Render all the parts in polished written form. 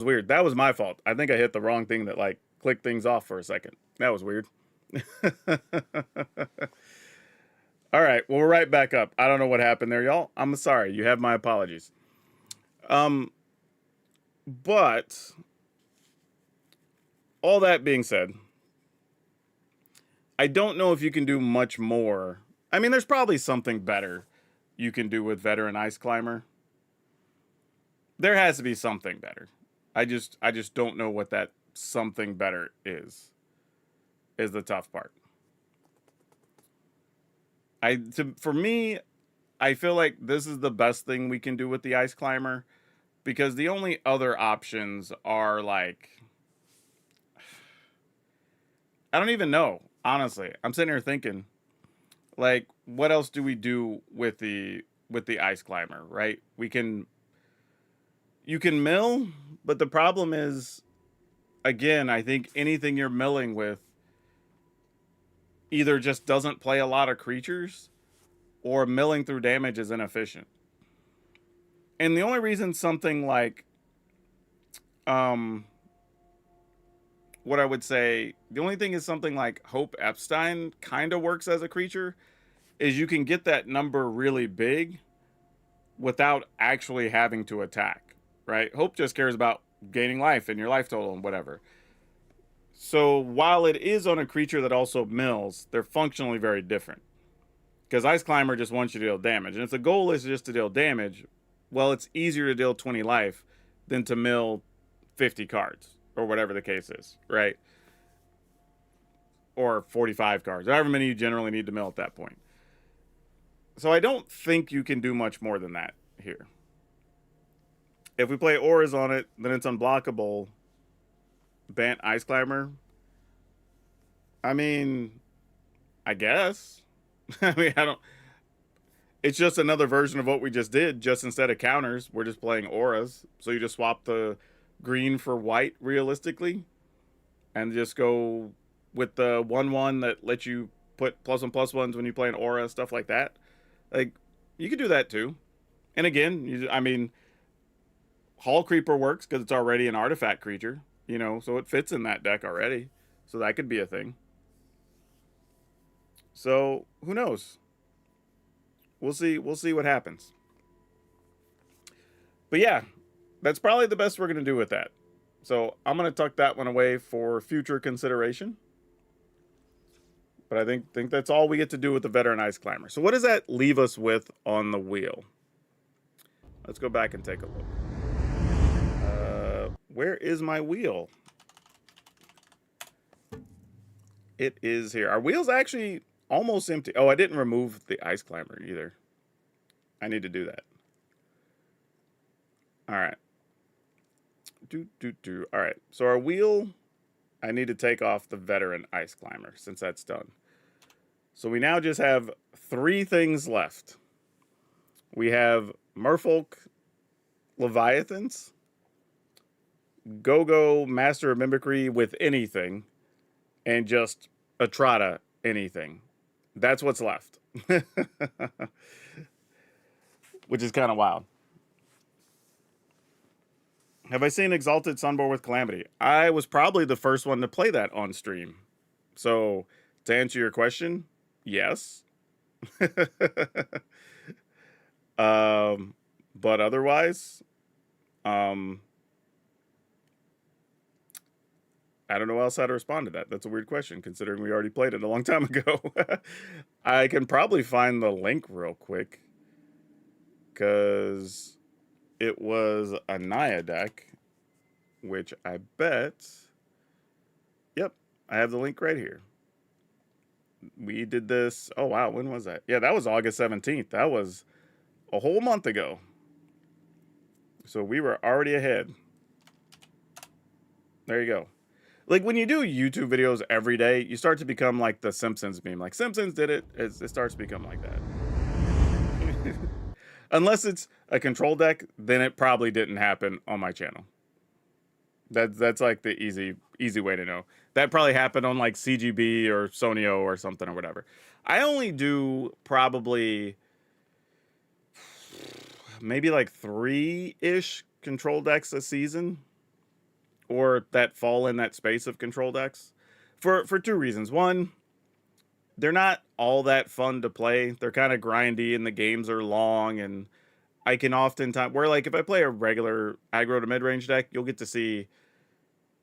was weird. That was my fault. I think I hit the wrong thing that like clicked things off for a second. That was weird. All right, well, we're right back up. I don't know what happened there, y'all. I'm sorry. You have my apologies. Um, but all that being said, I don't know if you can do much more. I mean, there's probably something better you can do with Veteran Ice Climber. There has to be something better. I just don't know what that something better is. Is the tough part. For me, I feel like this is the best thing we can do with the Ice Climber because the only other options are like I don't even know, honestly. I'm sitting here thinking like what else do we do with the Ice Climber, right? We can you can mill, but the problem is again, I think anything you're milling with either just doesn't play a lot of creatures or milling through damage is inefficient. And the only reason something like um what I would say, the only thing is something like Hope Epstein kind of works as a creature is you can get that number really big without actually having to attack, right? Hope just cares about gaining life and your life total and whatever. So while it is on a creature that also mills, they're functionally very different. Because Ice Climber just wants you to deal damage. And if the goal is just to deal damage, well, it's easier to deal 20 life than to mill 50 cards or whatever the case is, right? Or 45 cards, however many you generally need to mill at that point. So I don't think you can do much more than that here. If we play auras on it, then it's unblockable. Bant Ice Climber. I mean, I guess. I mean, I don't. It's just another version of what we just did. Just instead of counters, we're just playing auras. So you just swap the green for white realistically, and just go with the 1/1 that lets you put plus ones when you play an aura, stuff like that. Like you could do that too. And again, I mean, Hall Creeper works because it's already an artifact creature, you know, so it fits in that deck already. So that could be a thing. So who knows? We'll see. We'll see what happens. But yeah, that's probably the best we're gonna do with that. So I'm gonna tuck that one away for future consideration. But I think that's all we get to do with the Veteran Ice Climber. So what does that leave us with on the wheel? Let's go back and take a look. Where is my wheel? It is here. Our wheel's actually almost empty. Oh, I didn't remove the Ice Climber either. I need to do that. All right. All right. So our wheel, I need to take off the Veteran Ice Climber since that's done. So we now just have 3 things left. We have Merfolk Leviathans, Go-Go Master of Mimicry with anything, and just Atrata anything. That's what's left. Which is kind of wild. Have I seen Exalted Sunborn with Calamity? I was probably the first one to play that on stream. So, to answer your question, yes. But otherwise, um, I don't know else how to respond to that. That's a weird question, considering we already played it a long time ago. I can probably find the link real quick, because it was a Naya deck, which I bet... Yep, I have the link right here. We did this... Oh, wow, when was that? Yeah, that was August 17th. That was a whole month ago. So we were already ahead. There you go. Like, when you do YouTube videos every day, you start to become like the Simpsons meme. Like, Simpsons did it. It starts to become like that. Unless it's a control deck, then it probably didn't happen on my channel. That's like the easy way to know. That probably happened on like CGB or Sonio or something or whatever. I only do probably maybe like 3-ish control decks a season. or that fall in that space of control decks for two reasons. One, they're not all that fun to play. They're kind of grindy and the games are long, and I can oftentimes where like if I play a regular aggro to mid range deck, you'll get to see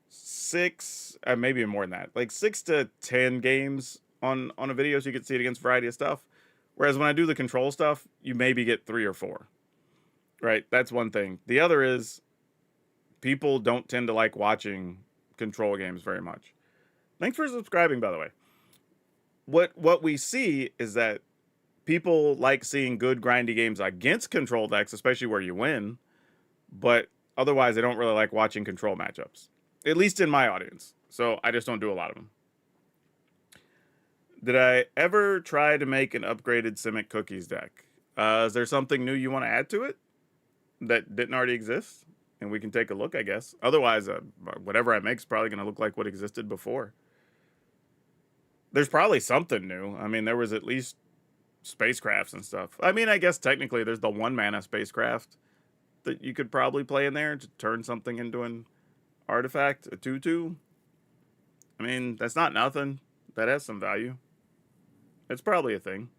six, maybe more than that, like 6 to 10 games on a video, so you can see it against a variety of stuff. Whereas when I do the control stuff, you maybe get 3 or 4. Right, that's one thing. The other is people don't tend to like watching control games very much. Thanks for subscribing, by the way. What we see is that people like seeing good grindy games against control decks, especially where you win, but otherwise they don't really like watching control matchups. At least in my audience. So I just don't do a lot of them. Did I ever try to make an upgraded Simic Cookies deck? Is there something new you want to add to it that didn't already exist? And we can take a look, I guess. Otherwise, whatever I make is probably going to look like what existed before. There's probably something new. I mean, there was at least spacecrafts and stuff. I mean, I guess technically there's the 1-mana spacecraft that you could probably play in there to turn something into an artifact, a 2/2. I mean, that's not nothing. That has some value. It's probably a thing.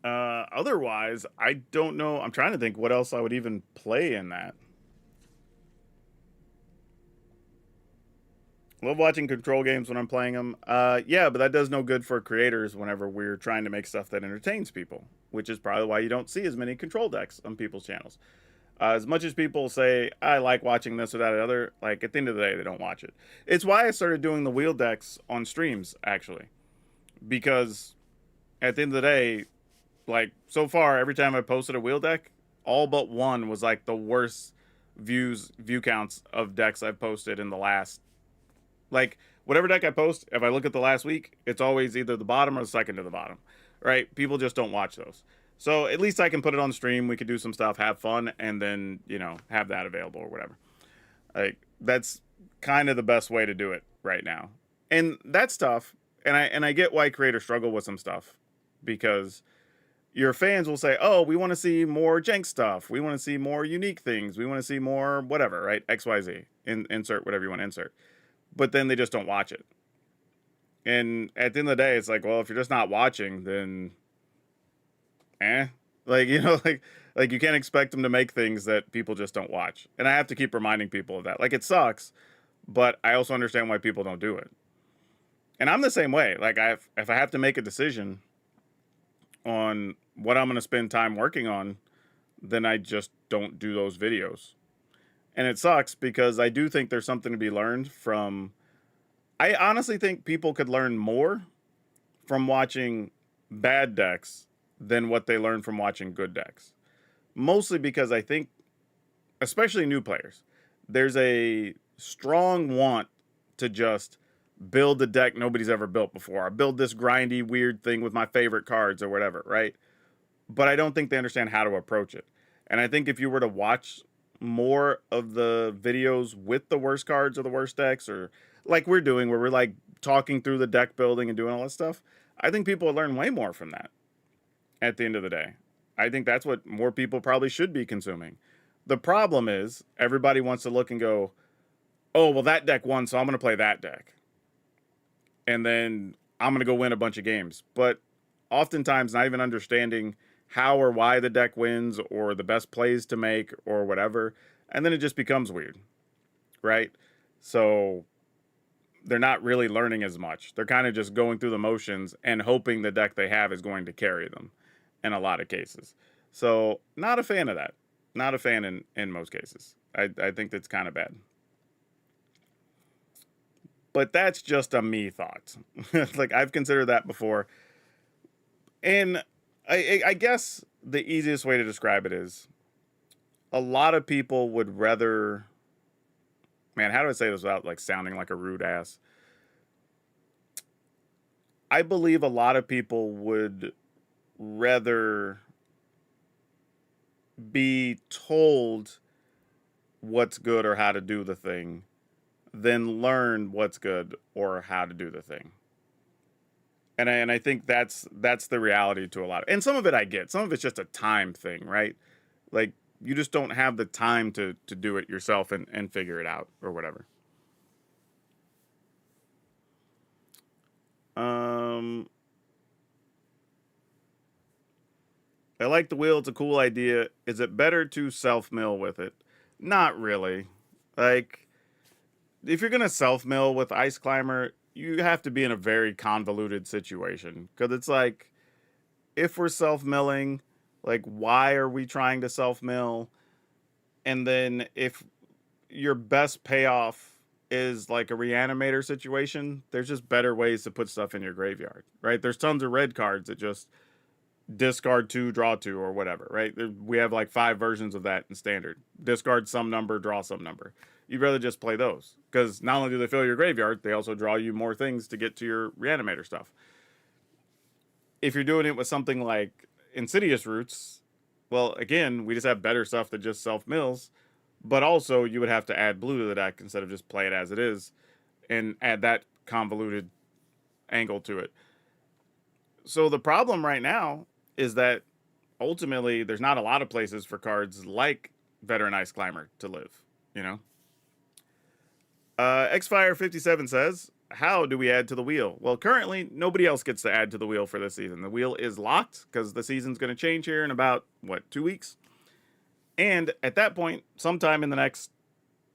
Otherwise, I don't know. I'm trying to think what else I would even play in that. Love watching control games when I'm playing them. Yeah, but that does no good for creators whenever we're trying to make stuff that entertains people, which is probably why you don't see as many control decks on people's channels. As much as people say, I like watching this or that or other, like at the end of the day, they don't watch it. It's why I started doing the wheel decks on streams, actually. Because at the end of the day, like so far, every time I posted a wheel deck, all but one was like the worst view counts of decks I've posted in the last, like whatever deck I post, if I look at the last week, it's always either the bottom or the second to the bottom, right? People just don't watch those. So at least I can put it on stream. We could do some stuff, have fun, and then, you know, have that available or whatever. Like that's kind of the best way to do it right now. And that's tough. And I get why creators struggle with some stuff, because your fans will say, "Oh, we want to see more jank stuff. We want to see more unique things. We want to see more whatever, right? XYZ. Insert whatever you want to insert." But then they just don't watch it. And at the end of the day, it's like, well, if you're just not watching, then like, you know, like you can't expect them to make things that people just don't watch. And I have to keep reminding people of that. Like, it sucks, but I also understand why people don't do it. And I'm the same way. Like, if I have to make a decision on what I'm going to spend time working on, then I just don't do those videos. And it sucks because I do think there's something to be learned from. I honestly think people could learn more from watching bad decks than what they learn from watching good decks. Mostly because I think, especially new players, there's a strong want to just build a deck nobody's ever built before. I build this grindy, weird thing with my favorite cards or whatever, right? But I don't think they understand how to approach it. And I think if you were to watch more of the videos with the worst cards or the worst decks, or like we're doing, where we're like talking through the deck building and doing all that stuff, I think people would learn way more from that at the end of the day. I think that's what more people probably should be consuming. The problem is everybody wants to look and go, oh, well, that deck won, so I'm going to play that deck. And then I'm going to go win a bunch of games. But oftentimes not even understanding how or why the deck wins or the best plays to make or whatever. And then it just becomes weird, right? So they're not really learning as much. They're kind of just going through the motions and hoping the deck they have is going to carry them in a lot of cases. So not a fan of that. Not a fan in most cases. I think that's kind of bad. But that's just a me thought. Like, I've considered that before. And I guess the easiest way to describe it is a lot of people would rather, man, how do I say this without like sounding like a rude ass? I believe a lot of people would rather be told what's good or how to do the thing than learn what's good or how to do the thing. And I think that's the reality to a lot of, and some of it I get. Some of it's just a time thing, right? Like, You just don't have the time to do it yourself and figure it out or whatever. I like the wheel. It's a cool idea. Is it better to self mill with it? Not really. Like, if you're gonna self mill with Ice Climber, you have to be in a very convoluted situation because it's like, if we're self milling, like, why are we trying to self mill? And then if your best payoff is like a reanimator situation, there's just better ways to put stuff in your graveyard, right? There's tons of red cards that just discard 2, draw 2, or whatever, right? We have like 5 versions of that in standard. Discard some number, draw some number. You'd rather just play those because not only do they fill your graveyard, they also draw you more things to get to your reanimator stuff. If you're doing it with something like Insidious Roots, well, again, we just have better stuff that just self mills, but also you would have to add blue to the deck instead of just play it as it is and add that convoluted angle to it. So the problem right now is that ultimately there's not a lot of places for cards like Veteran Ice Climber to live, you know? Xfire57 says, how do we add to the wheel? Well, currently, nobody else gets to add to the wheel for this season. The wheel is locked because the season's going to change here in about, 2 weeks? And at that point, sometime in the next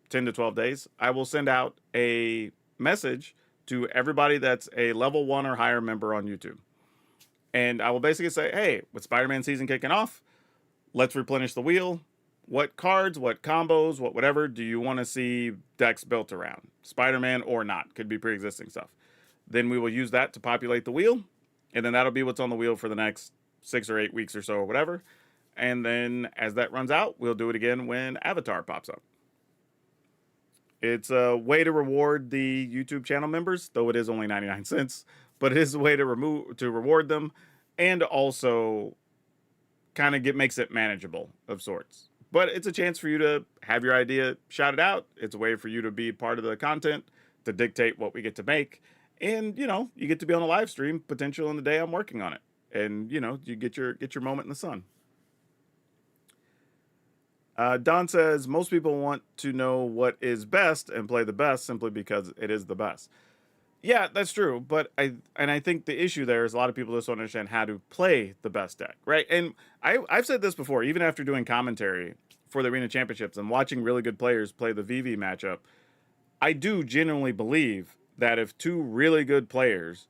10 to 12 days, I will send out a message to everybody that's a level 1 or higher member on YouTube. And I will basically say, hey, with Spider-Man season kicking off, let's replenish the wheel. What cards, what combos, what whatever do you want to see decks built around? Spider-Man or not. Could be pre-existing stuff. Then we will use that to populate the wheel. And then that'll be what's on the wheel for the next 6 or 8 weeks or so or whatever. And then as that runs out, we'll do it again when Avatar pops up. It's a way to reward the YouTube channel members, though it is only 99 cents. But it is a way to reward them, and also kind of makes it manageable of sorts. But it's a chance for you to have your idea shouted out. It's a way for you to be part of the content, to dictate what we get to make, and you get to be on a live stream potential in the day I'm working on it, and you get your moment in the sun. Don says most people want to know what is best and play the best simply because it is the best. Yeah, that's true, but I think the issue there is a lot of people just don't understand how to play the best deck, right? And I've said this before, even after doing commentary for the Arena Championships and watching really good players play the VV matchup, I do genuinely believe that if 2 really good players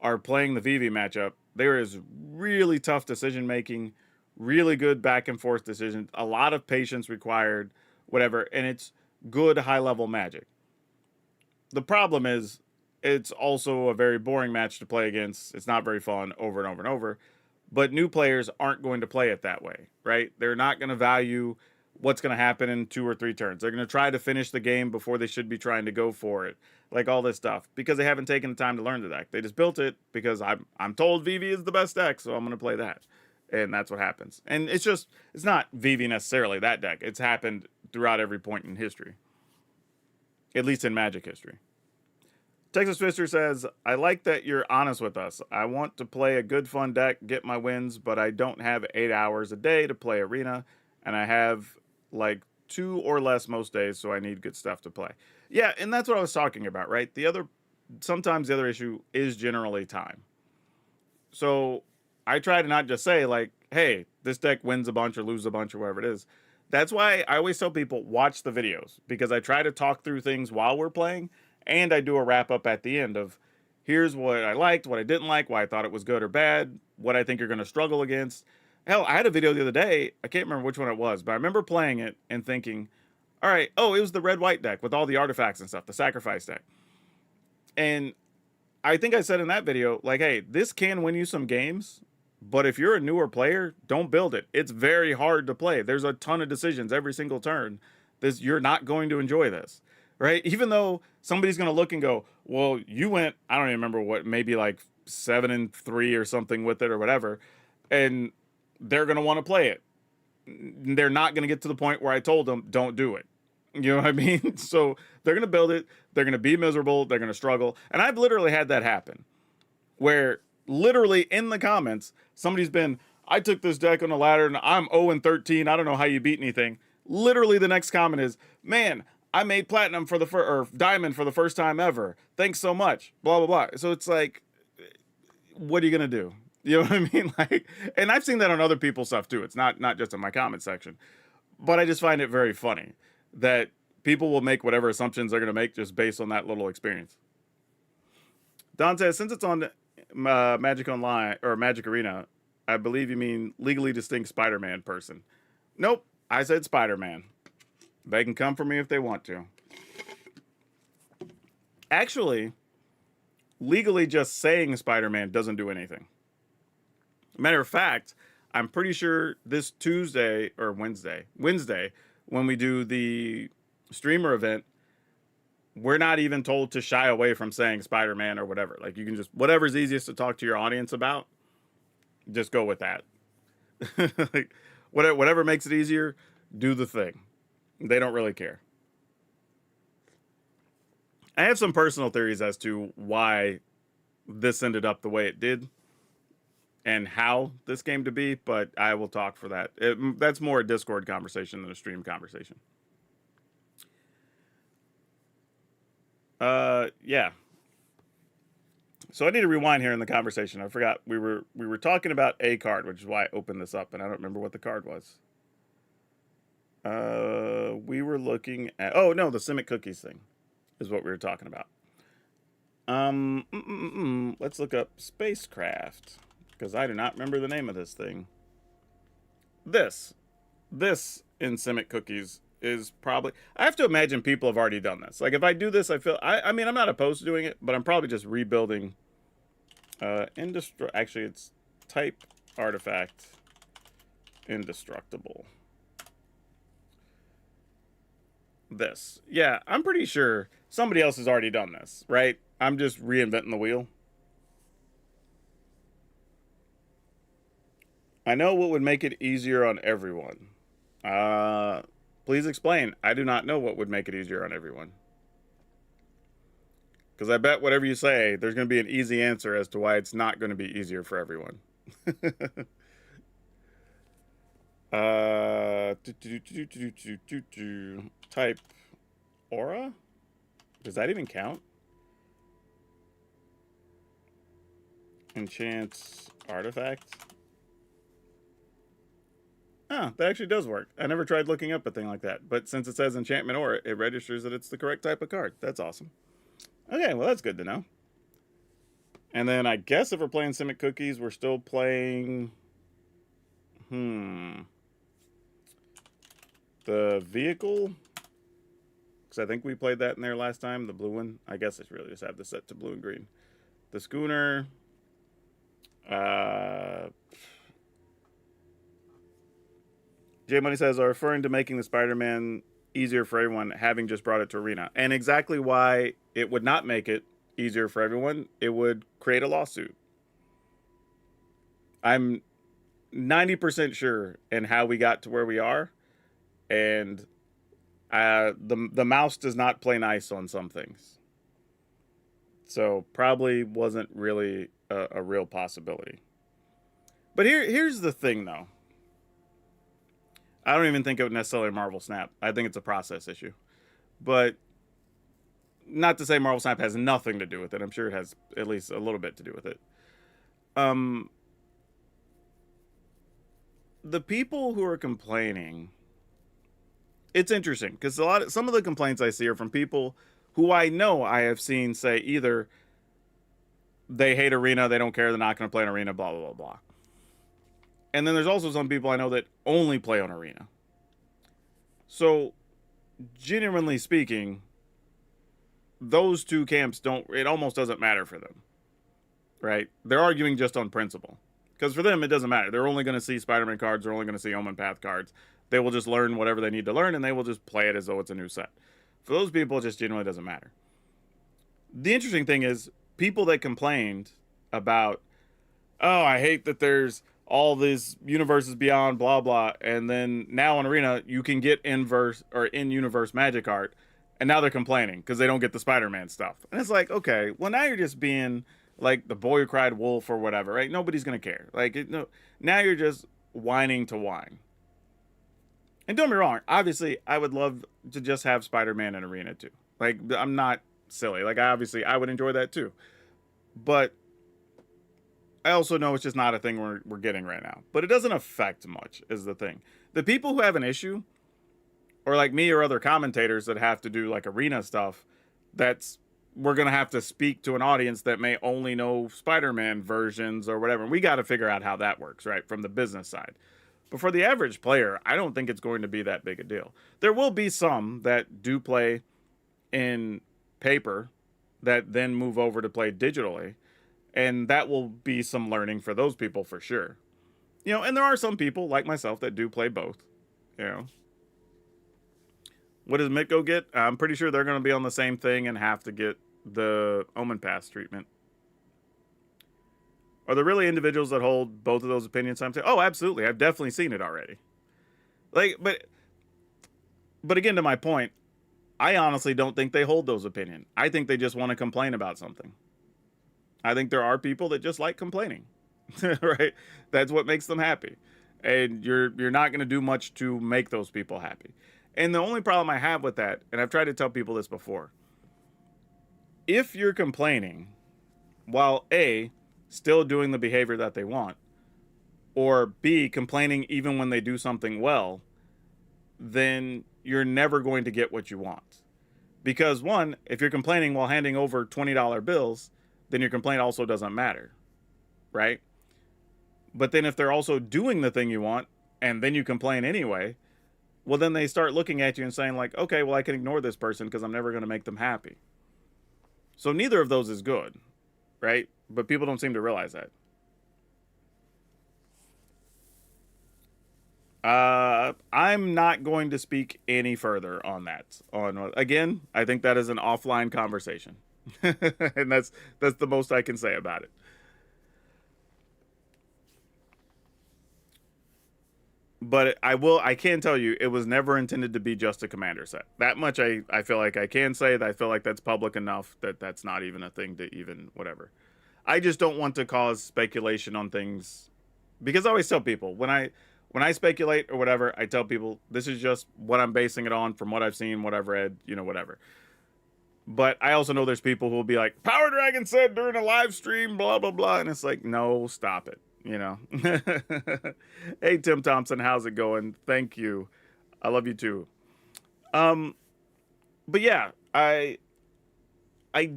are playing the VV matchup, there is really tough decision making, really good back and forth decisions, a lot of patience required, whatever, and it's good high level Magic. The problem is, it's also a very boring match to play against. It's not very fun over and over and over. But new players aren't going to play it that way, right? They're not going to value what's going to happen in 2 or 3 turns. They're going to try to finish the game before they should be trying to go for it. Like all this stuff. Because they haven't taken the time to learn the deck. They just built it because I'm told VV is the best deck, so I'm going to play that. And that's what happens. And it's not VV necessarily, that deck. It's happened throughout every point in history. At least in Magic history. Texas Twister says, I like that you're honest with us. I want to play a good fun deck, get my wins, but I don't have 8 hours a day to play Arena, and I have like 2 or less most days, so I need good stuff to play. Yeah, and that's what I was talking about, right? Sometimes the other issue is generally time. So I try to not just say like, hey, this deck wins a bunch or loses a bunch or whatever it is. That's why I always tell people, watch the videos, because I try to talk through things while we're playing. And I do a wrap up at the end of here's what I liked, what I didn't like, why I thought it was good or bad, what I think you're going to struggle against. Hell, I had a video the other day. I can't remember which one it was, but I remember playing it and thinking, all right, it was the red-white deck with all the artifacts and stuff, the sacrifice deck. And I think I said in that video, like, hey, this can win you some games, but if you're a newer player, don't build it. It's very hard to play. There's a ton of decisions every single turn. You're not going to enjoy this. Right? Even though somebody's going to look and go, well, you went, I don't even remember what, maybe like 7-3 or something with it or whatever. And they're going to want to play it. They're not going to get to the point where I told them, don't do it. You know what I mean? So they're going to build it. They're going to be miserable. They're going to struggle. And I've literally had that happen where literally in the comments, somebody's been, I took this deck on a ladder and I'm 0-13. I don't know how you beat anything. Literally, the next comment is, man, I made platinum for the or diamond for the first time ever. Thanks so much. Blah, blah, blah. So it's like, what are you going to do? You know what I mean? Like, and I've seen that on other people's stuff too. It's not just in my comment section. But I just find it very funny that people will make whatever assumptions they're going to make just based on that little experience. Don says, since it's on Magic Online or Magic Arena, I believe you mean legally distinct Spider-Man person. Nope, I said Spider-Man. They can come for me if they want to. Actually, legally just saying Spider-Man doesn't do anything. Matter of fact, I'm pretty sure this Tuesday or Wednesday, when we do the streamer event, we're not even told to shy away from saying Spider-Man or whatever. Like, you can just, whatever's easiest to talk to your audience about, just go with that. Like, whatever makes it easier, do the thing. They don't really care. I have some personal theories as to why this ended up the way it did and how this came to be, but I will talk for that. That's more a Discord conversation than a stream conversation. Yeah. So I need to rewind here in the conversation. I forgot we were talking about a card, which is why I opened this up, and I don't remember what the card was. We were looking at, oh no, the Simic Cookies thing is what we were talking about. Let's look up Spacecraft, because I do not remember the name of this thing. This in Simic Cookies is probably, I have to imagine people have already done this. Like, if I do this, I feel, I mean, I'm not opposed to doing it, but I'm probably just rebuilding, actually, it's type artifact indestructible. This. Yeah, I'm pretty sure somebody else has already done this, right? I'm just reinventing the wheel. I know what would make it easier on everyone. Please explain. I do not know what would make it easier on everyone. Because I bet whatever you say, there's going to be an easy answer as to why it's not going to be easier for everyone. Type aura? Does that even count? Enchant artifact? Oh, that actually does work. I never tried looking up a thing like that. But since it says enchantment aura, it registers that it's the correct type of card. That's awesome. Okay, well, that's good to know. And then I guess if we're playing Simic Cookies, we're still playing... The vehicle? Because I think we played that in there last time, the blue one. I guess I really just have this set to blue and green. The schooner. J Money says, are referring to making the Spider-Man easier for everyone, having just brought it to Arena. And exactly why it would not make it easier for everyone, it would create a lawsuit. I'm 90% sure in how we got to where we are. And the mouse does not play nice on some things. So probably wasn't really a real possibility. But here's the thing, though. I don't even think it would necessarily Marvel Snap. I think it's a process issue. But not to say Marvel Snap has nothing to do with it. I'm sure it has at least a little bit to do with it. The people who are complaining, it's interesting because some of the complaints I see are from people who I know I have seen say either they hate Arena, they don't care, they're not going to play an Arena, blah, blah, blah, blah. And then there's also some people I know that only play on Arena. So, genuinely speaking, those two camps it almost doesn't matter for them. Right? They're arguing just on principle. Because for them, it doesn't matter. They're only going to see Spider-Man cards, they're only going to see Omen Path cards. They will just learn whatever they need to learn, and they will just play it as though it's a new set. For those people, it just genuinely doesn't matter. The interesting thing is, people that complained about, oh, I hate that there's all these universes beyond, blah, blah, and then now on Arena, you can get inverse or in-universe Magic art, and now they're complaining because they don't get the Spider-Man stuff. And it's like, okay, well, now you're just being like the boy who cried wolf or whatever, right? Nobody's gonna care. Like, no, now you're just whining to whine. And don't get me wrong, obviously, I would love to just have Spider-Man in Arena too. Like, I'm not silly. Like, I would enjoy that too. But I also know it's just not a thing we're getting right now. But it doesn't affect much, is the thing. The people who have an issue, or like me or other commentators that have to do like arena stuff, that's we're gonna have to speak to an audience that may only know Spider-Man versions or whatever. And we got to figure out how that works, right, from the business side. But for the average player, I don't think it's going to be that big a deal. There will be some that do play in paper that then move over to play digitally. And that will be some learning for those people for sure. You know, and there are some people like myself that do play both. You know. What does Mitko get? I'm pretty sure they're going to be on the same thing and have to get the Omen Pass treatment. Are there really individuals that hold both of those opinions? Oh, absolutely. I've definitely seen it already. Like, but again, to my point, I honestly don't think they hold those opinions. I think they just want to complain about something. I think there are people that just like complaining, right? That's what makes them happy. And you're not going to do much to make those people happy. And the only problem I have with that, and I've tried to tell people this before, if you're complaining while A, still doing the behavior that they want, or B, complaining even when they do something well, then you're never going to get what you want. Because one, if you're complaining while handing over $20 bills, then your complaint also doesn't matter, right? But then if they're also doing the thing you want, and then you complain anyway, well, then they start looking at you and saying like, okay, well, I can ignore this person because I'm never going to make them happy. So neither of those is good, right? But people don't seem to realize that. I'm not going to speak any further on that. Again, I think that is an offline conversation. And that's the most I can say about it. But I can tell you, it was never intended to be just a commander set. That much I feel like I can say. That I feel like that's public enough that that's not even a thing to even whatever. I just don't want to cause speculation on things, because I always tell people when I speculate or whatever, I tell people this is just what I'm basing it on from what I've seen, what I've read, you know, whatever. But I also know there's people who will be like, Power Dragon said during a live stream, blah, blah, blah. And it's like, no, stop it. You know. Hey, Tim Thompson, how's it going? Thank you. I love you too. But yeah, I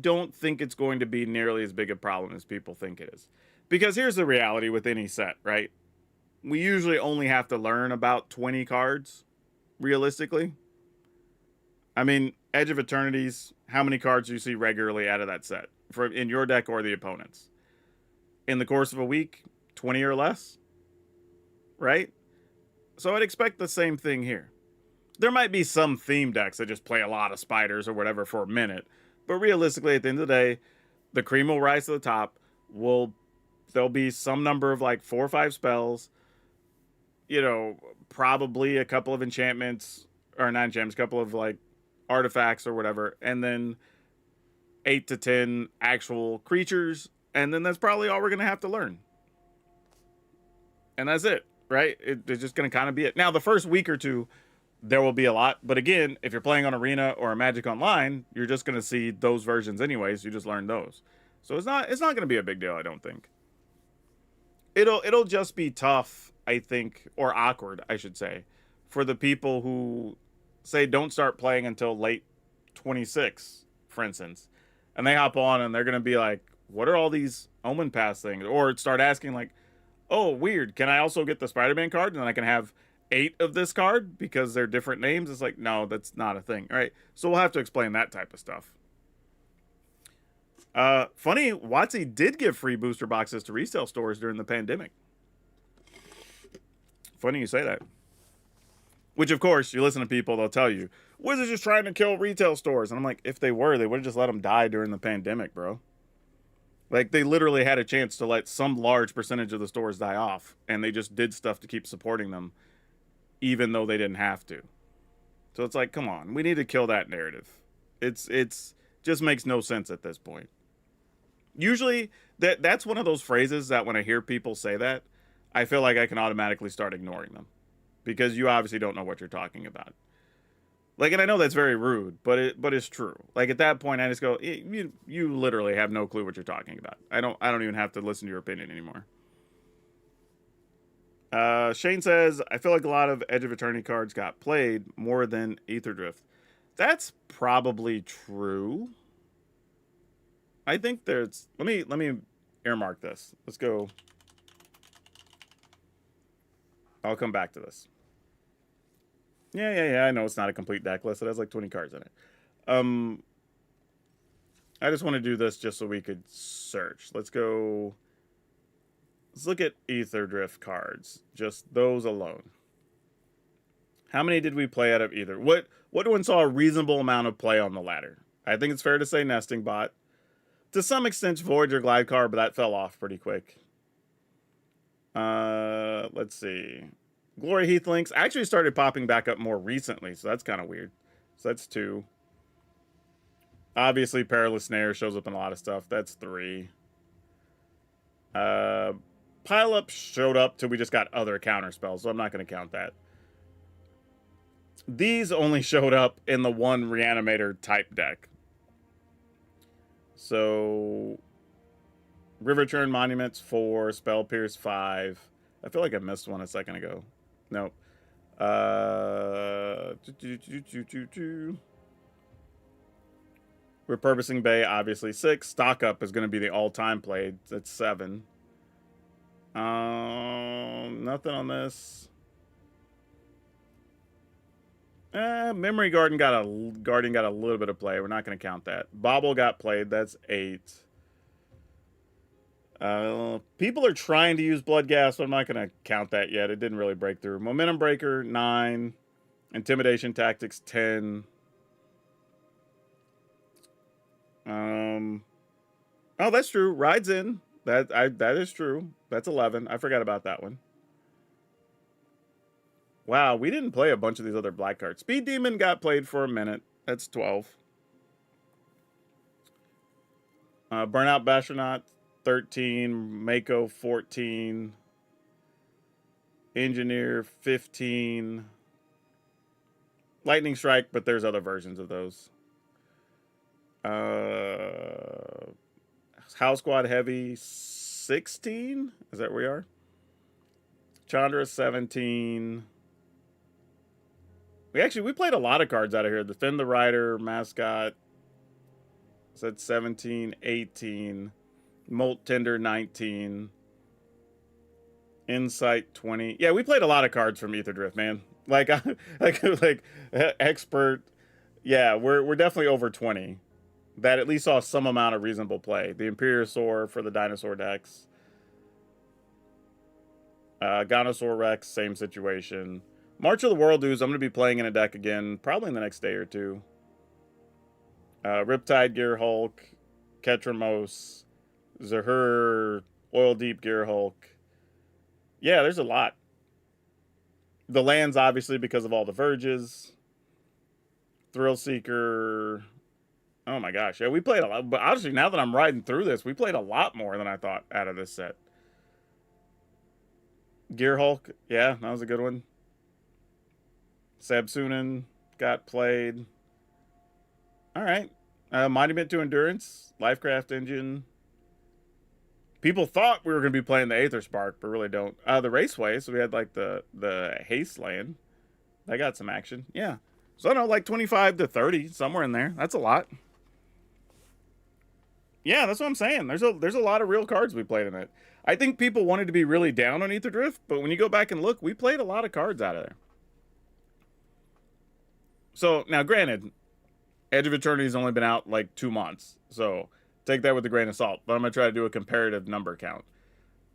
don't think it's going to be nearly as big a problem as people think it is. Because here's the reality with any set, right? We usually only have to learn about 20 cards, realistically. I mean, Edge of Eternities, how many cards do you see regularly out of that set? In your deck or the opponent's? In the course of a week, 20 or less? Right? So I'd expect the same thing here. There might be some theme decks that just play a lot of spiders or whatever for a minute. But realistically, at the end of the day, the cream will rise to the top. There'll be some number of like 4 or 5 spells. You know, probably a couple of enchantments, or not enchantments, a couple of like artifacts or whatever. And then 8 to 10 actual creatures. And then that's probably all we're going to have to learn. And that's it, right? It's just going to kind of be it. Now, the first week or two, there will be a lot. But again, if you're playing on Arena or Magic Online, you're just going to see those versions anyways. You just learn those. So it's not going to be a big deal, I don't think. It'll just be tough, I think, or awkward, I should say, for the people who say don't start playing until late 26, for instance. And they hop on and they're going to be like, what are all these Omen Pass things? Or start asking like, oh, weird, can I also get the Spider-Man card? And then I can have 8 of this card because they're different names. It's like, no, that's not a thing. All right. So we'll have to explain that type of stuff. Funny, WotC did give free booster boxes to resale stores during the pandemic. Funny you say that. Which, of course, you listen to people, they'll tell you, Wizards just trying to kill retail stores. And I'm like, if they were, they would have just let them die during the pandemic, bro. Like, they literally had a chance to let some large percentage of the stores die off, and they just did stuff to keep supporting them, even though they didn't have to. So it's like, come on, we need to kill that narrative. It's just makes no sense at this point. Usually, that's one of those phrases that when I hear people say that, I feel like I can automatically start ignoring them because you obviously don't know what you're talking about. Like, and I know that's very rude, but it's true. Like at that point, I just go, you literally have no clue what you're talking about. I don't even have to listen to your opinion anymore. Shane says, I feel like a lot of Edge of Eternity cards got played more than Aether Drift. That's probably true. I think there's. Let me earmark this. Let's go. I'll come back to this. Yeah. I know it's not a complete deck list. It has like 20 cards in it. Um, I just want to do this just so we could search. Let's go. Let's look at Aether Drift cards. Just those alone. How many did we play out of either? What one saw a reasonable amount of play on the ladder? I think it's fair to say Nesting Bot. To some extent, Voyager Glide Car, but that fell off pretty quick. Let's see. Glory Heath Links actually started popping back up more recently, so that's kind of weird. So that's 2. Obviously, Perilous Snare shows up in a lot of stuff. That's 3. Pile Up showed up till we just got other counter spells, so I'm not going to count that. These only showed up in the one Reanimator type deck. So, River Churn Monuments 4, Spell Pierce 5. I feel like I missed one a second ago. Nope. Repurposing Bay, obviously 6. Stock Up is going to be the all-time played. That's 7. Nothing on this. Memory Garden got a little bit of play. We're not going to count that. Bobble got played. That's 8. People are trying to use Blood Gas, but I'm not going to count that yet. It didn't really break through. Momentum Breaker 9. Intimidation Tactics 10. Oh, that's true. Rides in. That is true. That's 11. I forgot about that one. Wow, we didn't play a bunch of these other black cards. Speed Demon got played for a minute. That's 12. Burnout Bastronaut 13. Mako 14. Engineer 15. Lightning Strike, but there's other versions of those. House Squad Heavy 16. Is that where we are? Chandra 17. We played a lot of cards out of here. Defend the Rider, Mascot. Said 17, 18. Molt Tender 19. Insight 20. Yeah, we played a lot of cards from Aether Drift, man. Like Expert. Yeah, we're definitely over 20. That at least saw some amount of reasonable play. The Imperiosaur for the dinosaur decks. Gonosaur Rex, same situation. March of the World Dudes, I'm going to be playing in a deck again, probably in the next day or 2. Riptide Gear Hulk, Ketramos, Zahur, Oil Deep Gear Hulk. Yeah, there's a lot. The lands, obviously, because of all the Verges. Thrill Seeker. Oh my gosh. Yeah, we played a lot. But honestly, now that I'm riding through this, we played a lot more than I thought out of this set. Gear Hulk. Yeah, that was a good one. Sabsunin got played. All right. Monument to Endurance. Lifecraft Engine. People thought we were going to be playing the Aether Spark, but really don't. The Raceway. So we had like the Haste land. That got some action. Yeah. So I don't know, like 25 to 30, somewhere in there. That's a lot. Yeah, that's what I'm saying. There's a lot of real cards we played in it. I think people wanted to be really down on Aether Drift, but when you go back and look, we played a lot of cards out of there. So, now granted, Edge of Eternity's only been out like 2 months. So, take that with a grain of salt. But I'm going to try to do a comparative number count.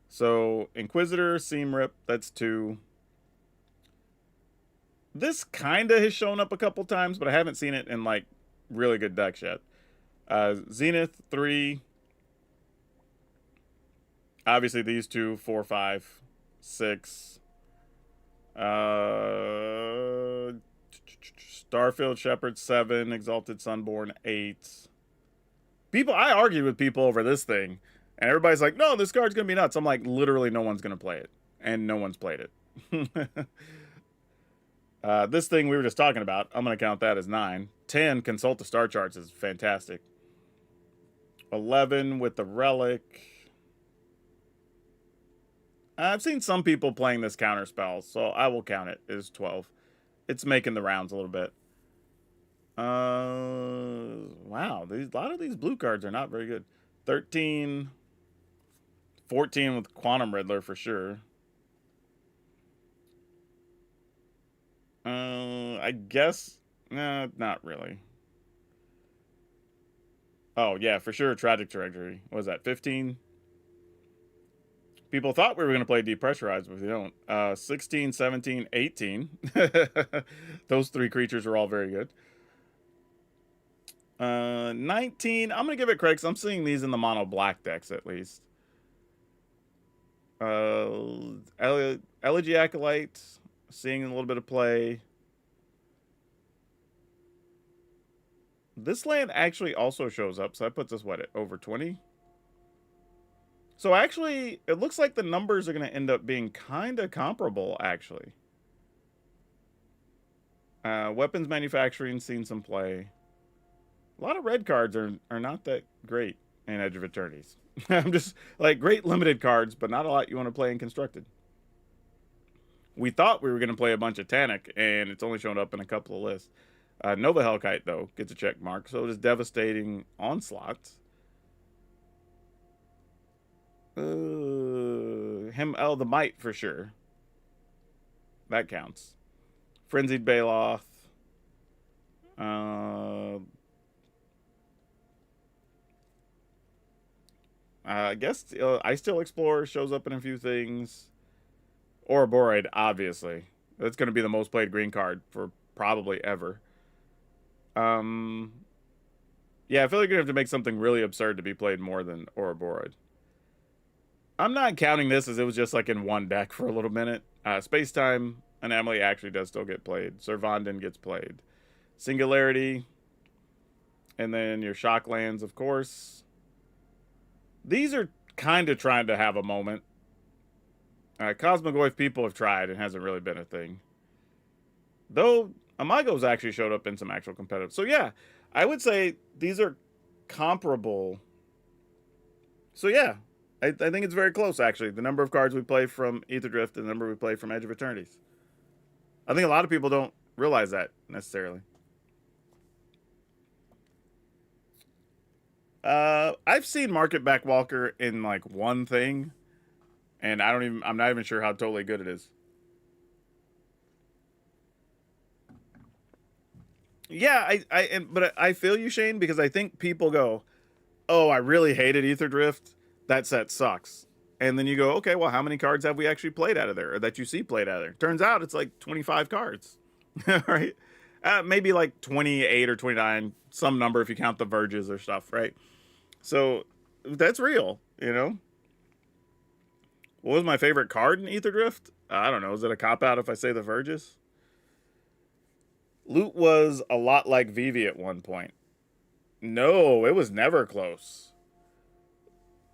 So, Inquisitor, Seam Rip, that's 2. This kind of has shown up a couple times, but I haven't seen it in like really good decks yet. Zenith 3. Obviously these 2, 4, 5, 6. Starfield Shepherd 7. Exalted Sunborn 8. People, I argued with people over this thing, and everybody's like, no, this card's going to be nuts. I'm like, literally no one's going to play it, and no one's played it. This thing we were just talking about, I'm going to count that as 9. 10, consult the star charts is fantastic. 11 with the relic. I've seen some people playing this counter spell, so I will count it as 12. It's making the rounds a little bit. Wow, a lot of these blue cards are not very good. 13, 14 with Quantum Riddler for sure. I guess, not really. Oh yeah, for sure. Tragic Trajectory. What was that? 15. People thought we were going to play Depressurized, but we don't. 16, 17, 18. Those 3 creatures were all very good. 19. I'm going to give it credit because I'm seeing these in the mono black decks at least. Elegy Acolyte. Seeing a little bit of play. This land actually also shows up, so that puts us, what, at over 20? So actually, it looks like the numbers are going to end up being kind of comparable, actually. Weapons manufacturing, seen some play. A lot of red cards are not that great in Edge of Eternities. I'm just, like, great limited cards, but not a lot you want to play in Constructed. We thought we were going to play a bunch of Tanic, and it's only shown up in a couple of lists. Nova Hellkite, though, gets a check mark, so it is Devastating Onslaught. The Might, for sure. That counts. Frenzied Baloth. I guess I Still Explorer shows up in a few things. Ouroborid, obviously. That's going to be the most played green card for probably ever. Yeah, I feel like you're going to have to make something really absurd to be played more than Ouroborid. I'm not counting this as it was just like in one deck for a little minute. Space Time Anomaly actually does still get played. Servandin gets played. Singularity. And then your Shock lands, of course. These are kind of trying to have a moment. Cosmogoyf people have tried and hasn't really been a thing. Though Imago's actually showed up in some actual competitive. So yeah, I would say these are comparable. So yeah, I think it's very close actually. The number of cards we play from Ether Drift and the number we play from Edge of Eternities. I think a lot of people don't realize that necessarily. I've seen Market Back Walker in like one thing, and I'm not even sure how totally good it is. Yeah, but I feel you, Shane, because I think people go, "Oh, I really hated Ether Drift. That set sucks." And then you go, "Okay, well, how many cards have we actually played out of there, or that you see played out of there?" Turns out it's like 25 cards, right? Maybe like 28 or 29, some number if you count the Verges or stuff, right? So that's real, you know. What was my favorite card in Ether Drift? I don't know. Is it a cop out if I say the Verges? Loot was a lot like Vivi at one point. No, it was never close.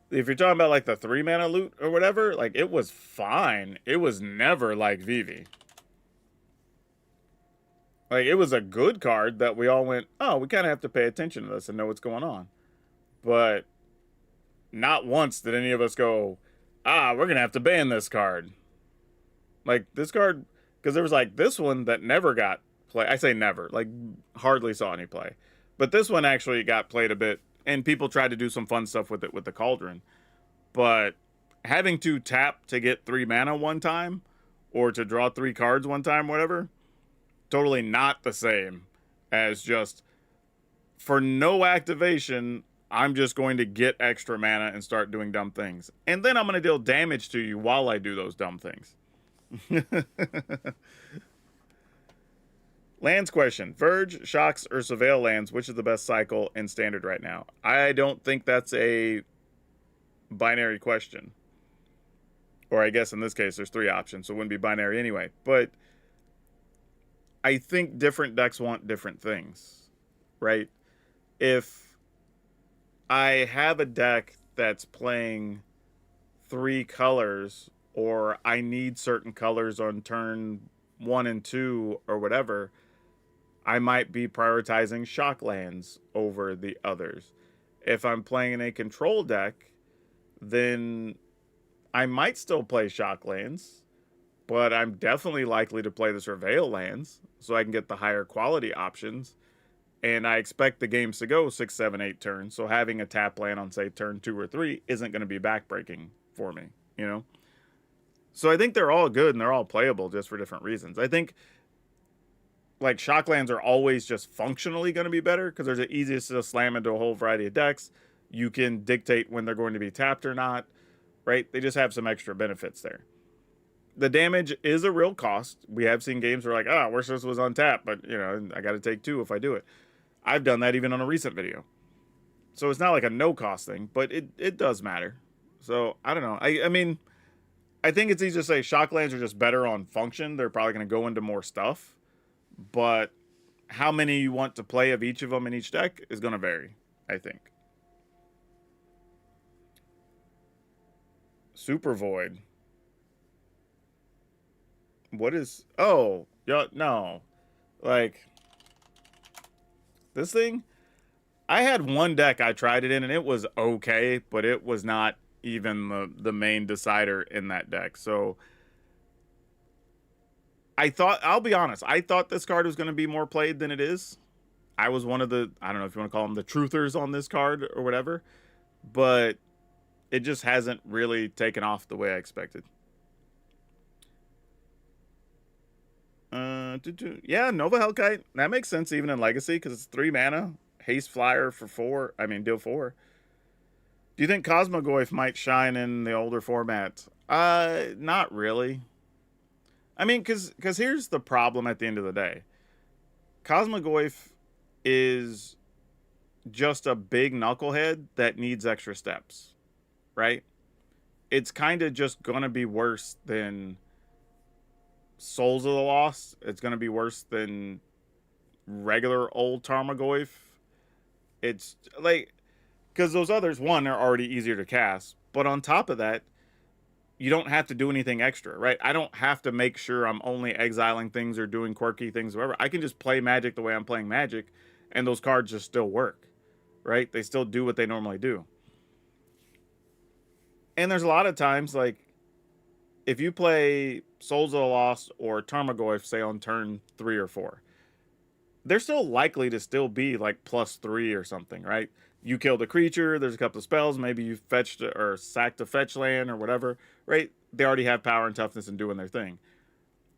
If you're talking about like the 3 mana loot or whatever, like it was fine. It was never like Vivi. Like it was a good card that we all went, oh, we kind of have to pay attention to this and know what's going on. But not once did any of us go, we're going to have to ban this card. Like this card, because there was like this one that never got play. I say never, like hardly saw any play. But this one actually got played a bit, and people tried to do some fun stuff with it with the Cauldron. But having to tap to get 3 mana one time, or to draw 3 cards one time, whatever, totally not the same as just for no activation, I'm just going to get extra mana and start doing dumb things. And then I'm going to deal damage to you while I do those dumb things. Lands question. Verge, Shocks, or Surveil lands, which is the best cycle in Standard right now? I don't think that's a binary question. Or I guess in this case there's 3 options, so it wouldn't be binary anyway. But I think different decks want different things, right? If I have a deck that's playing 3 colors, or I need certain colors on turn 1 and 2 or whatever, I might be prioritizing shock lands over the others. If I'm playing in a control deck, then I might still play shock lands, but I'm definitely likely to play the surveil lands so I can get the higher quality options. And I expect the games to go 6, 7, 8 turns. So having a tap land on, say, turn 2 or 3 isn't going to be backbreaking for me, you know? So I think they're all good and they're all playable just for different reasons. I think like shocklands are always just functionally going to be better because they're the easiest to slam into a whole variety of decks. You can dictate when they're going to be tapped or not, right? They just have some extra benefits there. The damage is a real cost. We have seen games where like, I wish this was on tap, but you know, I got to take 2 if I do it. I've done that even on a recent video. So it's not like a no cost thing, but it does matter. So I don't know. I mean, I think it's easy to say shocklands are just better on function. They're probably going to go into more stuff, but how many you want to play of each of them in each deck is going to vary, I think. Super Void. What is... Oh, yeah, no. Like, this thing? I had one deck I tried it in, and it was okay, but it was not even the main decider in that deck. So I thought, I'll be honest, I thought this card was going to be more played than it is. I was one of the, I don't know if you want to call them the truthers on this card or whatever, but it just hasn't really taken off the way I expected. Yeah, Nova Hellkite. That makes sense even in Legacy because it's 3 mana. Haste Flyer for 4. I mean, deal 4. Do you think Cosmogoyf might shine in the older format? Not really. I mean, because here's the problem at the end of the day. Cosmogoyf is just a big knucklehead that needs extra steps, right? It's kind of just going to be worse than Souls of the Lost. It's going to be worse than regular old Tarmogoyf. It's like, because those others, one, are already easier to cast, but on top of that, you don't have to do anything extra, right? I don't have to make sure I'm only exiling things or doing quirky things, whatever. I can just play Magic the way I'm playing Magic, and those cards just still work, right? They still do what they normally do. And there's a lot of times, like, if you play Souls of the Lost or Tarmogoyf, say on turn 3 or 4, they're still likely to still be like +3 or something, right? You killed a creature, there's a couple of spells, maybe you fetched or sacked a fetch land or whatever, right? They already have power and toughness and doing their thing.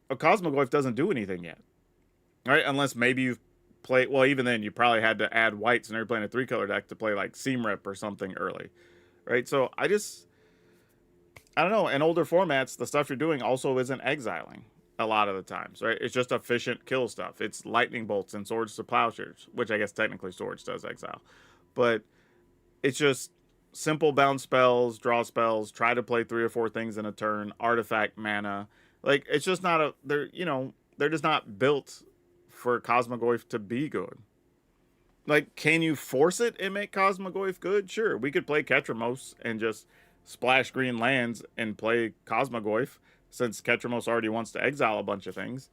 A Cosmogoyf doesn't do anything yet, right? Unless maybe you've played, well, even then you probably had to add whites and you're playing a 3-color deck to play like Seam Rep or something early, right? So I don't know. In older formats, the stuff you're doing also isn't exiling a lot of the times, right? It's just efficient kill stuff. It's lightning bolts and swords to plowshares, which I guess technically swords does exile. But it's just simple bounce spells, draw spells, try to play 3 or 4 things in a turn, artifact mana. Like, it's just not a, they're just not built for Cosmogoyf to be good. Like, can you force it and make Cosmogoyf good? Sure. We could play Ketramos and just splash green lands and play Cosmogoyf, since Ketramos already wants to exile a bunch of things.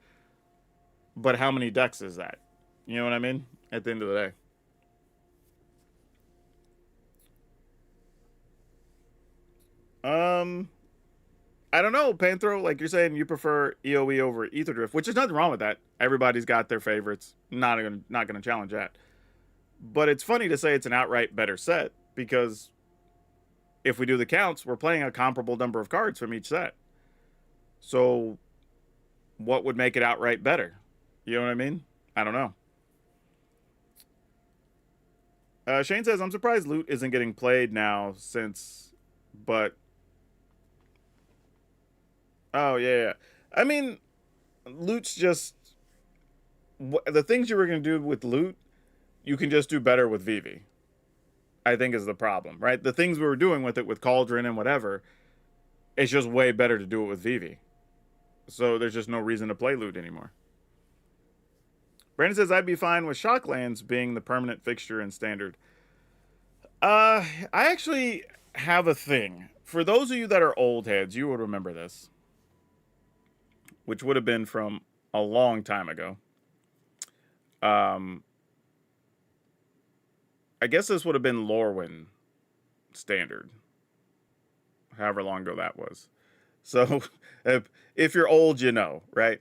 But how many decks is that? You know what I mean? At the end of the day. I don't know, Panthro. Like you're saying, you prefer EOE over Aetherdrift, which is nothing wrong with that. Everybody's got their favorites. Not gonna challenge that. But it's funny to say it's an outright better set because if we do the counts, we're playing a comparable number of cards from each set. So what would make it outright better? You know what I mean? I don't know. Shane says, I'm surprised loot isn't getting played now since, but... Oh, yeah. I mean, loot's just... The things you were going to do with loot, you can just do better with Vivi. I think is the problem, right? The things we were doing with it with Cauldron and whatever, it's just way better to do it with Vivi. So there's just no reason to play loot anymore. Brandon says, I'd be fine with Shocklands being the permanent fixture in Standard. I actually have a thing. For those of you that are old heads, you would remember this, which would have been from a long time ago. Um, I guess this would have been Lorwyn standard, however long ago that was. So if you're old, you know, right?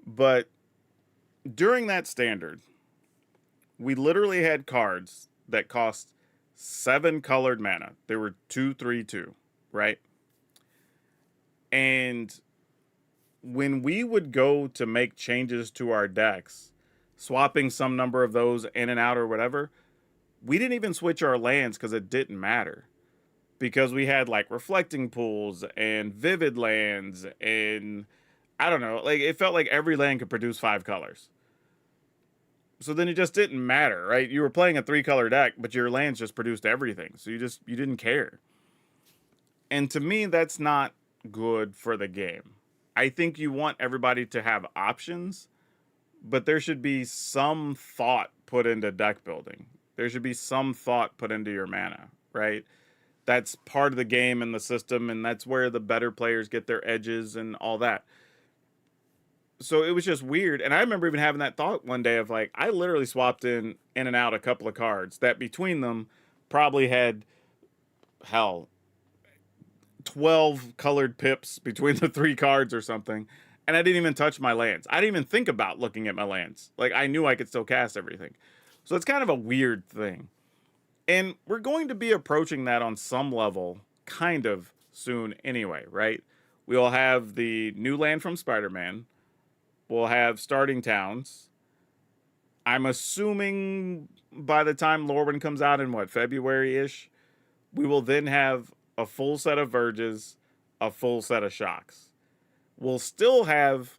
But during that standard, we literally had cards that cost 7 colored mana. They were 2/3/2, right? And when we would go to make changes to our decks, swapping some number of those in and out or whatever, we didn't even switch our lands because it didn't matter. Because we had like reflecting pools and vivid lands and I don't know, like it felt like every land could produce 5 colors. So then it just didn't matter, right? You were playing a 3-color deck, but your lands just produced everything. So you didn't care. And to me, that's not good for the game. I think you want everybody to have options, but there should be some thought put into deck building. There should be some thought put into your mana, right? That's part of the game and the system, and that's where the better players get their edges and all that. So it was just weird. And I remember even having that thought one day of like, I literally swapped in and out a couple of cards that between them probably had, hell, 12 colored pips between the 3 cards or something. And I didn't even touch my lands. I didn't even think about looking at my lands. Like, I knew I could still cast everything. So it's kind of a weird thing. And we're going to be approaching that on some level kind of soon anyway, right? We'll have the new land from Spider-Man. We'll have starting towns. I'm assuming by the time Lorwyn comes out in what, February-ish, we will then have a full set of Verges, a full set of Shocks. We'll still have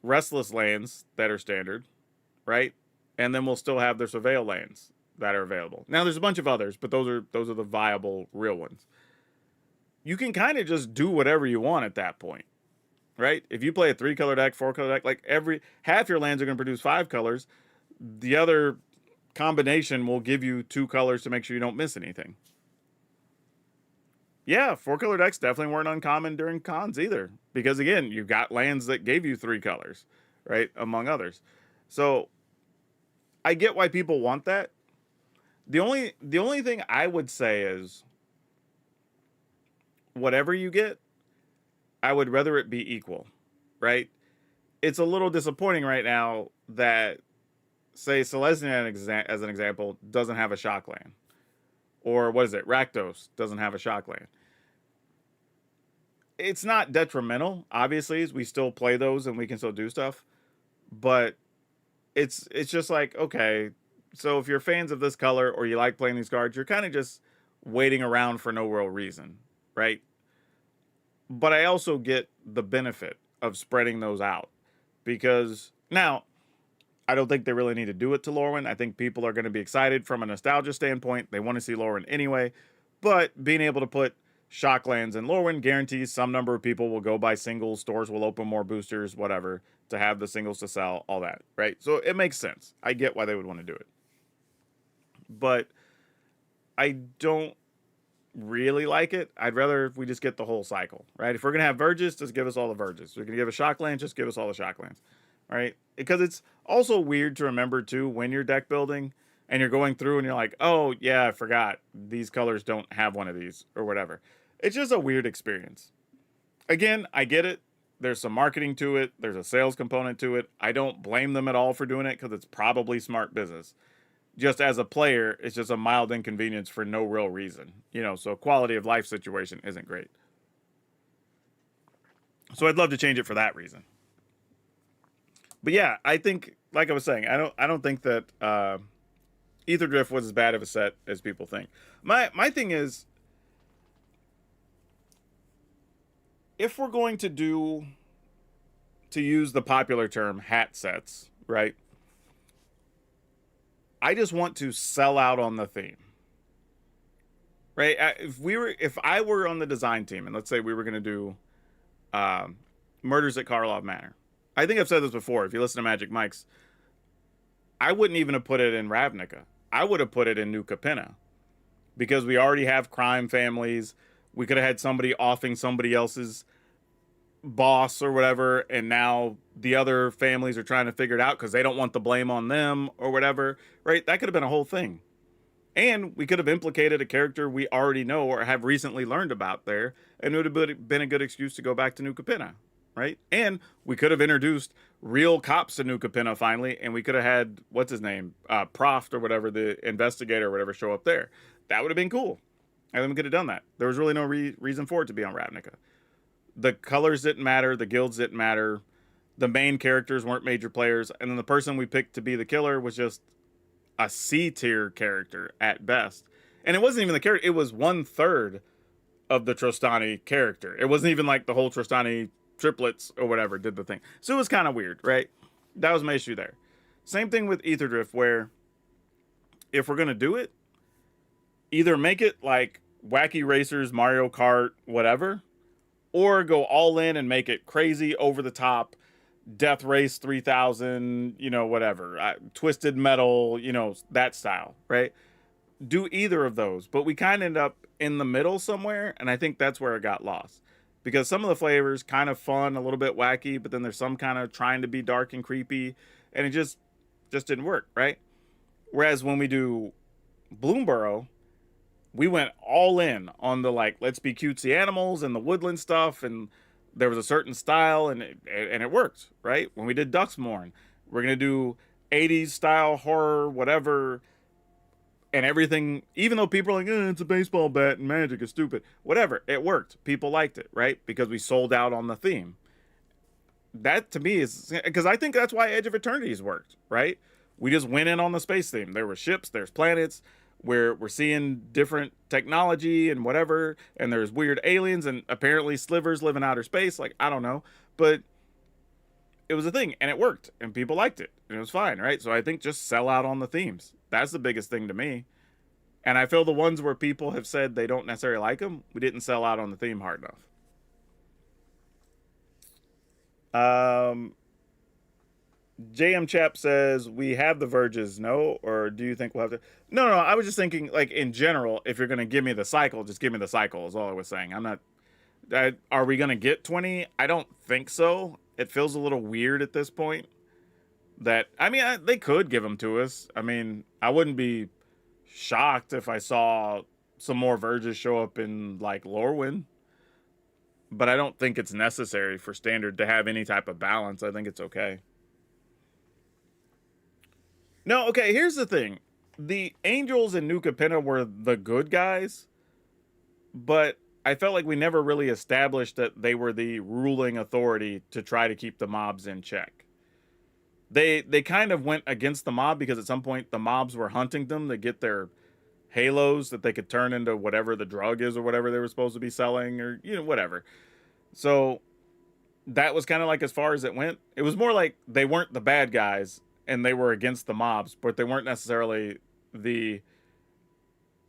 Restless lands that are standard, right? And then we'll still have the Surveil lands that are available. Now there's a bunch of others, but those are the viable real ones. You can kind of just do whatever you want at that point, right? If you play a 3-color deck, 4-color deck, like half your lands are going to produce 5 colors. The other combination will give you 2 colors to make sure you don't miss anything. Yeah, 4-color decks definitely weren't uncommon during cons either, because again, you've got lands that gave you 3 colors, right, among others. So I get why people want that. The only thing I would say is, whatever you get, I would rather it be equal, right? It's a little disappointing right now that, say, Selesnya as an example, doesn't have a shock land. Or what is it? Rakdos doesn't have a shock land. It's not detrimental, obviously. We still play those and we can still do stuff. But it's just like, okay, so if you're fans of this color or you like playing these cards, you're kind of just waiting around for no real reason, right? But I also get the benefit of spreading those out. Because now, I don't think they really need to do it to Lorwyn. I think people are going to be excited from a nostalgia standpoint. They want to see Lorwyn anyway. But being able to put Shocklands in Lorwyn guarantees some number of people will go buy singles, stores will open more boosters, whatever, to have the singles to sell, all that, right? So it makes sense. I get why they would want to do it. But I don't really like it. I'd rather if we just get the whole cycle, right? If we're going to have Verges, just give us all the Verges. If we're going to give a Shockland, just give us all the Shocklands. Right? Because it's also weird to remember too when you're deck building and you're going through and you're like, oh yeah, I forgot these colors don't have one of these or whatever. It's just a weird experience. Again, I get it. There's some marketing to it. There's a sales component to it. I don't blame them at all for doing it because it's probably smart business. Just as a player, it's just a mild inconvenience for no real reason. So quality of life situation isn't great. So I'd love to change it for that reason. But yeah, I think, like I was saying, I don't think that Ether Drift was as bad of a set as people think. My thing is, if we're going to use the popular term, hat sets, right? I just want to sell out on the theme, right? If I were on the design team, and let's say we were going to do Murders at Karlov Manor. I think I've said this before. If you listen to Magic Mike's, I wouldn't even have put it in Ravnica. I would have put it in New Capenna. because we already have crime families. We could have had somebody offing somebody else's boss or whatever, and now the other families are trying to figure it out because they don't want the blame on them or whatever, right? That could have been a whole thing. And we could have implicated a character we already know or have recently learned about there, and it would have been a good excuse to go back to New Capenna, right? And we could have introduced real cops to New Capenna finally, and we could have had, what's his name, Proft or whatever, the investigator or whatever, show up there. That would have been cool. And then we could have done that. There was really no reason for it to be on Ravnica. The colors didn't matter. The guilds didn't matter. The main characters weren't major players. And then the person we picked to be the killer was just a C tier character at best. And it wasn't even the character. It was 1/3 of the Trostani character. It wasn't even like the whole Trostani triplets or whatever did the thing. So it was kind of weird, right? That was my issue there. Same thing with Aetherdrift, where if we're going to do it, either make it like Wacky Racers, Mario Kart, whatever, or go all in and make it crazy, over the top, Death Race 3000, whatever, Twisted Metal, that style, right? Do either of those, but we kind of end up in the middle somewhere, and I think that's where it got lost. Because some of the flavors kind of fun, a little bit wacky, but then there's some kind of trying to be dark and creepy, and it just didn't work, right? Whereas when we do Bloomborough, we went all in on the let's be cutesy animals and the woodland stuff, and there was a certain style, and it worked, right? When we did Duxmorn, we're gonna do 80s style horror, whatever, and everything. Even though people are like, it's a baseball bat and magic is stupid, whatever, it worked. People liked it, right? Because we sold out on the theme. That to me is because I think that's why Edge of Eternity's worked, right? We just went in on the space theme. There were ships, there's planets. Where we're seeing different technology and whatever, and there's weird aliens, and apparently slivers live in outer space. I don't know, but it was a thing, and it worked, and people liked it, and it was fine, right? So I think just sell out on the themes. That's the biggest thing to me. And I feel the ones where people have said they don't necessarily like them, we didn't sell out on the theme hard enough. JM Chap says, we have the Verges, no? Or do you think we'll have to? No, I was just thinking, in general, if you're going to give me the cycle, just give me the cycle is all I was saying. I'm not, are we going to get 20? I don't think so. It feels a little weird at this point. They could give them to us. I wouldn't be shocked if I saw some more Verges show up in, Lorwyn. But I don't think it's necessary for Standard to have any type of balance. I think it's okay. No, okay, here's the thing. The Angels in New Capenna were the good guys, but I felt like we never really established that they were the ruling authority to try to keep the mobs in check. They kind of went against the mob because at some point the mobs were hunting them to get their halos that they could turn into whatever the drug is or whatever they were supposed to be selling, or, whatever. So that was kind of as far as it went. It was more like they weren't the bad guys, and they were against the mobs, but they weren't necessarily the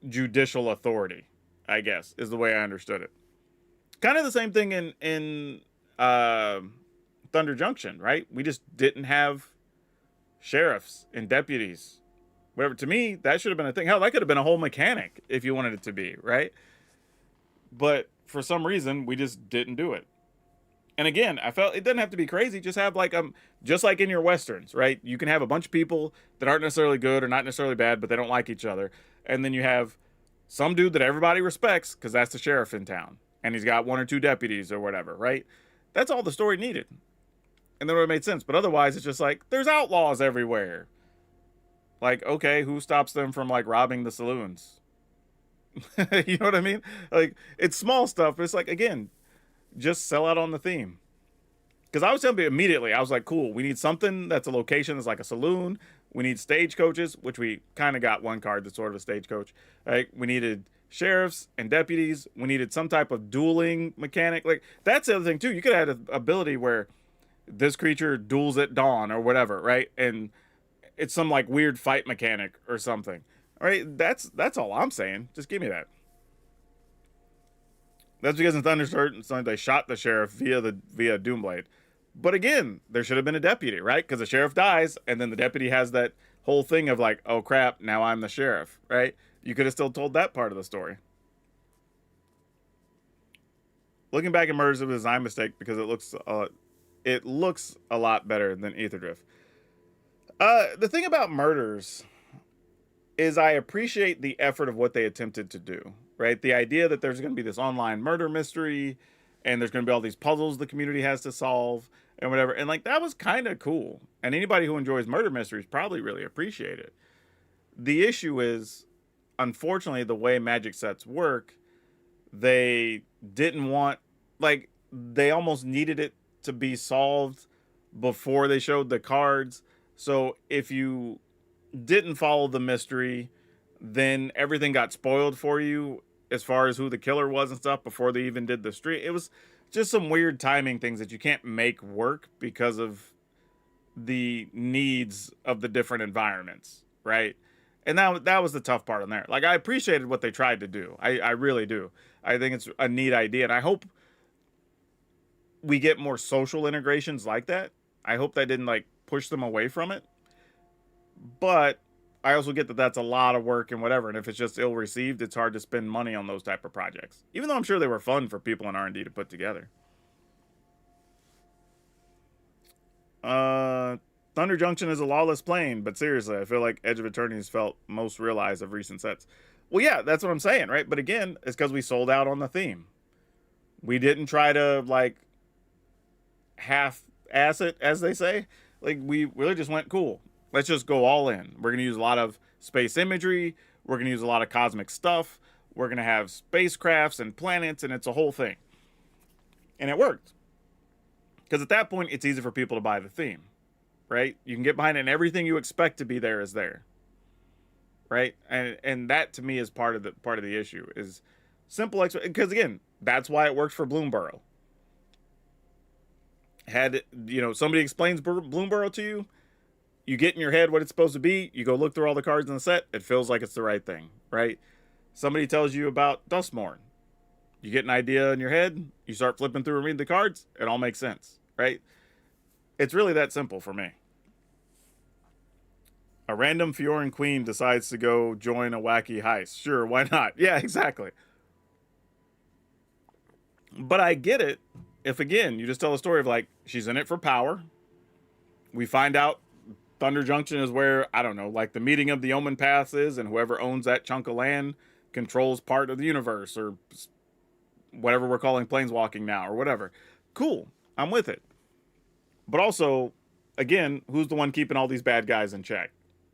judicial authority, I guess, is the way I understood it. Kind of the same thing in Thunder Junction, right? We just didn't have sheriffs and deputies. Whatever. To me, that should have been a thing. Hell, that could have been a whole mechanic if you wanted it to be, right? But for some reason, we just didn't do it. And again, I felt it doesn't have to be crazy. Just have just like in your Westerns, right? You can have a bunch of people that aren't necessarily good or not necessarily bad, but they don't like each other. And then you have some dude that everybody respects because that's the sheriff in town. And he's got 1 or 2 deputies or whatever, right? That's all the story needed. And then it would have made sense. But otherwise, it's just there's outlaws everywhere. Okay, who stops them from robbing the saloons? You know what I mean? It's small stuff, but it's again, just sell out on the theme. Because I was telling you immediately, I was like, cool, we need something that's a location that's like a saloon. We need stagecoaches, which we kind of got one card that's sort of a stagecoach. Right? We needed sheriffs and deputies. We needed some type of dueling mechanic. That's the other thing, too. You could have had an ability where this creature duels at dawn or whatever, right? And it's some weird fight mechanic or something. All right? That's all I'm saying. Just give me that. That's because in Thunderstorm, they shot the sheriff via Doomblade. But again, there should have been a deputy, right? Because the sheriff dies, and then the deputy has that whole thing of oh crap, now I'm the sheriff, right? You could have still told that part of the story. Looking back at Murders, it was a design mistake because it looks a lot better than Ether Drift. The thing about Murders is I appreciate the effort of what they attempted to do, right? The idea that there's going to be this online murder mystery and there's going to be all these puzzles the community has to solve and whatever. And like that was kind of cool. And anybody who enjoys murder mysteries probably really appreciate it. The issue is, unfortunately, the way Magic sets work, they didn't want, like, they almost needed it to be solved before they showed the cards. So if you didn't follow the mystery, then everything got spoiled for you as far as who the killer was and stuff before they even did the stream. It was just some weird timing things that you can't make work because of the needs of the different environments, right? And that was the tough part on there. Like, I appreciated what they tried to do. I really do. I think it's a neat idea, and I hope we get more social integrations like that. I hope that didn't like push them away from it. But I also get that that's a lot of work and whatever, and if it's just ill received, it's hard to spend money on those type of projects. Even though I'm sure they were fun for people in R&D to put together. Thunder Junction is a lawless plane, but seriously, I feel like Edge of Eternity's felt most realized of recent sets. Well, yeah, that's what I'm saying, right? But again, it's because we sold out on the theme. We didn't try to like half-ass it, as they say. Like, we really just went, cool, let's just go all in. We're going to use a lot of space imagery. We're going to use a lot of cosmic stuff. We're going to have spacecrafts and planets, and it's a whole thing. And it worked. Because at that point, it's easy for people to buy the theme, right? You can get behind it, and everything you expect to be there is there, right? And that, to me, is part of the issue, is simple because, again, that's why it worked for Bloomborough. Had, somebody explains Bloomborough to you, you get in your head what it's supposed to be, you go look through all the cards in the set, it feels like it's the right thing, right? Somebody tells you about Dustmorn, you get an idea in your head, you start flipping through and reading the cards, it all makes sense, right? It's really that simple for me. A random Fioran queen decides to go join a wacky heist. Sure, why not? Yeah, exactly. But I get it if, again, you just tell a story of, like, she's in it for power. We find out Thunder Junction is where, I don't know, like the meeting of the Omen Paths is, and whoever owns that chunk of land controls part of the universe, or whatever we're calling planeswalking now, or whatever. Cool, I'm with it. But also, again, who's the one keeping all these bad guys in check?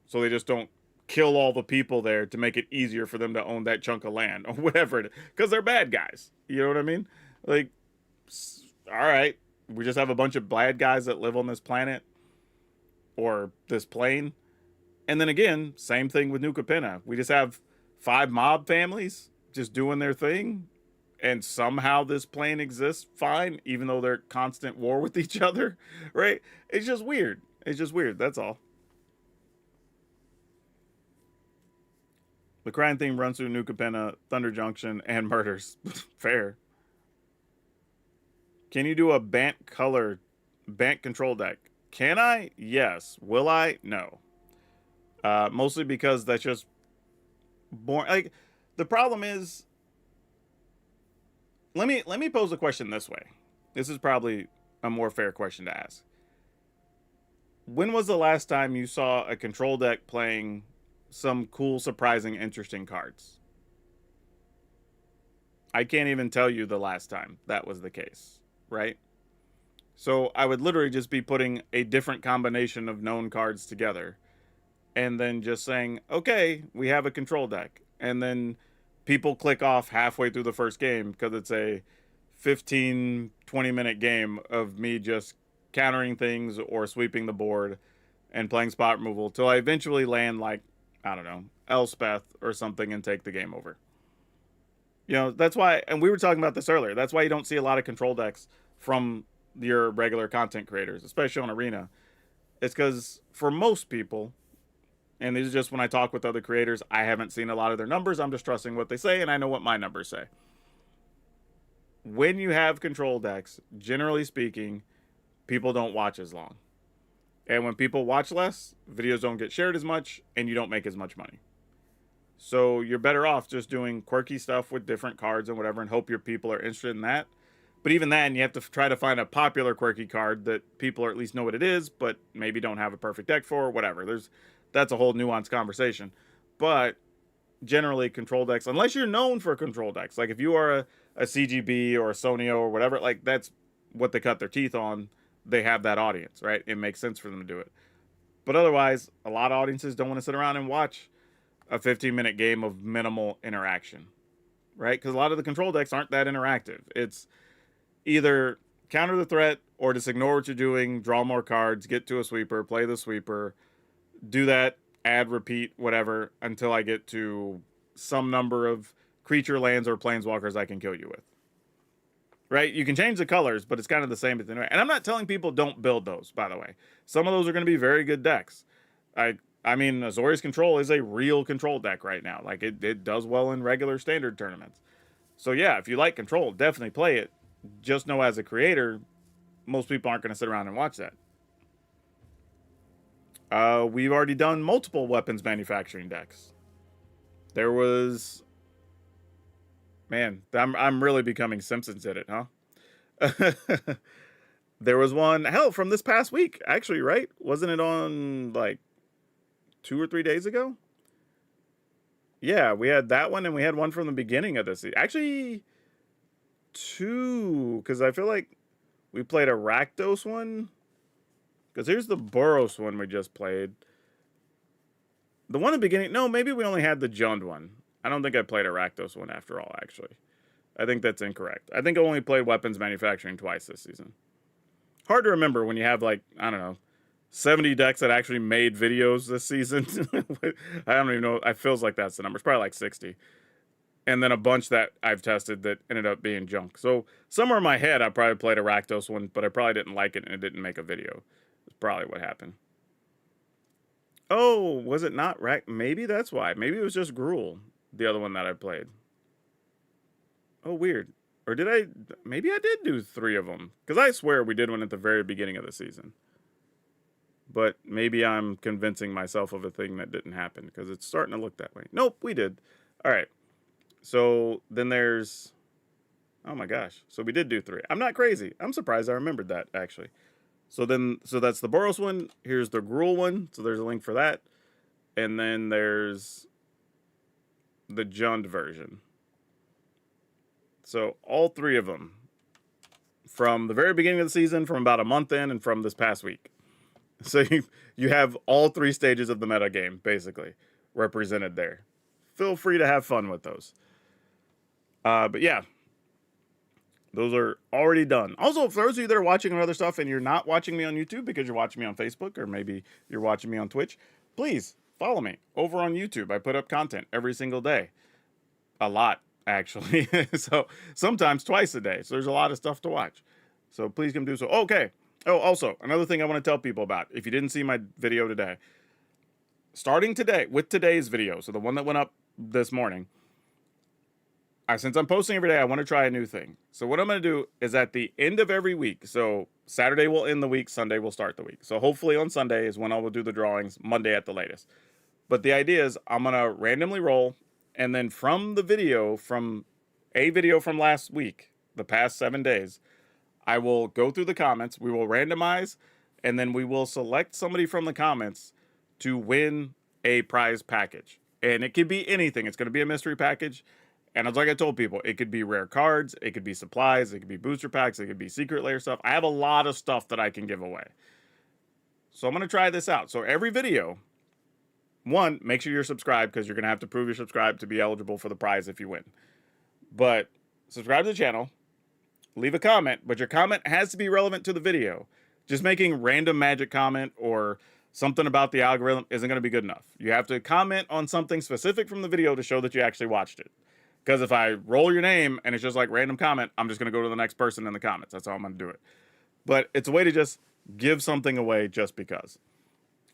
So they just don't kill all the people there to make it easier for them to own that chunk of land, or whatever it is. Because they're bad guys. You know what I mean? Like, all right, we just have a bunch of bad guys that live on this planet or this plane. And then again, same thing with New Capenna. We just have 5 mob families just doing their thing, and somehow this plane exists fine, even though they're constant war with each other, right? It's just weird. It's just weird, that's all. The crime theme runs through New Capenna, Thunder Junction, and Murders. Fair. Can you do a Bant control deck? Can I? Yes. Will I? No. Mostly because that's just boring. Like, the problem is, let me pose a question this way. This is probably a more fair question to ask. When was the last time you saw a control deck playing some cool, surprising, interesting cards? I can't even tell you the last time that was the case, right? So I would literally just be putting a different combination of known cards together and then just saying, okay, we have a control deck. And then people click off halfway through the first game because it's a 15, 20-minute game of me just countering things or sweeping the board and playing spot removal till I eventually land, like, I don't know, Elspeth or something, and take the game over. That's why, and we were talking about this earlier, that's why you don't see a lot of control decks from your regular content creators, especially on Arena. It's because for most people, and these are just when I talk with other creators, I haven't seen a lot of their numbers, I'm just trusting what they say, and I know what my numbers say. When you have control decks, generally speaking, people don't watch as long. And when people watch less, videos don't get shared as much, and you don't make as much money. So you're better off just doing quirky stuff with different cards and whatever and hope your people are interested in that. But even then, you have to try to find a popular quirky card that people or at least know what it is, but maybe don't have a perfect deck for, or whatever. That's a whole nuanced conversation. But generally, control decks, unless you're known for control decks, like if you are a CGB or a Sonio or whatever, like that's what they cut their teeth on. They have that audience, right? It makes sense for them to do it. But otherwise, a lot of audiences don't want to sit around and watch a 15-minute game of minimal interaction, right? Because a lot of the control decks aren't that interactive. It's either counter the threat or just ignore what you're doing, draw more cards, get to a sweeper, play the sweeper, do that, add, repeat, whatever, until I get to some number of creature lands or planeswalkers I can kill you with. Right? You can change the colors, but it's kind of the same anyway. And I'm not telling people don't build those, by the way. Some of those are going to be very good decks. I mean, Azorius Control is a real control deck right now. Like, it does well in regular standard tournaments. So, yeah, if you like control, definitely play it. Just know as a creator, most people aren't going to sit around and watch that. We've already done multiple weapons manufacturing decks. There was... Man, I'm really becoming Simpsons at it, huh? There was one, hell, from this past week, actually, right? Wasn't it on, like, 2 or 3 days ago? Yeah, we had that one, and we had one from the beginning of this. Actually, 2, because I feel like we played a Rakdos one. Because here's the Boros one we just played. The one in the beginning, no, maybe we only had the Jund one. I don't think I played a Rakdos one after all, actually. I think that's incorrect. I think I only played weapons manufacturing twice this season. Hard to remember when you have, like, I don't know, 70 decks that actually made videos this season. I don't even know. It feels like that's the number. It's probably like 60. And then a bunch that I've tested that ended up being junk. So somewhere in my head, I probably played a Rakdos one, but I probably didn't like it and it didn't make a video. That's probably what happened. Oh, was it not Rack? Maybe that's why. Maybe it was just Gruul, the other one that I played. Oh, weird. Or did I? Maybe I did do 3 of them. Because I swear we did one at the very beginning of the season. But maybe I'm convincing myself of a thing that didn't happen. Because it's starting to look that way. Nope, we did. All right. So then there's... Oh my gosh. So we did do 3. I'm not crazy. I'm surprised I remembered that, actually. So that's the Boros one. Here's the Gruul one. So there's a link for that. And then there's the Jund version. So all 3 of them from the very beginning of the season, from about a month in, and from this past week. So you have all 3 stages of the meta game, basically, represented there. Feel free to have fun with those. But yeah, those are already done. Also, for those of you that are watching on other stuff and you're not watching me on YouTube because you're watching me on Facebook or maybe you're watching me on Twitch, please follow me over on YouTube. I put up content every single day. A lot, actually. So sometimes twice a day. So there's a lot of stuff to watch. So please come do so. Okay. Oh, also, another thing I want to tell people about. If you didn't see my video today, starting today with today's video, so the one that went up this morning, since I'm posting every day, I want to try a new thing. So what I'm going to do is at the end of every week, so Saturday will end the week, Sunday will start the week. So hopefully on Sunday is when I will do the drawings, Monday at the latest. But the idea is I'm going to randomly roll, and then from the video, from a video from last week, the past 7 days, I will go through the comments, we will randomize, and then we will select somebody from the comments to win a prize package. And it could be anything. It's going to be a mystery package. And it's like I told people, it could be rare cards, it could be supplies, it could be booster packs, it could be secret layer stuff. I have a lot of stuff that I can give away. So I'm going to try this out. So every video, one, make sure you're subscribed because you're going to have to prove you're subscribed to be eligible for the prize if you win. But subscribe to the channel, leave a comment, but your comment has to be relevant to the video. Just making random magic comment or something about the algorithm isn't going to be good enough. You have to comment on something specific from the video to show that you actually watched it. Because if I roll your name and it's just like random comment, I'm just going to go to the next person in the comments. That's how I'm going to do it. But it's a way to just give something away just because.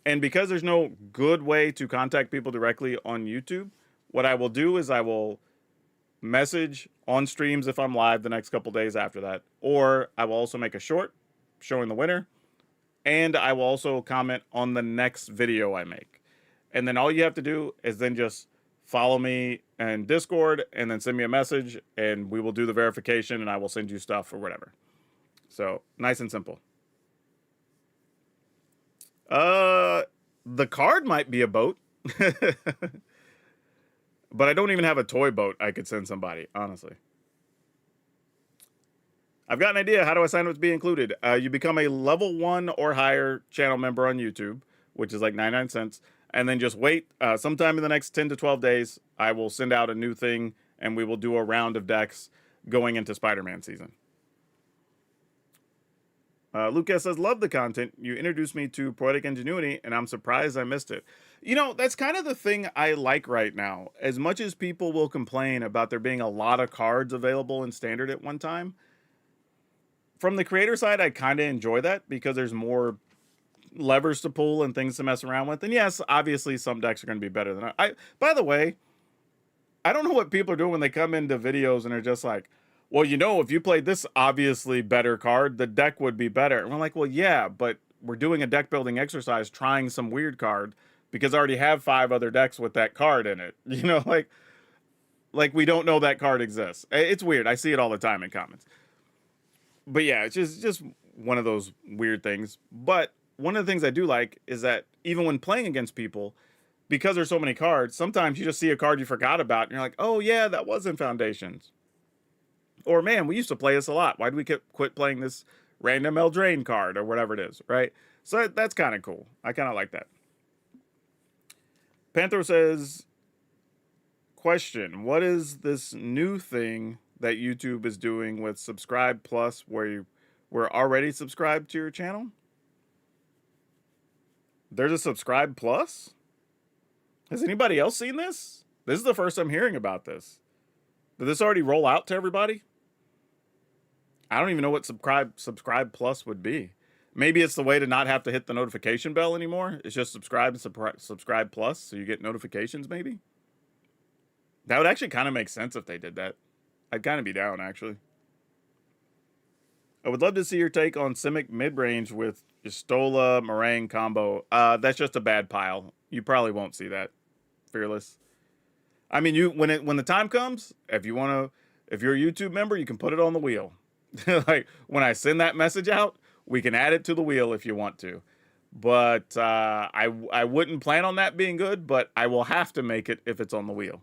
And because there's no good way to contact people directly on YouTube, what I will do is I will message on streams if I'm live the next couple days after that. Or I will also make a short showing the winner. And I will also comment on the next video I make. And then all you have to do is then just follow me in Discord, and then send me a message, and we will do the verification, and I will send you stuff or whatever. So nice and simple. The card might be a boat, but I don't even have a toy boat I could send somebody, honestly. I've got an idea. How do I sign up to be included? You become a level 1 or higher channel member on YouTube, which is like 99 cents. And then just wait. Sometime in the next 10 to 12 days, I will send out a new thing, and we will do a round of decks going into Spider-Man season. Lucas says, love the content. You introduced me to Poetic Ingenuity, and I'm surprised I missed it. You know, that's kind of the thing I like right now. As much as people will complain about there being a lot of cards available in Standard at one time, from the creator side, I kind of enjoy that because there's more levers to pull and things to mess around with. And yes, obviously some decks are going to be better than I. By the way, I don't know what people are doing when they come into videos and are just like, well, you know, if you played this obviously better card, the deck would be better. And we're like, well, yeah, but we're doing a deck building exercise, trying some weird card because I already have 5 other decks with that card in it. You know, like we don't know that card exists. It's weird. I see it all the time in comments. But yeah, it's just one of those weird things. But one of the things I do like is that even when playing against people, because there's so many cards, sometimes you just see a card you forgot about, and you're like, oh yeah, that was in Foundations. Or man, we used to play this a lot. Why did we quit playing this random Eldraine card or whatever it is, right? So that's kind of cool. I kind of like that. Panther says, question, what is this new thing that YouTube is doing with Subscribe Plus where we're already subscribed to your channel? There's a Subscribe Plus? Has anybody else seen this? This is the first I'm hearing about this. Did this already roll out to everybody? I don't even know what Subscribe Plus would be. Maybe it's the way to not have to hit the notification bell anymore. It's just Subscribe Plus, so you get notifications maybe? That would actually kind of make sense if they did that. I'd kind of be down, actually. I would love to see your take on Simic mid-range with Stola Meringue combo. That's just a bad pile. You probably won't see that, Fearless. I mean, when the time comes, if you're a YouTube member, you can put it on the wheel. Like when I send that message out, we can add it to the wheel if you want to. But I wouldn't plan on that being good, but I will have to make it if it's on the wheel.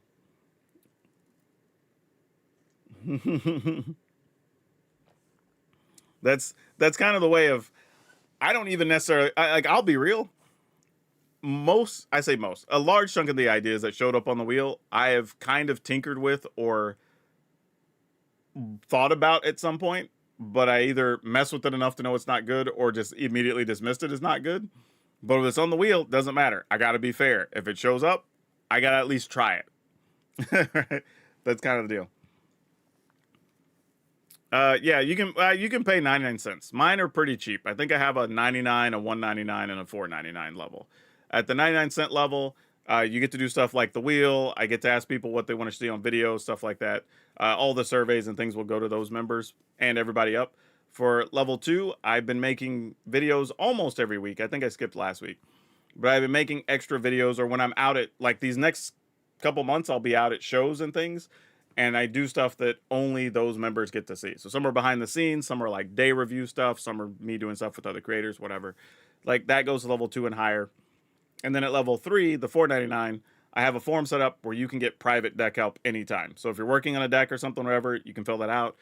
That's kind of the way of, I don't even necessarily, I'll be real. A large chunk of the ideas that showed up on the wheel, I have kind of tinkered with or thought about at some point, but I either mess with it enough to know it's not good or just immediately dismissed it as not good. But if it's on the wheel, it doesn't matter. I got to be fair. If it shows up, I got to at least try it. Right? That's kind of the deal. Yeah, you can pay 99 cents. Mine are pretty cheap. I think I have a 99, a 199, and a 499 level. At the 99-cent level, you get to do stuff like the wheel. I get to ask people what they want to see on video, stuff like that. All the surveys and things will go to those members and everybody up. For level 2, I've been making videos almost every week. I think I skipped last week. But I've been making extra videos, or when I'm out at, like these next couple months, I'll be out at shows and things. And I do stuff that only those members get to see. So some are behind the scenes, some are like day review stuff, some are me doing stuff with other creators, whatever. Like that goes to level 2 and higher. And then at level 3, the $4.99, I have a form set up where you can get private deck help anytime. So if you're working on a deck or something, whatever, you can fill that out.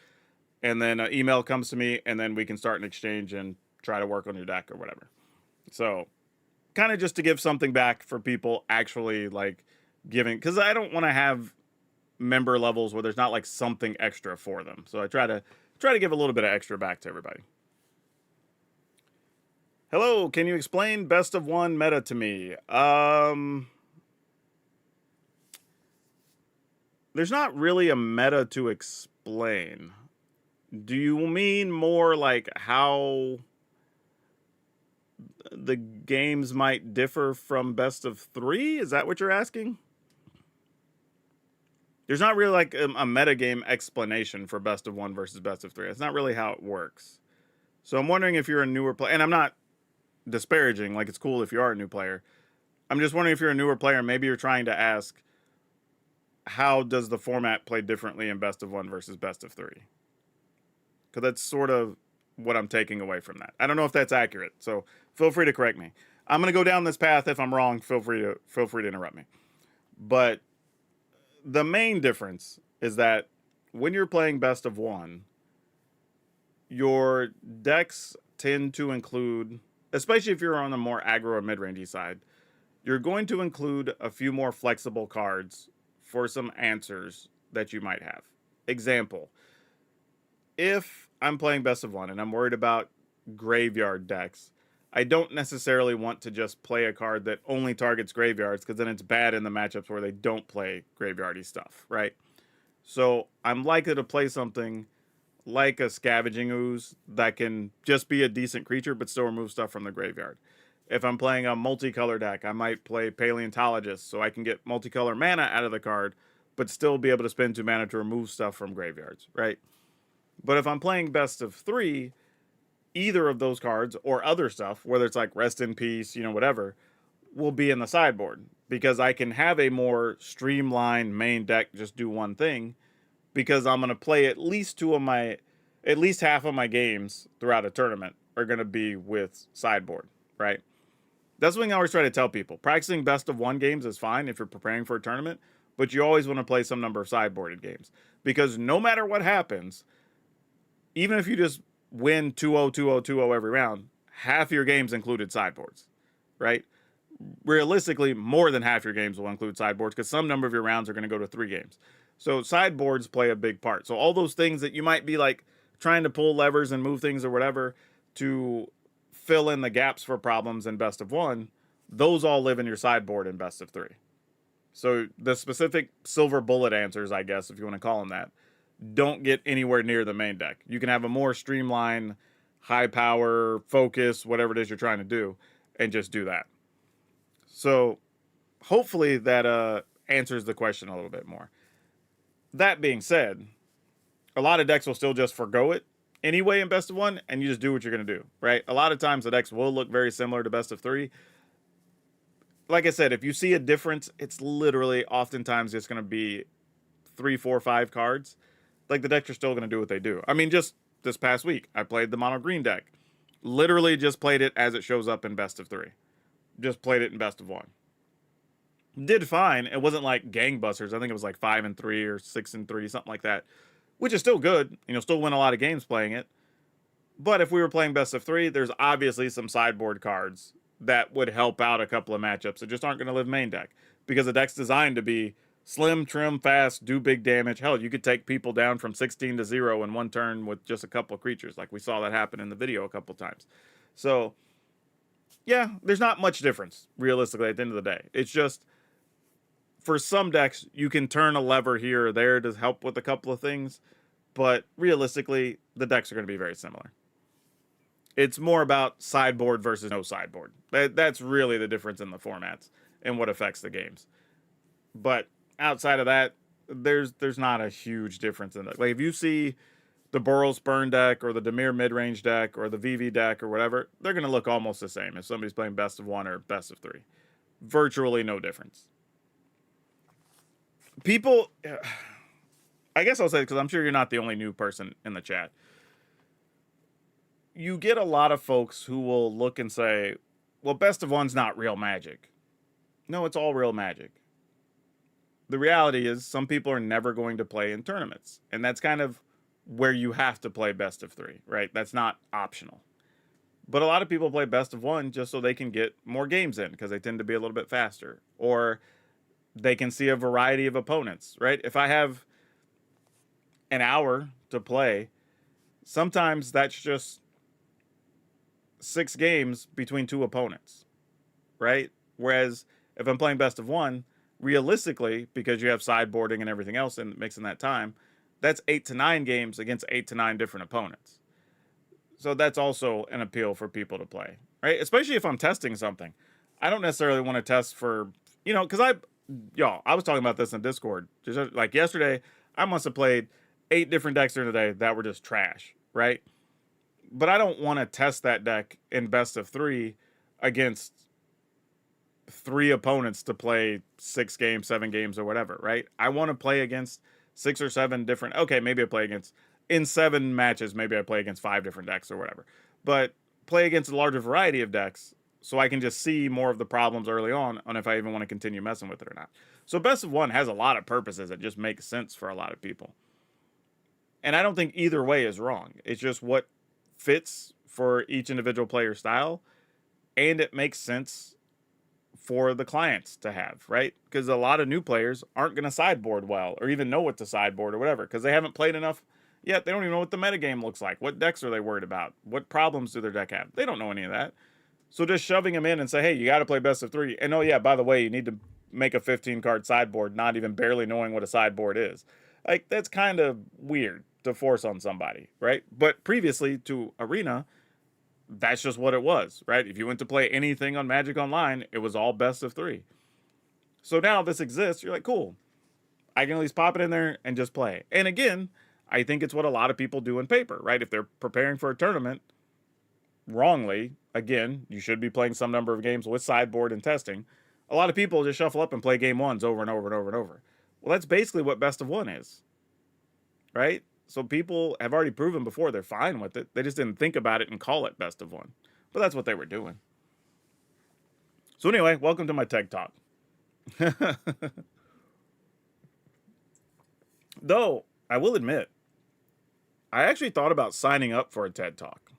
And then an email comes to me, and then we can start an exchange and try to work on your deck or whatever. So kind of just to give something back for people actually like giving, because I don't want to have member levels where there's not like something extra for them. So I try to give a little bit of extra back to everybody. Hello, can you explain best of one meta to me? There's not really a meta to explain. Do you mean more like how the games might differ from best of 3? Is that what you're asking? There's not really like a metagame explanation for best of 1 versus best of 3. That's not really how it works. So I'm wondering if you're a newer player, and I'm not disparaging, like it's cool if you are a new player. I'm just wondering if you're a newer player, maybe you're trying to ask, how does the format play differently in best of one versus best of three? Because that's sort of what I'm taking away from that. I don't know if that's accurate, so feel free to correct me. I'm going to go down this path. If I'm wrong, feel free to interrupt me. But the main difference is that when you're playing best of one, your decks tend to include, especially if you're on the more aggro or mid-rangey side, you're going to include a few more flexible cards for some answers that you might have. Example, if I'm playing best of one and I'm worried about graveyard decks, I don't necessarily want to just play a card that only targets graveyards, because then it's bad in the matchups where they don't play graveyardy stuff, right? So I'm likely to play something like a Scavenging Ooze that can just be a decent creature but still remove stuff from the graveyard. If I'm playing a multicolor deck, I might play Paleontologist so I can get multicolor mana out of the card but still be able to spend 2 mana to remove stuff from graveyards, right? But if I'm playing best of three, either of those cards or other stuff, whether it's like Rest in Peace, whatever, will be in the sideboard, because I can have a more streamlined main deck just do one thing, because I'm going to play at least half of my games throughout a tournament are going to be with sideboard, right? That's one thing I always try to tell people. Practicing best of one games is fine if you're preparing for a tournament, but you always want to play some number of sideboarded games, because no matter what happens, even if you just win 2-0, 2-0, 2-0 every round, half your games included sideboards, right? Realistically, more than half your games will include sideboards, because some number of your rounds are going to go to 3 games. So sideboards play a big part. So all those things that you might be like trying to pull levers and move things or whatever to fill in the gaps for problems in best of one, those all live in your sideboard in best of three. So the specific silver bullet answers, I guess, if you want to call them that, don't get anywhere near the main deck. You can have a more streamlined, high power, focus, whatever it is you're trying to do, and just do that. So hopefully that answers the question a little bit more. That being said, a lot of decks will still just forgo it anyway in best of one, and you just do what you're going to do, right? A lot of times the decks will look very similar to best of three. Like I said, if you see a difference, it's literally oftentimes just going to be 3, 4, 5 cards. Like, the decks are still going to do what they do. I mean, just this past week, I played the mono green deck. Literally just played it as it shows up in best of three. Just played it in best of one. Did fine. It wasn't like gangbusters. I think it was like 5-3 or 6-3, something like that, which is still good. Still win a lot of games playing it. But if we were playing best of three, there's obviously some sideboard cards that would help out a couple of matchups that just aren't going to live main deck, because the deck's designed to be slim, trim, fast, do big damage. Hell, you could take people down from 16 to 0 in one turn with just a couple of creatures, like we saw that happen in the video a couple times. So, yeah, there's not much difference, realistically, at the end of the day. It's just, for some decks, you can turn a lever here or there to help with a couple of things, but realistically, the decks are going to be very similar. It's more about sideboard versus no sideboard. That's really the difference in the formats and what affects the games. But outside of that, there's not a huge difference in it. Like, if you see the Burrow Spurn deck or the Dimir mid-range deck or the VV deck or whatever, they're going to look almost the same if somebody's playing best of one or best of three. Virtually no difference. People, I guess I'll say, because I'm sure you're not the only new person in the chat, you get a lot of folks who will look and say, well, best of one's not real Magic. No, it's all real Magic. The reality is some people are never going to play in tournaments, and that's kind of where you have to play best of three, right? That's not optional. But a lot of people play best of one just so they can get more games in, because they tend to be a little bit faster, or they can see a variety of opponents, right? If I have an hour to play, sometimes that's just 6 games between 2 opponents, right? Whereas if I'm playing best of one, realistically, because you have sideboarding and everything else and mixing that time, that's 8 to 9 games against 8 to 9 different opponents. So that's also an appeal for people to play, right? Especially if I'm testing something. I don't necessarily want to test for, because I was talking about this in Discord. Just like yesterday, I must have played 8 different decks during the day that were just trash, right? But I don't want to test that deck in best of three against 3 opponents to play 6 games, 7 games, or whatever, right? I want to play against 6 or 7 different. Okay, maybe I play against in 7 matches. Maybe I play against 5 different decks or whatever, but play against a larger variety of decks so I can just see more of the problems early on if I even want to continue messing with it or not. So best of one has a lot of purposes that just make sense for a lot of people. And I don't think either way is wrong. It's just what fits for each individual player style, and it makes sense for the clients to have, right? Because a lot of new players aren't going to sideboard well or even know what to sideboard or whatever because they haven't played enough yet. They don't even know what the metagame looks like. What decks are they worried about? What problems do their deck have? They don't know any of that. So just shoving them in and say, hey, you got to play best of 3. And oh, yeah, by the way, you need to make a 15-card sideboard, not even barely knowing what a sideboard is. Like, that's kind of weird to force on somebody, right? But previously to Arena, that's just what it was, right? If you went to play anything on Magic Online, it was all best of 3. So now this exists. You're like, cool. I can at least pop it in there and just play. And again, I think it's what a lot of people do in paper, right? If they're preparing for a tournament wrongly, again, you should be playing some number of games with sideboard and testing. A lot of people just shuffle up and play game ones over and over and over and over. Well, that's basically what best of one is, right? So people have already proven before they're fine with it. They just didn't think about it and call it best of one. But that's what they were doing. So anyway, welcome to my TED Talk. Though, I will admit, I actually thought about signing up for a TED Talk.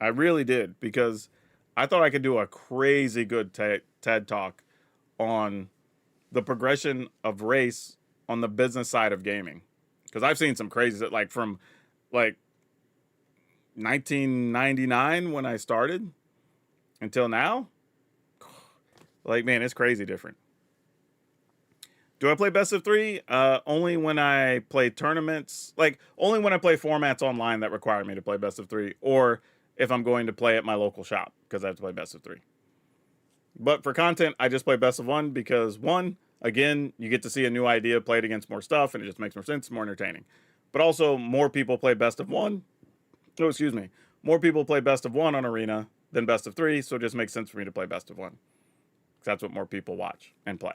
I really did, because I thought I could do a crazy good TED Talk on the progression of race on the business side of gaming. Because I've seen some crazy, like from like 1999 when I started until now. Like, man, it's crazy different. Do I play best of 3? Only when I play tournaments, like only when I play formats online that require me to play best of 3, or if I'm going to play at my local shop because I have to play best of 3. But for content, I just play best of 1 because 1, again, you get to see a new idea played against more stuff, and it just makes more sense, more entertaining. But also, more people play best of 1. Oh, excuse me. More people play best of 1 on Arena than best of 3, so it just makes sense for me to play best of 1. Because that's what more people watch and play.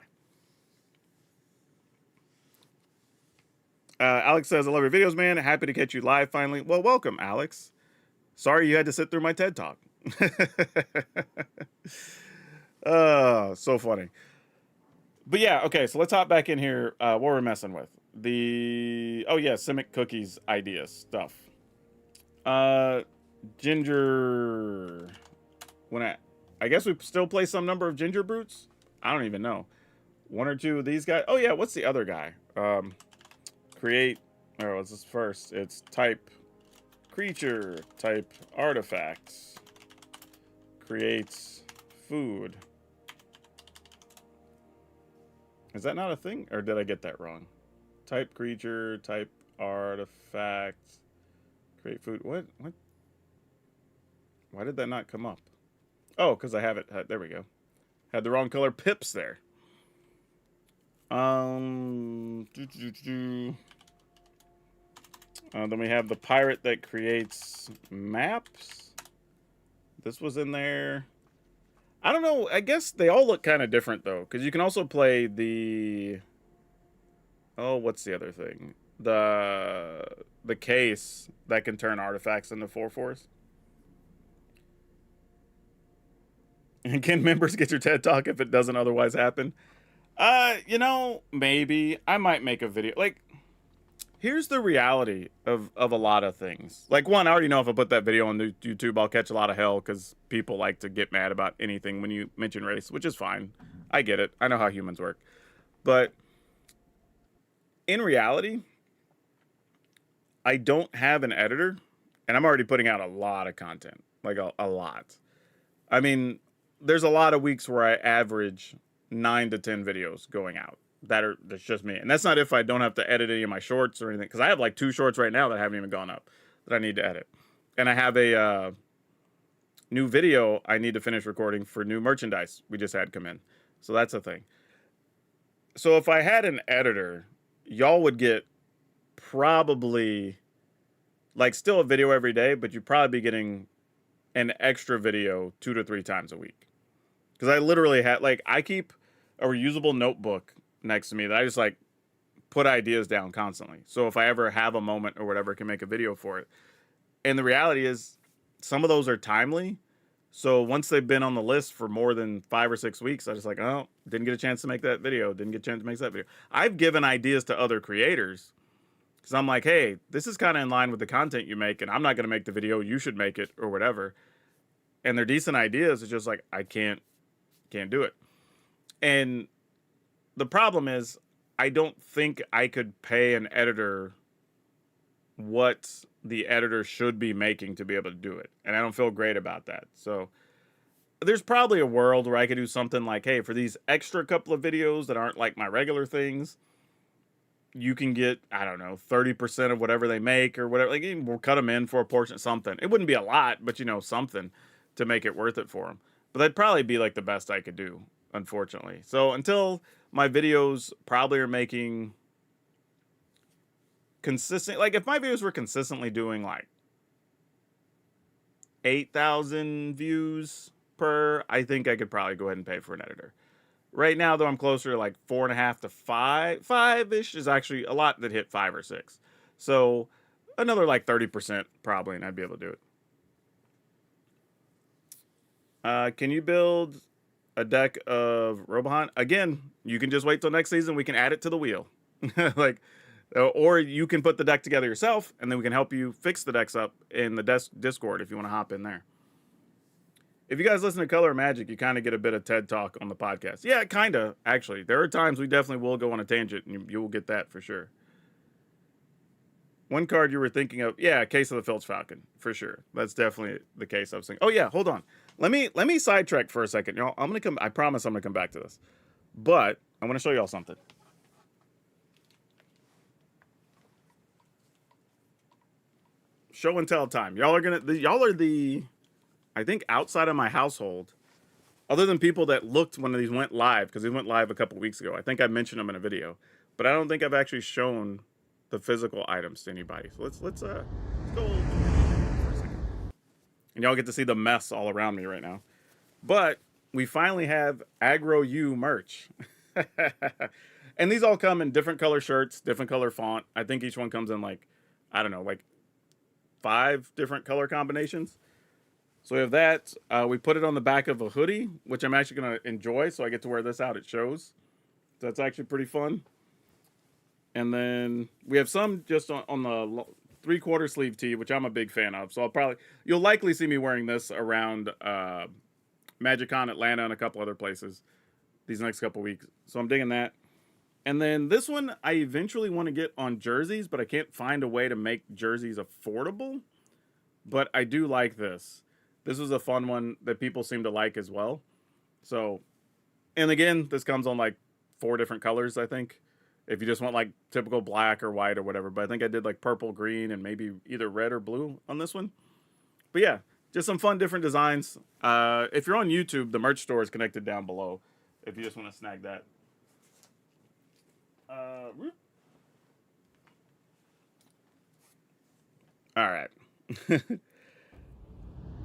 Alex says, I love your videos, man. Happy to catch you live finally. Well, welcome, Alex. Sorry you had to sit through my TED Talk. So funny. But yeah, okay, so let's hop back in here. What we're messing with. Simic cookies idea stuff. Ginger. I guess we still play some number of ginger brutes? I don't even know. 1 or 2 of these guys. Oh yeah, what's the other guy? Create, or what's this first? It's type creature, type artifacts, creates food. Is that not a thing? Or did I get that wrong? Type creature, type artifact, create food. What? Why did that not come up? Oh, because I have it. There we go. Had the wrong color pips there. Then we have the pirate that creates maps. This was in there. I don't know. I guess they all look kind of different, though. Because you can also play the... Oh, what's the other thing? The case that can turn artifacts into 4/4s. And can members get your TED Talk if it doesn't otherwise happen? Maybe. I might make a video. Like, here's the reality of a lot of things. Like, one, I already know if I put that video on YouTube, I'll catch a lot of hell because people like to get mad about anything when you mention race, which is fine. I get it. I know how humans work. But in reality, I don't have an editor, and I'm already putting out a lot of content. Like, a lot. I mean, there's a lot of weeks where I average 9 to 10 videos going out. That's just me. And that's not if I don't have to edit any of my shorts or anything. Because I have like 2 shorts right now that haven't even gone up that I need to edit. And I have a new video I need to finish recording for new merchandise we just had come in. So that's a thing. So if I had an editor, y'all would get probably like still a video every day, but you'd probably be getting an extra video 2 to 3 times a week. Because I literally had, like, I keep a reusable notebook next to me that I just, like, put ideas down constantly. So if I ever have a moment or whatever, I can make a video for it. And the reality is, some of those are timely. So once they've been on the list for more than 5 or 6 weeks, I just like, oh, didn't get a chance to make that video. Didn't get a chance to make that video. I've given ideas to other creators because I'm like, hey, this is kind of in line with the content you make, and I'm not going to make the video. You should make it or whatever. And they're decent ideas. It's just like I can't do it. And the problem is, I don't think I could pay an editor what the editor should be making to be able to do it. And I don't feel great about that. So there's probably a world where I could do something like, hey, for these extra couple of videos that aren't like my regular things, you can get, I don't know, 30% of whatever they make or whatever. Like, we'll cut them in for a portion of something. It wouldn't be a lot, but, you know, something to make it worth it for them. But that'd probably be like the best I could do, unfortunately. So until my videos probably are making consistent, like if my videos were consistently doing like 8,000 views per, I think I could probably go ahead and pay for an editor. Right now, though, I'm closer to like 4.5 to 5-ish is actually a lot that hit 5 or 6. So another like 30% probably, and I'd be able to do it. Can you build a deck of Robohunt? Again, you can just wait till next season. We can add it to the wheel. Like, or you can put the deck together yourself, and then we can help you fix the decks up in the Discord if you want to hop in there. If you guys listen to Color Magic, you kind of get a bit of TED Talk on the podcast. Yeah, kind of, actually. There are times we definitely will go on a tangent, and you will get that for sure. One card you were thinking of, yeah, Case of the Filch Falcon, for sure. That's definitely the case I was thinking. Oh, yeah, hold on. Let me sidetrack for a second, y'all. I promise I'm gonna come back to this. But I want to show y'all something. Show and tell time. Y'all are the, I think, outside of my household, other than people that looked when these went live, because they went live a couple weeks ago. I think I mentioned them in a video, but I don't think I've actually shown the physical items to anybody. So let's go for a second, and y'all get to see the mess all around me right now. But we finally have Aggro U merch, and these all come in different color shirts, different color font. I think each one comes in like, I don't know, like 5 different color combinations. So we have that. We put it on the back of a hoodie, which I'm actually going to enjoy. So I get to wear this out. It shows. So that's actually pretty fun. And then we have some just on the 3/4 sleeve tee, which I'm a big fan of. So you'll likely see me wearing this around MagicCon Atlanta and a couple other places these next couple weeks. So I'm digging that. And then this one, I eventually want to get on jerseys, but I can't find a way to make jerseys affordable. But I do like this. This was a fun one that people seem to like as well. So, and again, this comes on like 4 different colors, I think. If you just want like typical black or white or whatever. But I think I did like purple, green, and maybe either red or blue on this one. But yeah, just some fun different designs. If you're on YouTube, the merch store is connected down below if you just want to snag that. All right.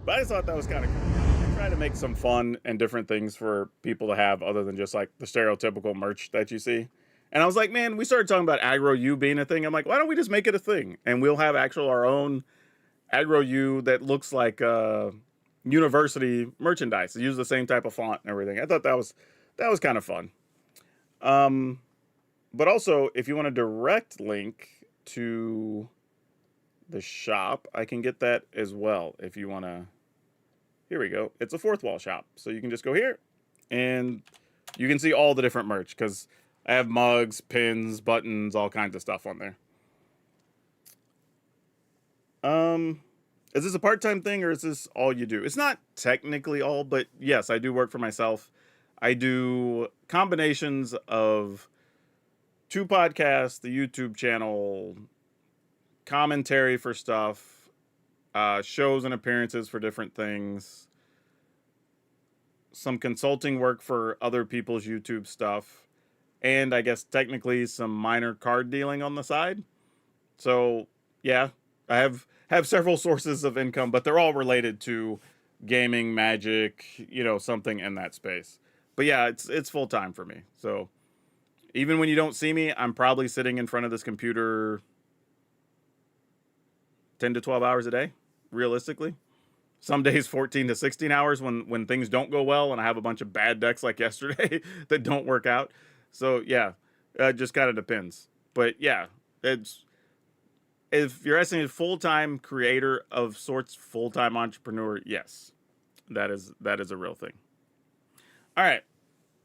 But I just thought that was kind of cool. Try to make some fun and different things for people to have other than just like the stereotypical merch that you see. And I was like, man, we started talking about Aggro U being a thing. I'm like, why don't we just make it a thing? And we'll have our own Aggro U that looks like university merchandise. It uses the same type of font and everything. I thought that was kind of fun. But also, if you want a direct link to the shop, I can get that as well. If you want to, here we go. It's a 4th wall shop. So you can just go here and you can see all the different merch because I have mugs, pins, buttons, all kinds of stuff on there. Is this a part-time thing or is this all you do? It's not technically all, but yes, I do work for myself. I do combinations of 2 podcasts, the YouTube channel, commentary for stuff, shows and appearances for different things, some consulting work for other people's YouTube stuff, and I guess technically some minor card dealing on the side. So yeah, I have several sources of income, but they're all related to gaming, Magic, something in that space. But yeah, it's full time for me. So even when you don't see me, I'm probably sitting in front of this computer 10 to 12 hours a day, realistically. Some days 14 to 16 hours when things don't go well and I have a bunch of bad decks like yesterday that don't work out. So yeah, it just kind of depends. But yeah, it's if you're asking a full-time creator of sorts, full-time entrepreneur, yes. That is a real thing. All right.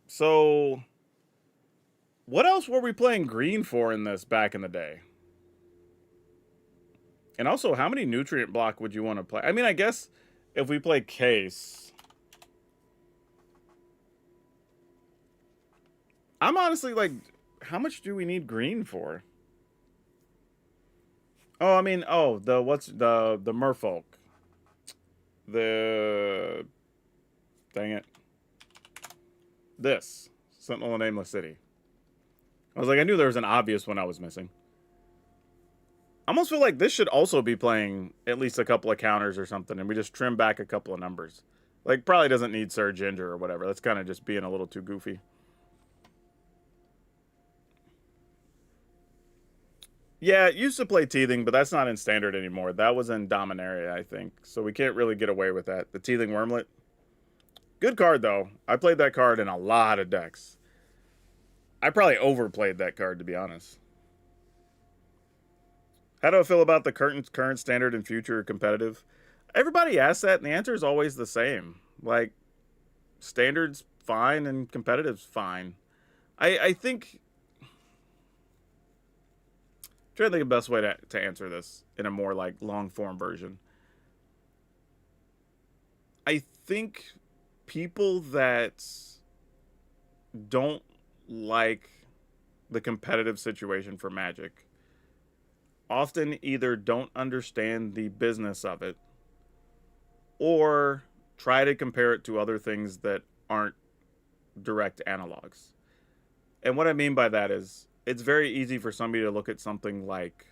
So what else were we playing green for in this back in the day? And also, how many nutrient block would you want to play? I mean, I guess if we play case, I'm honestly like, how much do we need green for? Oh, I mean, the merfolk. The dang it. This Sentinel of Nameless City. I was like, I knew there was an obvious one I was missing. I almost feel like this should also be playing at least a couple of counters or something, and we just trim back a couple of numbers. Like, probably doesn't need Sir Ginger or whatever. That's kind of just being a little too goofy. Yeah, it used to play Teething, but that's not in Standard anymore. That was in Dominaria, I think. So we can't really get away with that. The Teething Wormlet. Good card, though. I played that card in a lot of decks. I probably overplayed that card, to be honest. How do I feel about the current Standard and future competitive? Everybody asks that, and the answer is always the same. Like, Standard's fine and competitive's fine. I think... I'm trying to think of the best way to answer this in a more, like, long-form version. I think people that don't like the competitive situation for Magic often either don't understand the business of it or try to compare it to other things that aren't direct analogs. And what I mean by that is it's very easy for somebody to look at something like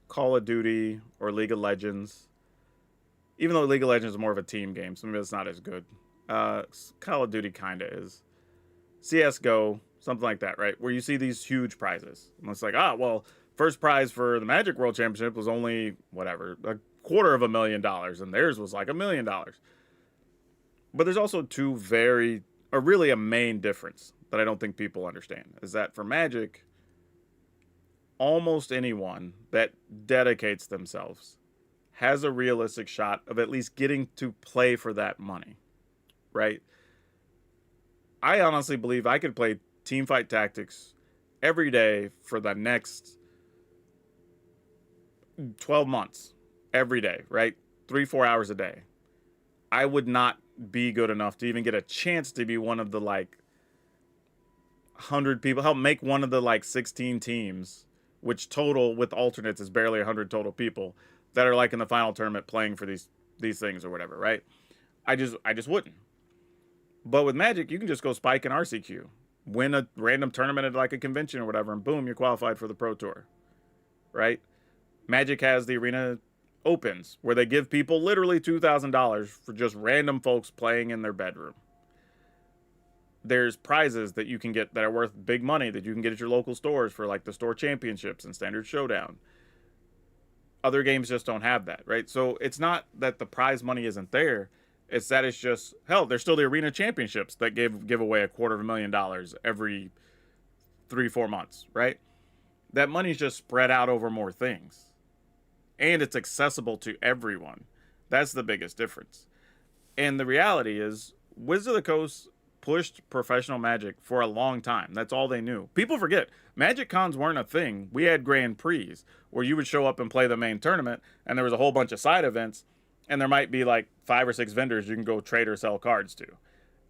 Call of Duty or League of Legends, even though League of Legends is more of a team game, so maybe it's not as good. Call of Duty kind of is. CSGO, something like that, right? Where you see these huge prizes. And it's like, well, first prize for the Magic World Championship was only, whatever, $250,000, and theirs was like $1 million. But there's also really a main difference that I don't think people understand, is that for Magic, almost anyone that dedicates themselves has a realistic shot of at least getting to play for that money, right? I honestly believe I could play Teamfight Tactics every day for the next 12 months, every day, right? 3-4 hours a day. I would not be good enough to even get a chance to be one of the, 100 people, help make one of the, 16 teams, which total with alternates is barely 100 total people that are, in the final tournament playing for these things or whatever, right? I just wouldn't. But with Magic, you can just go spike an RCQ, win a random tournament at a convention or whatever, and boom, you're qualified for the Pro Tour, right? Magic has the Arena Opens, where they give people literally $2,000 for just random folks playing in their bedroom. There's prizes that you can get that are worth big money that you can get at your local stores for the store championships and Standard Showdown. Other games just don't have that, right? So it's not that the prize money isn't there. It's that it's just, hell, there's still the Arena Championships that give away $250,000 every 3-4 months, right? That money's just spread out over more things. And it's accessible to everyone. That's the biggest difference. And the reality is, Wizards of the Coast pushed professional Magic for a long time. That's all they knew. People forget, Magic Cons weren't a thing. We had Grand Prix, where you would show up and play the main tournament, and there was a whole bunch of side events, and there might be 5 or 6 vendors you can go trade or sell cards to.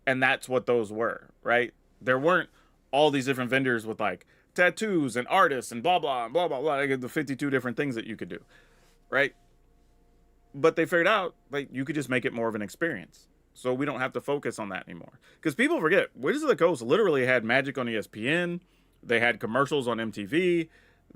And that's what those were, right? There weren't all these different vendors with tattoos and artists and blah, blah, blah, blah, blah, the 52 different things that you could do, right? But they figured out, you could just make it more of an experience. So we don't have to focus on that anymore. Because people forget, Wizards of the Coast literally had Magic on ESPN. They had commercials on MTV.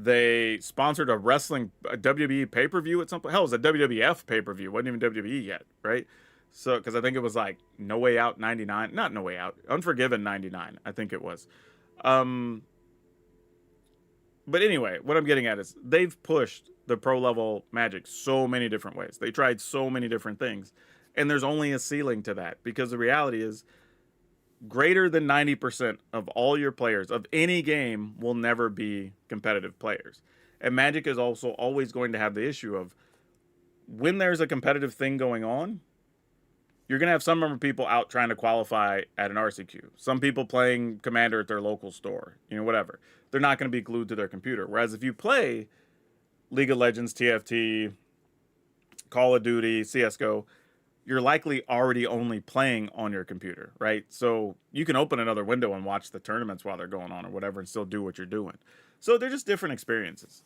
They sponsored a WWE pay-per-view at some point. Hell, it was a WWF pay-per-view. It wasn't even WWE yet, right? So, because I think it was like No Way Out 99. Not No Way Out. Unforgiven 99, I think it was. Um, but anyway, what I'm getting at is they've pushed the pro level Magic so many different ways. They tried so many different things. And there's only a ceiling to that because the reality is greater than 90% of all your players of any game will never be competitive players. And Magic is also always going to have the issue of when there's a competitive thing going on, you're going to have some number of people out trying to qualify at an RCQ. Some people playing Commander at their local store, whatever. They're not going to be glued to their computer. Whereas if you play League of Legends, TFT, Call of Duty, CSGO, you're likely already only playing on your computer, right? So you can open another window and watch the tournaments while they're going on or whatever and still do what you're doing. So they're just different experiences.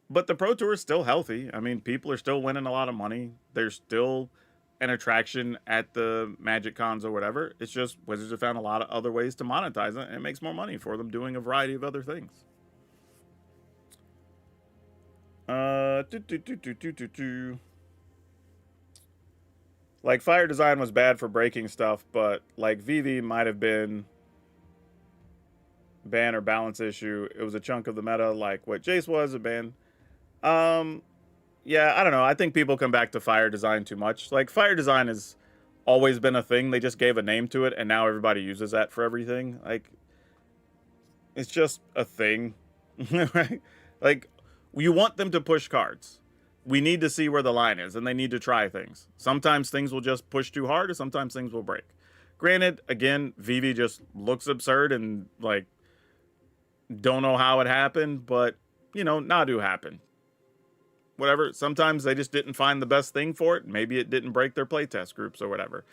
But the Pro Tour is still healthy. I mean, people are still winning a lot of money. There's still an attraction at the Magic Cons or whatever. It's just Wizards have found a lot of other ways to monetize it, and it makes more money for them doing a variety of other things. Like, Fire Design was bad for breaking stuff, but, like, VV might have been ban or balance issue. It was a chunk of the meta, like what Jace was, a ban. Yeah, I don't know. I think people come back to Fire Design too much. Like, Fire Design has always been a thing. They just gave a name to it, and now everybody uses that for everything. Like, it's just a thing, right? Like, you want them to push cards. We need to see where the line is, and they need to try things. Sometimes things will just push too hard, or sometimes things will break. Granted, again, VV just looks absurd and, like, don't know how it happened, but, Nadu happened. Whatever. Sometimes they just didn't find the best thing for it. Maybe it didn't break their playtest groups or whatever.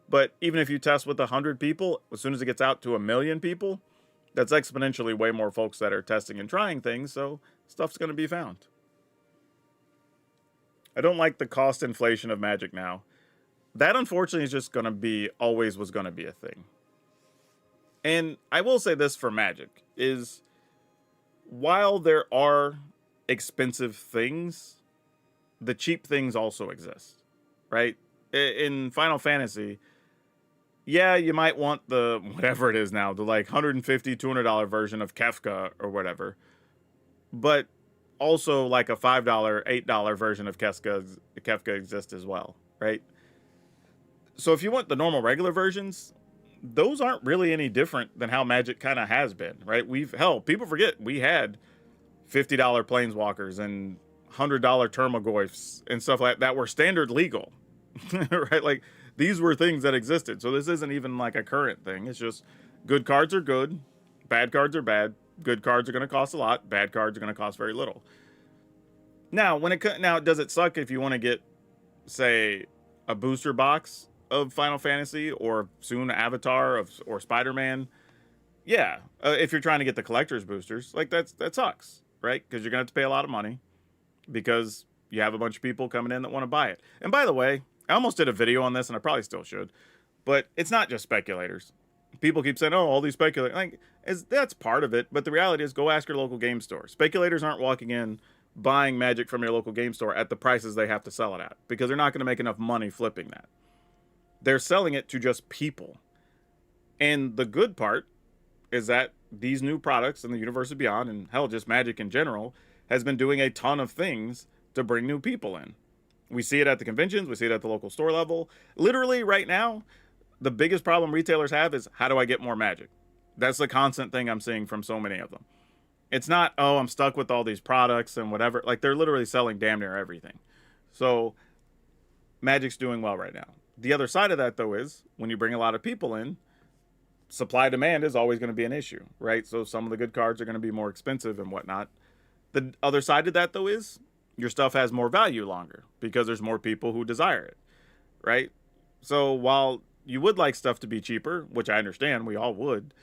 But even if you test with 100 people, as soon as it gets out to 1 million people, that's exponentially way more folks that are testing and trying things, so stuff's going to be found. I don't like the cost inflation of Magic now. That, unfortunately, is just going to be, always was going to be a thing. And I will say this for Magic, is while there are expensive things, the cheap things also exist, right? In Final Fantasy, yeah, you might want the, whatever it is now, the like $150, $200 version of Kefka or whatever. But also like a $5, $8 version of Kefka exists as well, right? So if you want the normal regular versions, those aren't really any different than how Magic kind of has been, right? People forget we had $50 Planeswalkers and $100 Termagoyfs and stuff like that were standard legal, right? Like, these were things that existed. So this isn't even like a current thing. It's just good cards are good, bad cards are bad. Good cards are going to cost a lot. Bad cards are going to cost very little. Now, does it suck if you want to get, say, a booster box of Final Fantasy or soon Avatar or Spider-Man? Yeah, if you're trying to get the collector's boosters, like that sucks, right? Because you're going to have to pay a lot of money because you have a bunch of people coming in that want to buy it. And by the way, I almost did a video on this, and I probably still should, but it's not just speculators. People keep saying, oh, all these speculators. Like, that's part of it, but the reality is go ask your local game store. Speculators aren't walking in buying Magic from your local game store at the prices they have to sell it at because they're not going to make enough money flipping that. They're selling it to just people. And the good part is that these new products in the universe of Beyond, and hell, just Magic in general, has been doing a ton of things to bring new people in. We see it at the conventions. We see it at the local store level. Literally right now, the biggest problem retailers have is, how do I get more Magic? That's the constant thing I'm seeing from so many of them. It's not, oh, I'm stuck with all these products and whatever. Like, they're literally selling damn near everything. So Magic's doing well right now. The other side of that, though, is when you bring a lot of people in, supply demand is always going to be an issue, right? So some of the good cards are going to be more expensive and whatnot. The other side of that, though, is your stuff has more value longer because there's more people who desire it, right? So while you would like stuff to be cheaper, which I understand, we all would,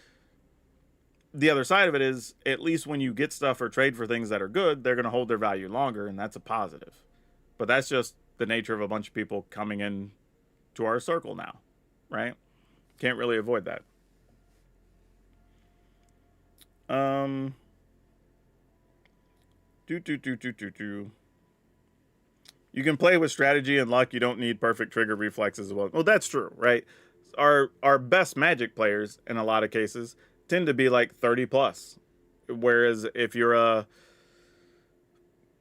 the other side of it is, at least when you get stuff or trade for things that are good, they're going to hold their value longer, and that's a positive. But that's just the nature of a bunch of people coming in to our circle now, right? Can't really avoid that. Do do do do do do. You can play with strategy and luck. You don't need perfect trigger reflexes as well. Well, that's true, right? Our best Magic players in a lot of cases tend to be like 30 plus, whereas if you're a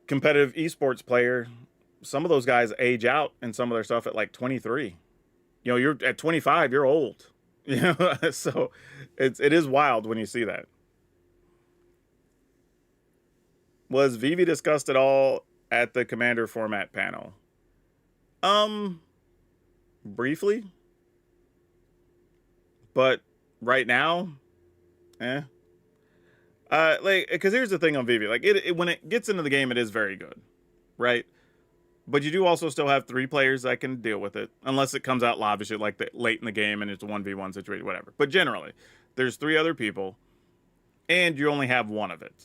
competitive esports player, some of those guys age out in some of their stuff at like 23. You know, you're at 25, you're old. You know, so it is wild when you see that. Was Vivi discussed at all at the Commander format panel? Um, Briefly, but right now, eh. Like, because here's the thing on Vivi, like when it gets into the game, it is very good, right? But you do also still have 3 players that can deal with it, unless it comes out lavishly like late in the game and it's a 1v1 situation, whatever. But generally, there's 3 other people, and you only have one of it.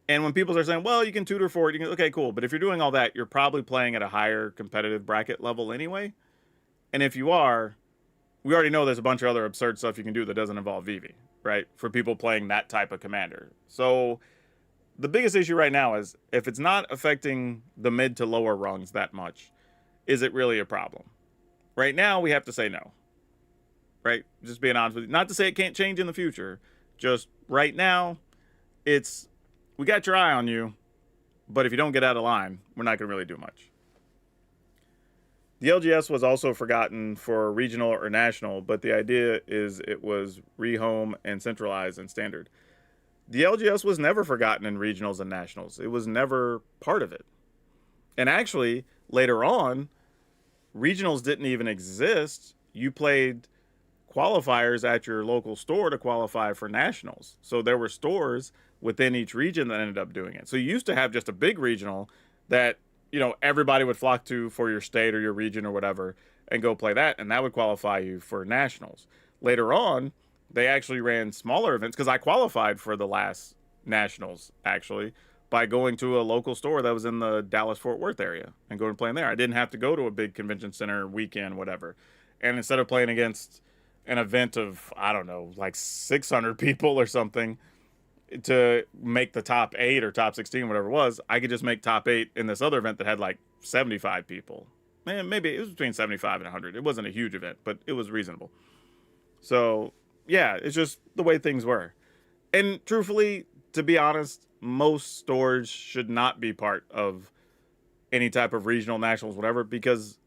And when people are saying, well, you can tutor for it, you can, okay, cool. But if you're doing all that, you're probably playing at a higher competitive bracket level anyway. And if you are, we already know there's a bunch of other absurd stuff you can do that doesn't involve Vivi, right? For people playing that type of commander. So the biggest issue right now is if it's not affecting the mid to lower rungs that much, is it really a problem? Right now, we have to say no. Right? Just being honest with you. Not to say it can't change in the future. Just right now, it's, we got your eye on you, but if you don't get out of line, we're not going to really do much. The LGS was also forgotten for regional or national, but the idea is it was rehome and centralized and standard. The LGS was never forgotten in regionals and nationals. It was never part of it. And actually, later on, regionals didn't even exist. You played qualifiers at your local store to qualify for nationals. So there were stores within each region that ended up doing it. So you used to have just a big regional that, you know, everybody would flock to for your state or your region or whatever and go play that, and that would qualify you for nationals. Later on, they actually ran smaller events because I qualified for the last nationals actually by going to a local store that was in the Dallas-Fort Worth area and going to play in there. I didn't have to go to a big convention center weekend, whatever. And instead of playing against an event of, I don't know, like 600 people or something to make the top 8 or top 16, whatever it was, I could just make top 8 in this other event that had like 75 people. Man, maybe it was between 75 and 100. It wasn't a huge event, but it was reasonable. So, yeah, it's just the way things were. And truthfully, to be honest, most stores should not be part of any type of regional, nationals, whatever, because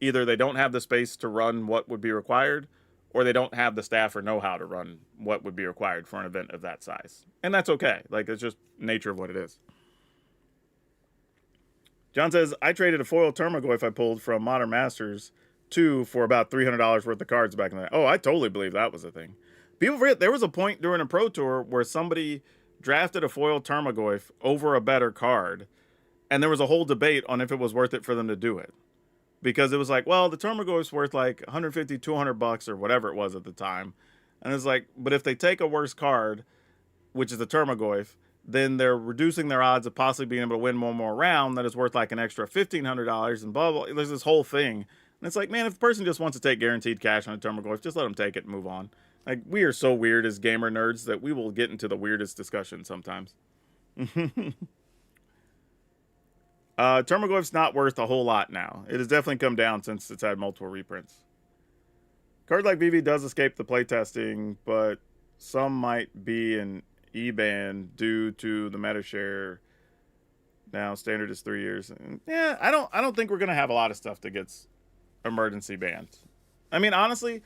either they don't have the space to run what would be required, or they don't have the staff or know-how to run what would be required for an event of that size. And that's okay. Like, it's just nature of what it is. John says, I traded a foil Termagoyf I pulled from Modern Masters 2 for about $300 worth of cards back in the day. Oh, I totally believe that was a thing. People forget, there was a point during a Pro Tour where somebody drafted a foil Termagoyf over a better card, and there was a whole debate on if it was worth it for them to do it. Because it was like, well, the Termagoyf's worth like 150, 200 bucks or whatever it was at the time. And it's like, but if they take a worse card, which is the Termagoyf, then they're reducing their odds of possibly being able to win one more round that is worth like an extra $1,500 and blah, blah. There's this whole thing. And it's like, man, if a person just wants to take guaranteed cash on a Termagoyf, just let them take it and move on. Like, we are so weird as gamer nerds that we will get into the weirdest discussion sometimes. Termagoyf's not worth a whole lot now. It has definitely come down since it's had multiple reprints. Card like VV does escape the playtesting, but some might be an E-ban due to the meta share. Now standard is 3 years. And yeah, I don't think we're gonna have a lot of stuff that gets emergency banned. I mean, honestly,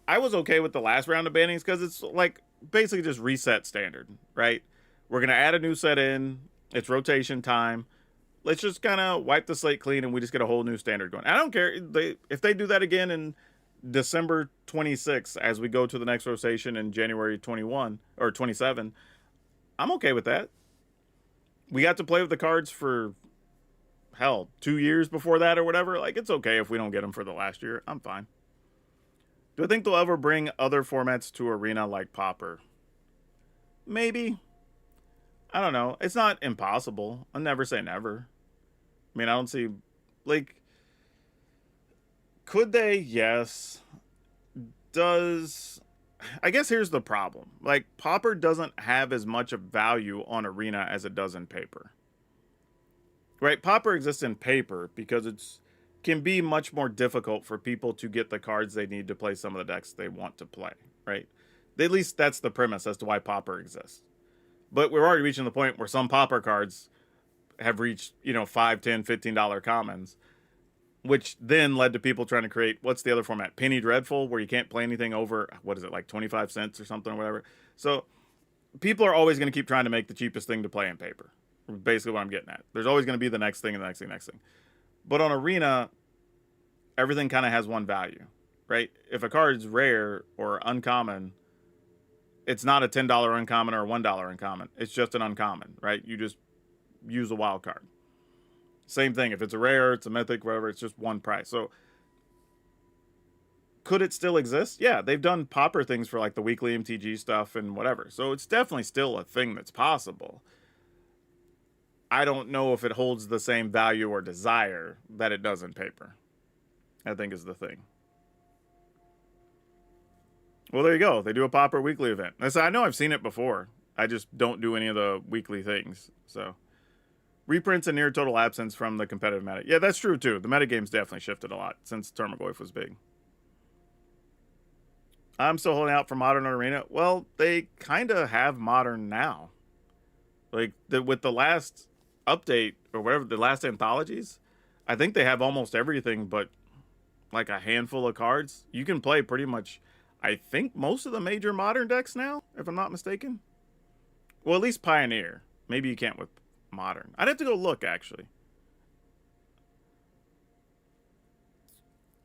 I was okay with the last round of bannings because it's like basically just reset standard, right? We're gonna add a new set in. It's rotation time. Let's just kind of wipe the slate clean and we just get a whole new standard going. I don't care if they do that again in December 26th as we go to the next rotation in January 21 or 27. I'm okay with that. We got to play with the cards for, hell, 2 years before that or whatever. Like, it's okay if we don't get them for the last year. I'm fine. Do I think they'll ever bring other formats to Arena like Pauper? Maybe. I don't know. It's not impossible. I'll never say never. I mean, I don't see, like, could they? Yes. Does I guess here's the problem. Like, Pauper doesn't have as much of value on Arena as it does in paper. Right? Pauper exists in paper because it's can be much more difficult for people to get the cards they need to play some of the decks they want to play, right? At least that's the premise as to why Pauper exists. But we're already reaching the point where some Pauper cards have reached, $5, $10, $15 commons, which then led to people trying to create, what's the other format? Penny Dreadful, where you can't play anything over, what is it, like 25 cents or something or whatever. So people are always going to keep trying to make the cheapest thing to play in paper. Basically what I'm getting at. There's always going to be the next thing and the next thing, next thing. But on Arena, everything kind of has one value, right? If a card's rare or uncommon, it's not a $10 uncommon or a $1 uncommon. It's just an uncommon, right? You just use a wild card. Same thing. If it's a rare, it's a mythic, whatever, it's just one price. So could it still exist? Yeah, they've done Pauper things for like the weekly MTG stuff and whatever. So it's definitely still a thing that's possible. I don't know if it holds the same value or desire that it does in paper, I think is the thing. Well, there you go. They do a Pauper weekly event. I know I've seen it before. I just don't do any of the weekly things. So reprints and near total absence from the competitive meta. Yeah, that's true too. The metagame's definitely shifted a lot since Tarmogoyf was big. I'm still holding out for Modern Arena. Well, they kind of have Modern now. Like, with the last update, or whatever, the last anthologies, I think they have almost everything but like a handful of cards. You can play pretty much, I think, most of the major Modern decks now, if I'm not mistaken. Well, at least Pioneer. Maybe you can't with Modern. I'd have to go look, actually.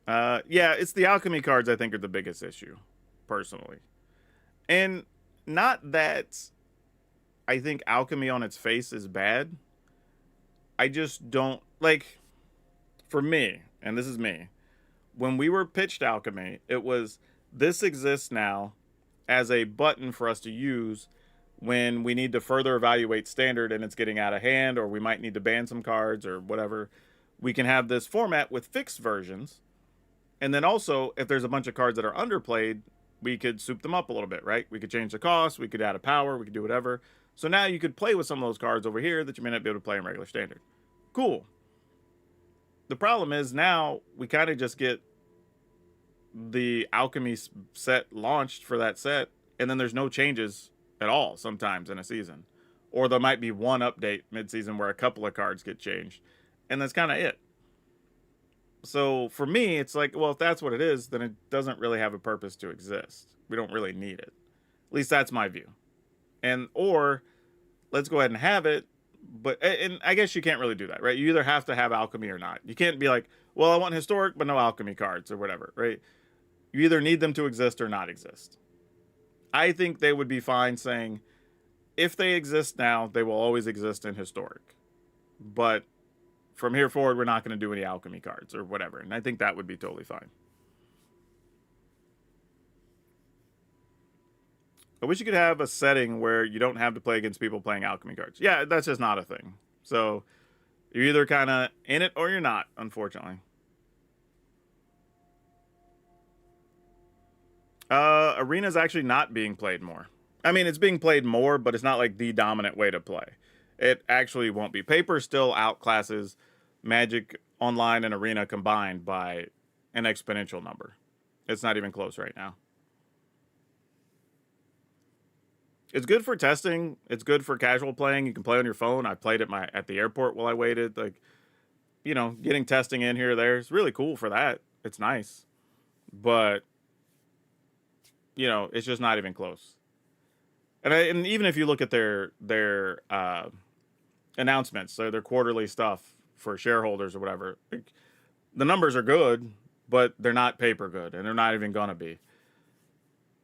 Yeah, it's the alchemy cards I think are the biggest issue, personally. And not that I think alchemy on its face is bad. I just don't, like, for me, and this is me, when we were pitched alchemy, it was, this exists now as a button for us to use when we need to further evaluate standard and it's getting out of hand, or we might need to ban some cards or whatever. We can have this format with fixed versions. And then also, if there's a bunch of cards that are underplayed, we could soup them up a little bit, right? We could change the cost, we could add a power, we could do whatever. So now you could play with some of those cards over here that you may not be able to play in regular standard. Cool. The problem is now we kind of just get the alchemy set launched for that set, and then there's no changes at all sometimes in a season. Or there might be one update mid-season where a couple of cards get changed, and that's kind of it. So for me, it's like, well, if that's what it is, then it doesn't really have a purpose to exist. We don't really need it. At least that's my view. Or let's go ahead and have it, and I guess you can't really do that, right? You either have to have alchemy or not. You can't be like, well, I want historic but no alchemy cards or whatever, right? You either need them to exist or not exist. I think they would be fine saying, if they exist now, they will always exist in historic. But from here forward, we're not going to do any alchemy cards or whatever. And I think that would be totally fine. I wish you could have a setting where you don't have to play against people playing alchemy cards. Yeah, that's just not a thing. So you're either kind of in it or you're not, unfortunately. Arena's actually not being played more. I mean, it's being played more, but it's not like the dominant way to play. It actually won't be. Paper still outclasses Magic Online and Arena combined by an exponential number. It's not even close right now. It's good for testing. It's good for casual playing. You can play on your phone. I played at the airport while I waited. Like, getting testing in here or there. It's really cool for that. It's nice. But, it's just not even close. And even if you look at their announcements, so their quarterly stuff for shareholders or whatever, like, the numbers are good, but they're not paper good, and they're not even gonna be.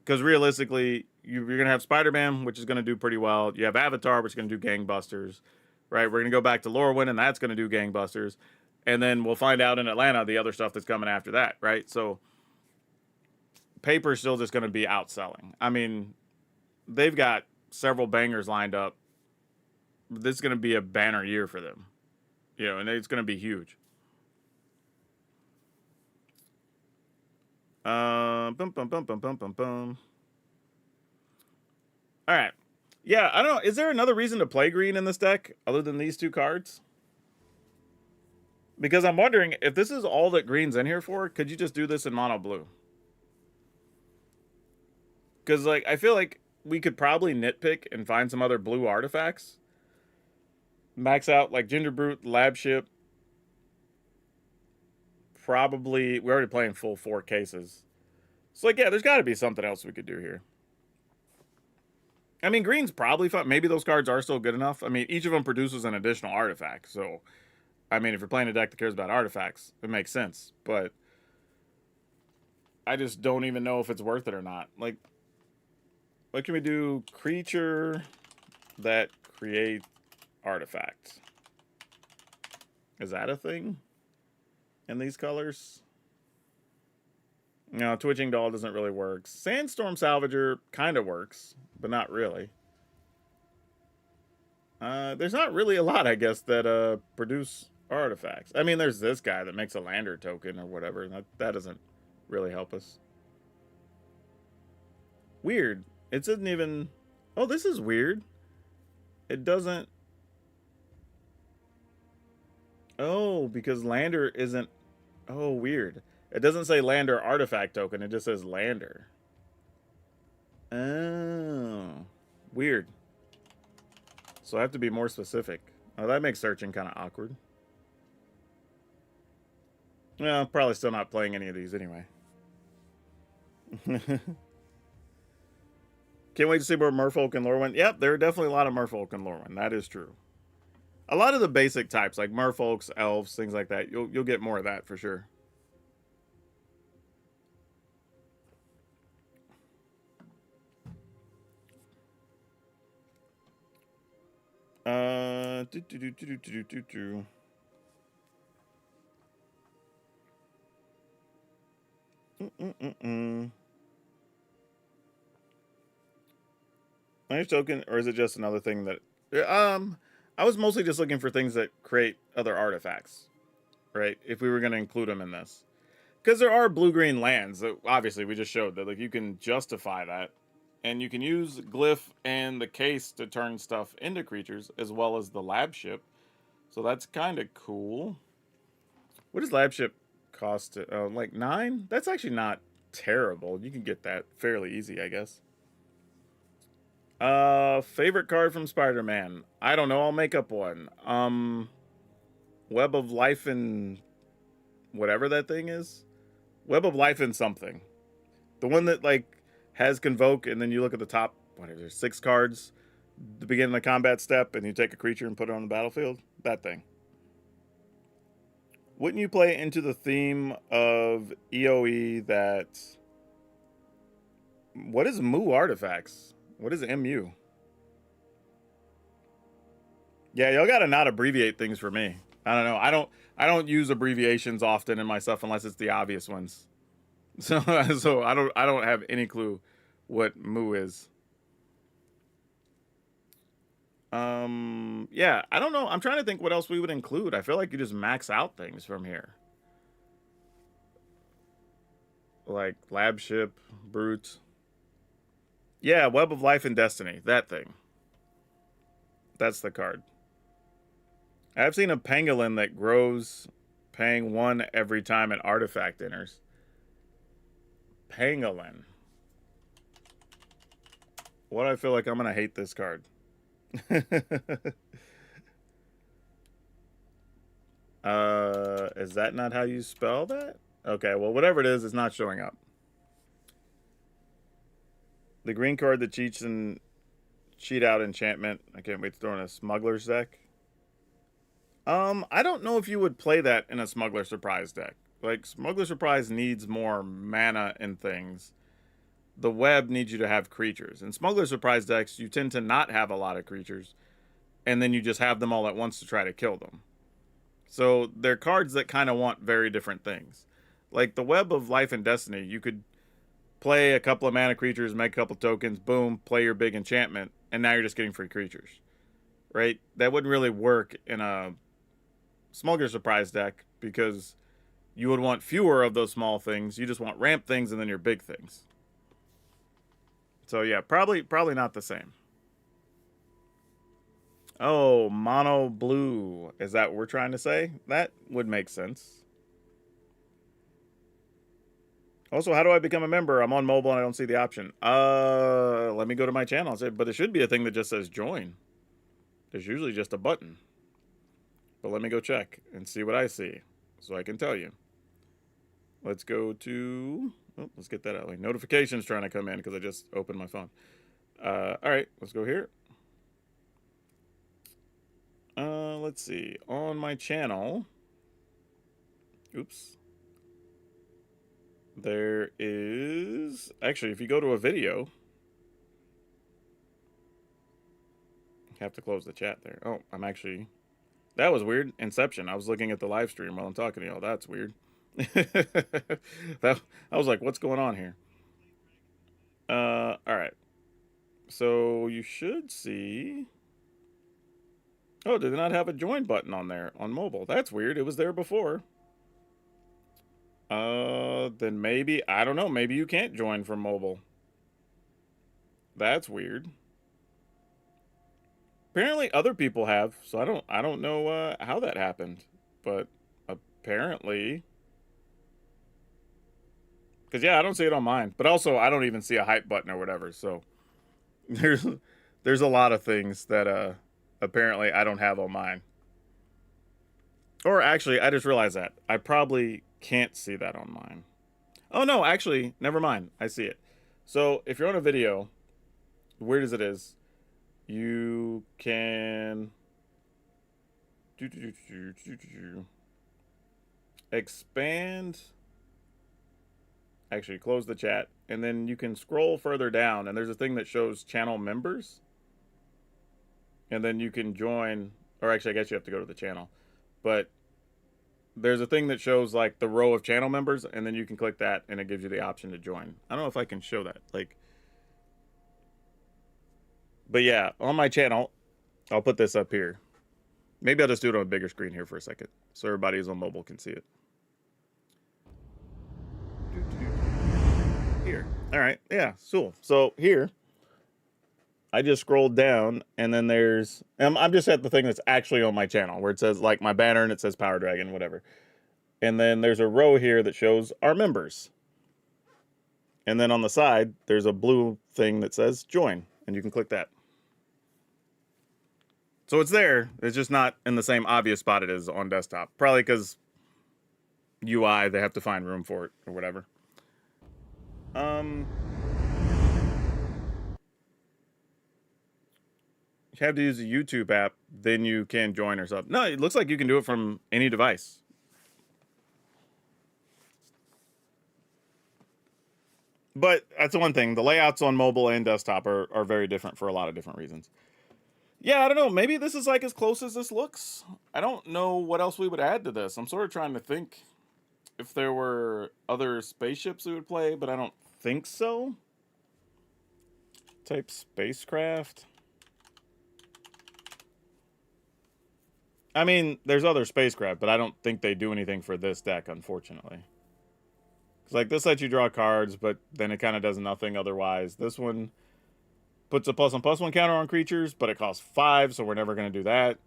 Because realistically, you're gonna have Spider-Man, which is gonna do pretty well. You have Avatar, which is gonna do gangbusters, right? We're gonna go back to Lorwyn, and that's gonna do gangbusters, and then we'll find out in Atlanta the other stuff that's coming after that, right? So paper's still just gonna be outselling. I mean, they've got several bangers lined up. This is going to be a banner year for them, and it's going to be huge. Bum, bum, bum, bum, bum, bum, bum. All right. Yeah, I don't know. Is there another reason to play green in this deck other than these two cards? Because I'm wondering if this is all that green's in here for, could you just do this in mono blue? Because, like, I feel like we could probably nitpick and find some other blue artifacts. Max out, like, Ginger Brute, Lab Ship. Probably, we're already playing full 4 cases. So, like, yeah, there's got to be something else we could do here. I mean, green's probably fun. Maybe those cards are still good enough. I mean, each of them produces an additional artifact. So, I mean, if you're playing a deck that cares about artifacts, it makes sense. But I just don't even know if it's worth it or not. Like, what can we do? Creature that create artifact. Is that a thing in these colors? No, Twitching Doll doesn't really work. Sandstorm Salvager kind of works, but not really. There's not really a lot, I guess, that produce artifacts. I mean, there's this guy that makes a lander token or whatever. That doesn't really help us. Weird. It doesn't even... Oh, this is weird. It doesn't... Oh, because lander isn't... Oh, weird. It doesn't say lander artifact token. It just says lander. Oh. Weird. So I have to be more specific. Oh, that makes searching kind of awkward. Well, probably still not playing any of these anyway. Can't wait to see more Merfolk and Lorwyn. Yep, there are definitely a lot of Merfolk and Lorwyn. That is true. A lot of the basic types, like Merfolks, Elves, things like that, you'll get more of that for sure. Nice token, or is it just another thing that... I was mostly just looking for things that create other artifacts, right? If we were going to include them in this. Because there are blue-green lands that, obviously, we just showed that, like, you can justify that. And you can use Glyph and the case to turn stuff into creatures, as well as the lab ship. So that's kind of cool. What does lab ship cost? Like 9? That's actually not terrible. You can get that fairly easy, I guess. Favorite card from Spider-Man. I don't know. I'll make up one. Web of Life and whatever that thing is. Web of Life and something. The one that, like, has Convoke, and then you look at the top, what is there, 6 cards, the beginning of the combat step, and you take a creature and put it on the battlefield. That thing. Wouldn't you play into the theme of EOE that... What is Mu Artifacts? What is MU? Yeah, y'all gotta not abbreviate things for me. I don't know. I don't use abbreviations often in my stuff unless it's the obvious ones. So I don't have any clue what Mu is. Yeah, I don't know. I'm trying to think what else we would include. I feel like you just max out things from here. Like Lab Ship, Brute. Yeah, Web of Life and Destiny. That thing. That's the card. I've seen a pangolin that grows paying 1 every time an artifact enters. Pangolin. What I feel like I'm going to hate this card. Is that not how you spell that? Okay, well, whatever it is, it's not showing up. The green card that cheats and cheat out enchantment. I can't wait to throw in a smuggler's deck. I don't know if you would play that in a Smuggler Surprise deck. Like, Smuggler Surprise needs more mana and things. The web needs you to have creatures. In Smuggler Surprise decks, you tend to not have a lot of creatures, and then you just have them all at once to try to kill them. So, they're cards that kind of want very different things. Like, the Web of Life and Destiny, you could play a couple of mana creatures, make a couple tokens, boom, play your big enchantment, and now you're just getting free creatures. Right? That wouldn't really work in a Smuggler Surprise deck because you would want fewer of those small things. You just want ramp things and then your big things. So yeah, probably not the same. Oh, mono blue. Is that what we're trying to say? That would make sense. Also, how do I become a member? I'm on mobile and I don't see the option. Let me go to my channel. But it should be a thing that just says join. There's usually just a button. But let me go check and see what I see so I can tell you. Let's go to... Oh, let's get that out of the way. Notifications trying to come in because I just opened my phone. All right, let's go here. Let's see. On my channel... Oops. There is... Actually, if you go to a video... I have to close the chat there. Oh, I'm actually... That was weird. Inception. I was looking at the live stream while I'm talking to y'all. That's weird. I was like, what's going on here? All right. So you should see... Oh, did they not have a join button on there on mobile? That's weird. It was there before. Then maybe, I don't know, maybe you can't join from mobile. That's weird. Apparently other people have, so I don't know how that happened, but apparently, because yeah, I don't see it on mine, but also I don't even see a hype button or whatever. So there's a lot of things that apparently I don't have on mine. Or actually, I just realized that I probably can't see that on mine. Oh no, actually, never mind. I see it. So if you're on a video, weird as it is, you can expand. Actually, close the chat, and then you can scroll further down, and there's a thing that shows channel members, and then you can join. Or actually, I guess you have to go to the channel, but there's a thing that shows like the row of channel members, and then you can click that, and it gives you the option to join. I don't know if I can show that, like. But yeah, on my channel, I'll put this up here. Maybe I'll just do it on a bigger screen here for a second, so everybody who's on mobile can see it. Here. All right. Yeah, cool. So here, I just scrolled down, and then there's... I'm just at the thing that's actually on my channel, where it says, like, my banner, and it says Power Dragon, whatever. And then there's a row here that shows our members. And then on the side, there's a blue thing that says Join, and you can click that. So it's there. It's just not in the same obvious spot it is on desktop. Probably because UI, they have to find room for it or whatever. You have to use a YouTube app, then you can join or something. No, it looks like you can do it from any device. But that's the one thing. The layouts on mobile and desktop are very different for a lot of different reasons. Yeah, I don't know. Maybe this is like as close as this looks. I don't know what else we would add to this. I'm sort of trying to think if there were other spaceships we would play, but I don't think so. Type spacecraft. I mean, there's other spacecraft, but I don't think they do anything for this deck, unfortunately. Because like this lets you draw cards, but then it kind of does nothing otherwise. This one puts a +1/+1 counter on creatures, but it costs 5, so we're never going to do that.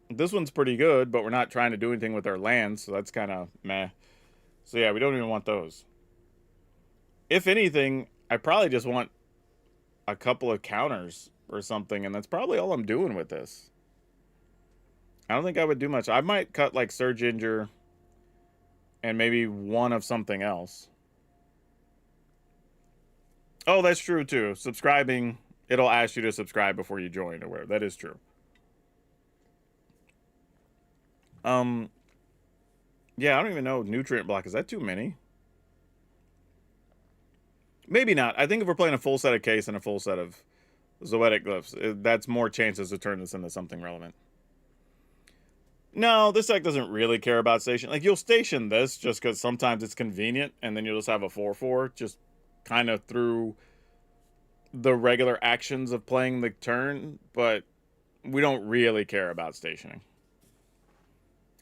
This one's pretty good, but we're not trying to do anything with our lands, so that's kind of meh. So yeah, we don't even want those. If anything, I probably just want a couple of counters or something, and that's probably all I'm doing with this. I don't think I would do much. I might cut like Surge Injure and maybe one of something else. Oh, that's true too. Subscribing... It'll ask you to subscribe before you join or whatever. That is true. Yeah, I don't even know. Nutrient block. Is that too many? Maybe not. I think if we're playing a full set of Case and a full set of Zoetic Glyphs, that's more chances to turn this into something relevant. No, this deck doesn't really care about station. Like, you'll station this just because sometimes it's convenient, and then you'll just have a 4/4 just kind of through the regular actions of playing the turn, but we don't really care about stationing.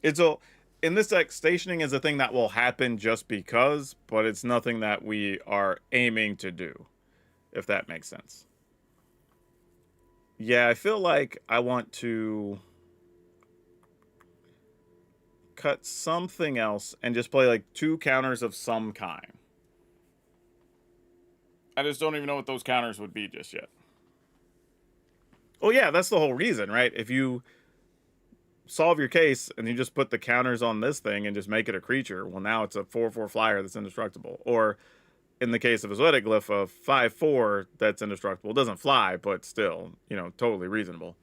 In this deck, stationing is a thing that will happen just because, but it's nothing that we are aiming to do. if that makes sense. Yeah, I feel like I want to cut something else and just play like 2 counters of some kind. I just don't even know what those counters would be just yet. Oh yeah, that's the whole reason, right? If you solve your case and you just put the counters on this thing and just make it a creature, well now it's a 4/4 flyer that's indestructible. Or in the case of a Zoetic Glyph, a 5/4 that's indestructible. It doesn't fly, but still, totally reasonable.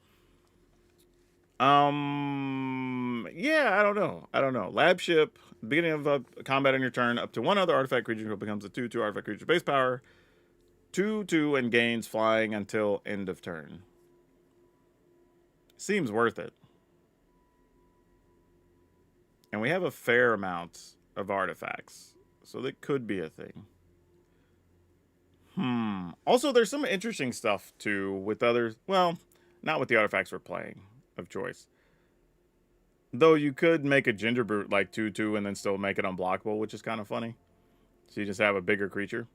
Yeah, I don't know. Lab ship, beginning of a combat on your turn, up to 1 other artifact creature becomes a 2/2 artifact creature base power, 2/2 and gains flying until end of turn. Seems worth it. And we have a fair amount of artifacts, so that could be a thing. Also, there's some interesting stuff too with others. Well, not with the artifacts we're playing of choice. Though you could make a Ginger Brute like 2/2 and then still make it unblockable, which is kind of funny. So you just have a bigger creature.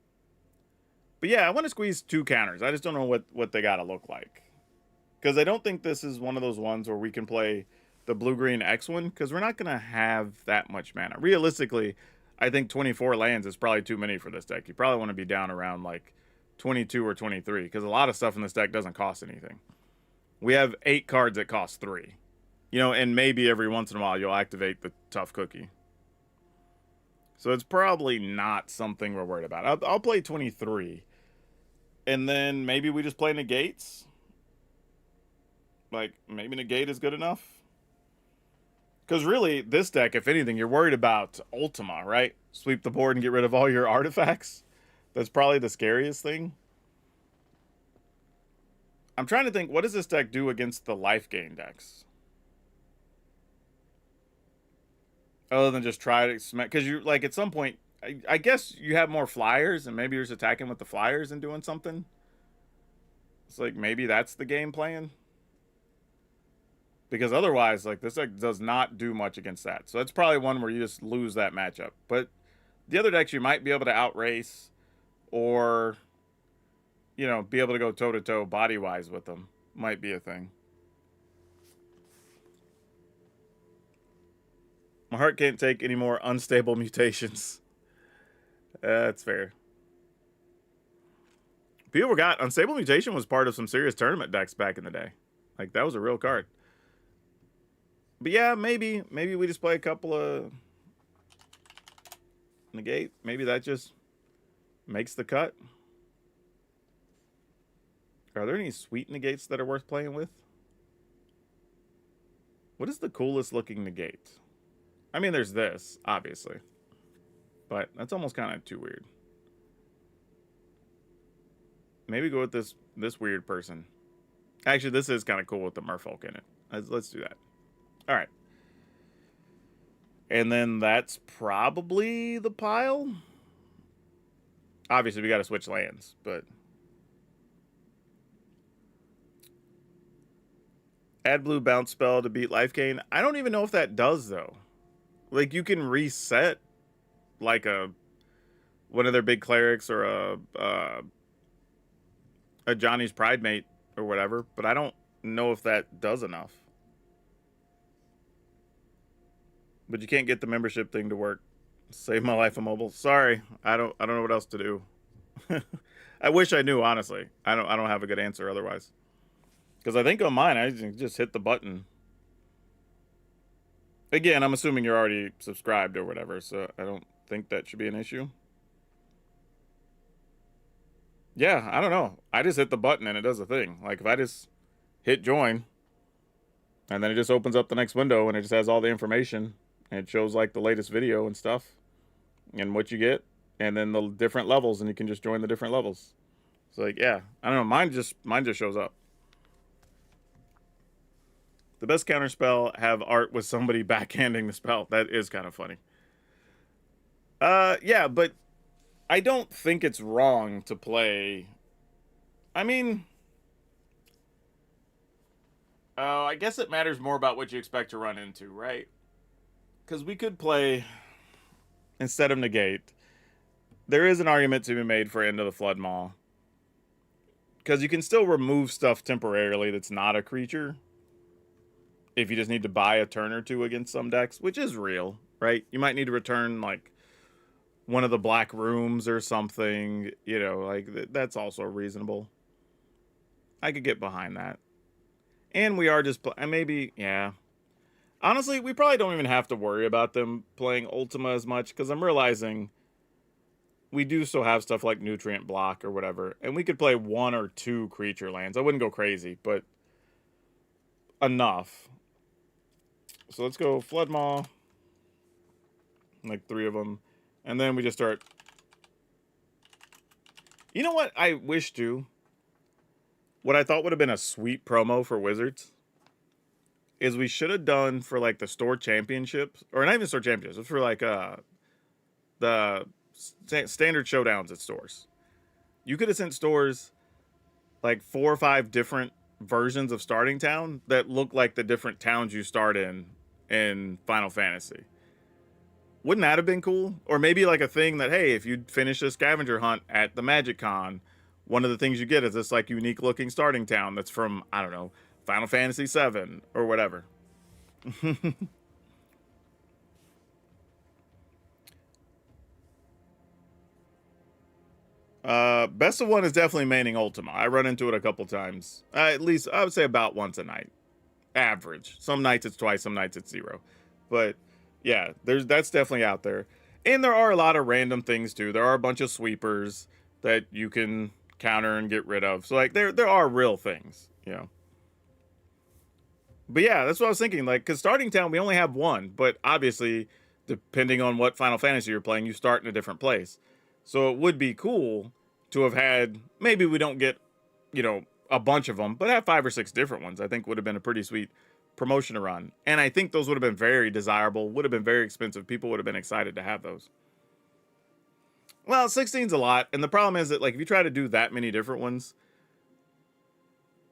But yeah, I want to squeeze 2 counters. I just don't know what they gotta look like. Because I don't think this is one of those ones where we can play the blue-green X one, because we're not gonna have that much mana. Realistically, I think 24 lands is probably too many for this deck. You probably want to be down around like 22 or 23, because a lot of stuff in this deck doesn't cost anything. We have 8 cards that cost 3. And maybe every once in a while you'll activate the Tough Cookie. So it's probably not something we're worried about. I'll play 23. And then maybe we just play negates. Like, maybe negate is good enough. Because really, this deck, if anything, you're worried about Ultima, right? Sweep the board and get rid of all your artifacts. That's probably the scariest thing. I'm trying to think, what does this deck do against the life gain decks? Other than just try to smack, because you like at some point, I guess you have more flyers, and maybe you're just attacking with the flyers and doing something. It's like maybe that's the game plan. Because otherwise, like this deck does not do much against that. So that's probably one where you just lose that matchup. But the other decks you might be able to outrace, or be able to go toe to toe body wise with them. Might be a thing. My heart can't take any more unstable mutations. That's fair. People forgot Unstable Mutation was part of some serious tournament decks back in the day. Like, that was a real card. But yeah, maybe we just play a couple of negate. Maybe that just makes the cut. Are there any sweet negates that are worth playing with? What is the coolest looking negate? I mean, there's this, obviously. But that's almost kind of too weird. Maybe go with this weird person. Actually, this is kind of cool with the merfolk in it. Let's do that. All right. And then that's probably the pile. Obviously, we got to switch lands, but... Add blue bounce spell to beat life gain. I don't even know if that does, though. Like, you can reset, like, one of their big clerics or a Johnny's Pride Mate or whatever, but I don't know if that does enough. But you can't get the membership thing to work. Save my life immobile. Sorry, I don't know what else to do. I wish I knew, honestly. I don't have a good answer otherwise. Because I think on mine, I just hit the button. Again, I'm assuming you're already subscribed or whatever, so I don't think that should be an issue. Yeah, I don't know. I just hit the button and it does a thing. Like, if I just hit join, and then it just opens up the next window and it just has all the information, and it shows, like, the latest video and stuff, and what you get, and then the different levels, and you can just join the different levels. It's like, yeah, I don't know. Mine just shows up. The best counter spell have art with somebody backhanding the spell. That is kind of funny. Yeah, but I don't think it's wrong to play. I mean, I guess it matters more about what you expect to run into, right? Because we could play, instead of negate, there is an argument to be made for End of the Flood Maw. because you can still remove stuff temporarily that's not a creature if you just need to buy a turn or two against some decks, which is real, right? You might need to return like one of the black rooms or something, you know, like that's also reasonable. I could get behind that. And we are just maybe, yeah. Honestly, we probably don't even have to worry about them playing Ultima as much because I'm realizing we do still have stuff like Nutrient Block or whatever, and we could play one or two creature lands. I wouldn't go crazy, but enough. So let's go Flood Maw, like 3 of them, and then we just start. You know what I wish to? What I thought would have been a sweet promo for Wizards is we should have done for like the store championships, or not even store championships, it's for like the standard showdowns at stores. You could have sent stores like 4 or 5 different versions of Starting Town that look like the different towns you start in Final Fantasy. Wouldn't that have been cool? Or maybe like a thing that, hey, if you finish a scavenger hunt at the Magic Con, one of the things you get is this like unique looking Starting Town that's from, I don't know, Final Fantasy VII or whatever. Best of one is definitely maining Ultima. I run into it a couple times. At least I would say about once a night. Average. Some nights it's twice, some nights it's 0. But yeah, that's definitely out there. And there are a lot of random things too. There are a bunch of sweepers that you can counter and get rid of. So like there are real things, you know. But yeah, that's what I was thinking. Like, because Starting Town, we only have one, but obviously, depending on what Final Fantasy you're playing, you start in a different place. So it would be cool to have had, maybe we don't get, you know, a bunch of them, but have 5 or 6 different ones. I think would have been a pretty sweet promotion to run. And I think those would have been very desirable, would have been very expensive. People would have been excited to have those. Well, 16's a lot. And the problem is that, like, if you try to do that many different ones,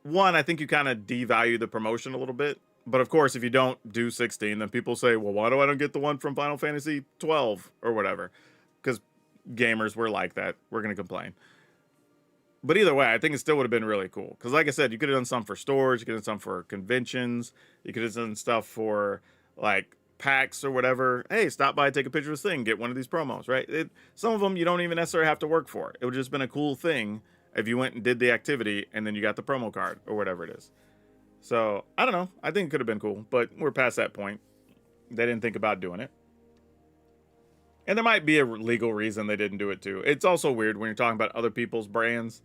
one, I think you kind of devalue the promotion a little bit. But of course, if you don't do 16, then people say, well, why do I don't get the one from Final Fantasy 12 or whatever? Because gamers were like that. We're going to complain. But either way, I think it still would have been really cool. Because like I said, you could have done some for stores. You could have done some for conventions. You could have done stuff for like packs or whatever. Hey, stop by, take a picture of this thing, get one of these promos, right? Some of them you don't even necessarily have to work for. It would have just been a cool thing if you went and did the activity and then you got the promo card or whatever it is. So, I don't know. I think it could have been cool, but we're past that point. They didn't think about doing it. And there might be a legal reason they didn't do it too. It's also weird when you're talking about other people's brands.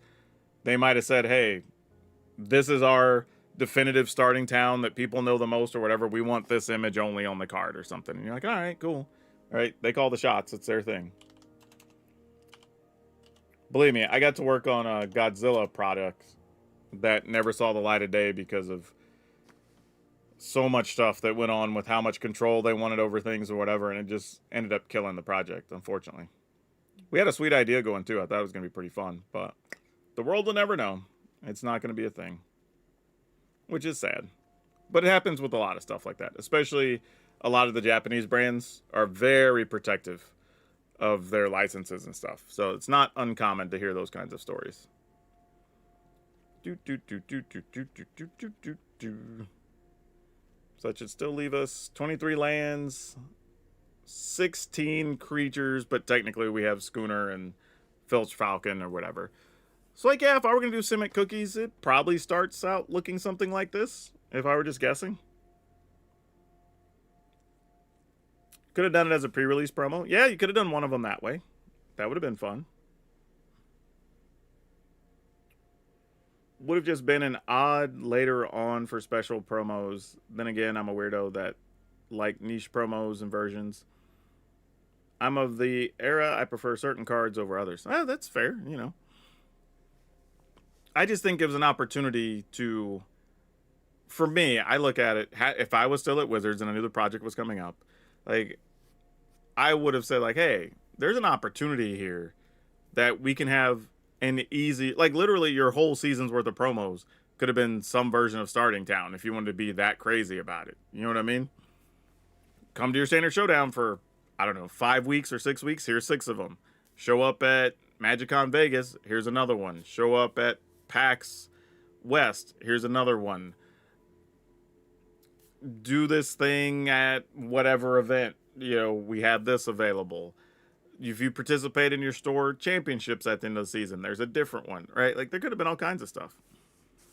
They might have said, hey, this is our definitive Starting Town that people know the most or whatever. We want this image only on the card or something. And you're like, all right, cool. All right, they call the shots. It's their thing. Believe me, I got to work on a Godzilla product that never saw the light of day because of so much stuff that went on with how much control they wanted over things or whatever, and it just ended up killing the project, unfortunately. We had a sweet idea going too. I thought it was going to be pretty fun, but the world will never know. It's not going to be a thing, which is sad. But it happens with a lot of stuff like that, especially a lot of the Japanese brands are very protective of their licenses and stuff. So it's not uncommon to hear those kinds of stories. So that should still leave us 23 lands, 16 creatures, but technically we have Schooner and Filch Falcon or whatever. So like, yeah, if I were going to do Simic Cookies, it probably starts out looking something like this, if I were just guessing. Could have done it as a pre-release promo. Yeah, you could have done one of them that way. That would have been fun. Would have just been an odd later on for special promos. Then again, I'm a weirdo that like niche promos and versions. I'm of the era I prefer certain cards over others. Oh, that's fair, you know. I just think it was an opportunity to, for me, I look at it, if I was still at Wizards and I knew the project was coming up, like, I would have said, like, hey, there's an opportunity here that we can have an easy, like, literally your whole season's worth of promos could have been some version of Starting Town if you wanted to be that crazy about it. You know what I mean? Come to your standard showdown for, I don't know, 5 weeks or 6 weeks. Here's 6 of them. Show up at MagicCon Vegas. Here's another one. Show up at PAX West, here's another one. Do this thing at whatever event, we have this available. If you participate in your store championships at the end of the season, there's a different one, right? Like, there could have been all kinds of stuff.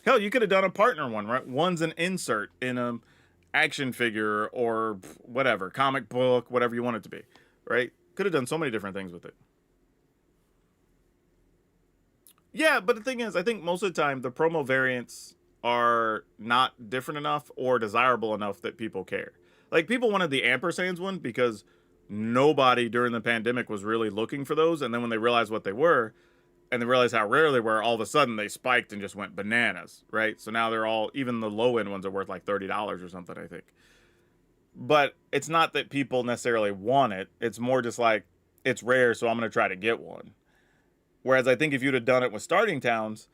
Hell, you could have done a partner one, right? One's an insert in a action figure or whatever, comic book, whatever you want it to be, right? Could have done so many different things with it. Yeah, but the thing is, I think most of the time the promo variants are not different enough or desirable enough that people care. Like, people wanted the ampersands one because nobody during the pandemic was really looking for those, and then when they realized what they were, and they realized how rare they were, all of a sudden they spiked and just went bananas, right? So now they're all, even the low-end ones are worth like $30 or something, I think. But it's not that people necessarily want it. It's more just like, it's rare, so I'm going to try to get one. Whereas I think if you'd have done it with Starting Towns,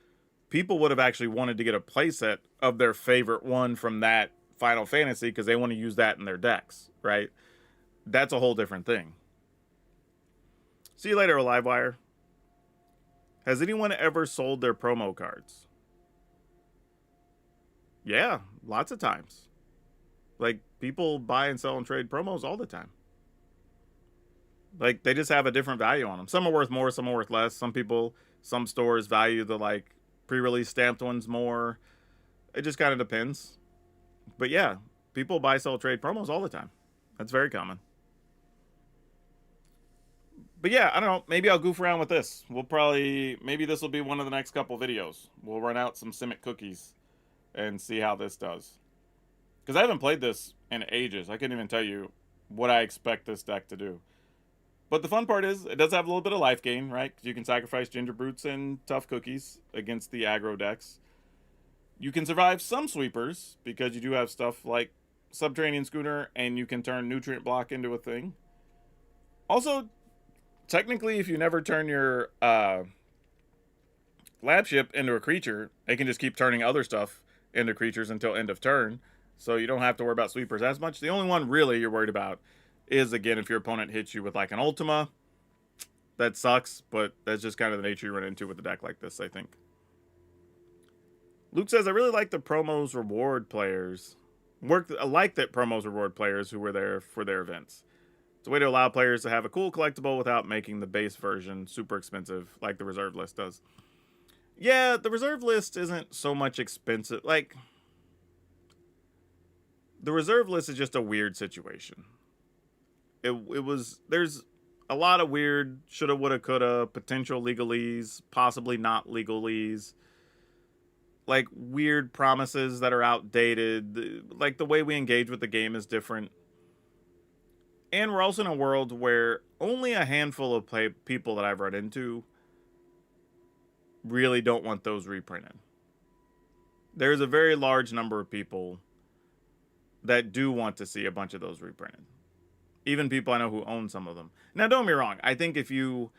people would have actually wanted to get a playset of their favorite one from that Final Fantasy because they want to use that in their decks, right? That's a whole different thing. See you later, Livewire. Has anyone ever sold their promo cards? Yeah, lots of times. Like, people buy and sell and trade promos all the time. Like, they just have a different value on them. Some are worth more, some are worth less. Some stores value the, like, pre-release stamped ones more. It just kind of depends. But yeah, people buy, sell, trade promos all the time. That's very common. But yeah, I don't know. Maybe I'll goof around with this. Maybe this will be one of the next couple videos. We'll run out some Simic cookies and see how this does. Because I haven't played this in ages. I couldn't even tell you what I expect this deck to do. But the fun part is, it does have a little bit of life gain, right? Because you can sacrifice Ginger Brutes and Tough Cookies against the aggro decks. You can survive some sweepers, because you do have stuff like Subterranean Schooner, and you can turn Nutrient Block into a thing. Also, technically, if you never turn your lab ship into a creature, it can just keep turning other stuff into creatures until end of turn. So you don't have to worry about sweepers as much. The only one really you're worried about is, again, if your opponent hits you with like an Ultima. That sucks, but that's just kind of the nature you run into with a deck like this, I think. Luke says, I really like the promos reward players. I like that promos reward players who were there for their events. It's a way to allow players to have a cool collectible without making the base version super expensive like the reserve list does. Yeah, the reserve list isn't so much expensive. Like, the reserve list is just a weird situation. There's a lot of weird shoulda, woulda, coulda, potential legalese, possibly not legalese. Like, weird promises that are outdated. Like, the way we engage with the game is different. And we're also in a world where only a handful of people that I've run into really don't want those reprinted. There's a very large number of people that do want to see a bunch of those reprinted. Even people I know who own some of them. Now, don't get me wrong. I think if you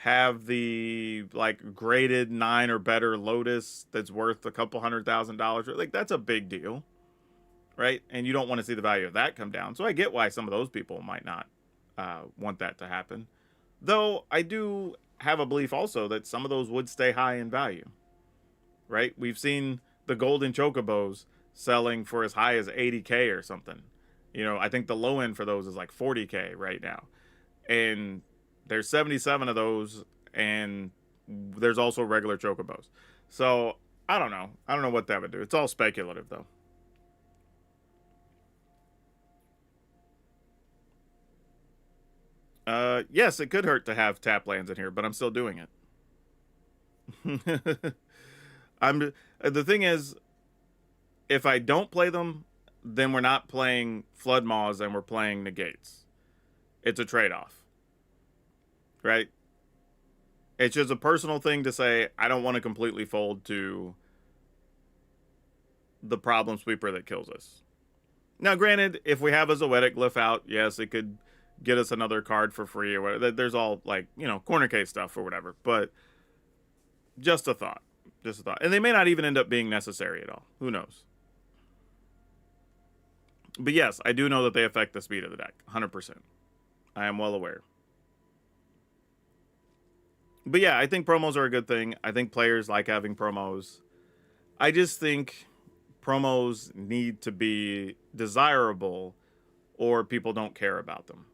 have the, like, graded 9 or better Lotus that's worth a couple $100,000, like, that's a big deal. Right? And you don't want to see the value of that come down. So I get why some of those people might not want that to happen. Though I do have a belief also that some of those would stay high in value. Right? We've seen the golden chocobos selling for as high as 80K or something. I think the low end for those is like 40K right now. And there's 77 of those, and there's also regular chocobos. So I don't know. I don't know what that would do. It's all speculative, though. Yes, it could hurt to have tap lands in here, but I'm still doing it. The thing is, if I don't play them, then we're not playing Flood Maws and we're playing Negates. It's a trade-off. Right? It's just a personal thing to say, I don't want to completely fold to the problem sweeper that kills us. Now, granted, if we have a Zoetic Glyph out, yes, it could get us another card for free or whatever. There's all, like, corner case stuff or whatever. But just a thought. Just a thought. And they may not even end up being necessary at all. Who knows? But yes, I do know that they affect the speed of the deck. 100%. I am well aware. But yeah, I think promos are a good thing. I think players like having promos. I just think promos need to be desirable or people don't care about them.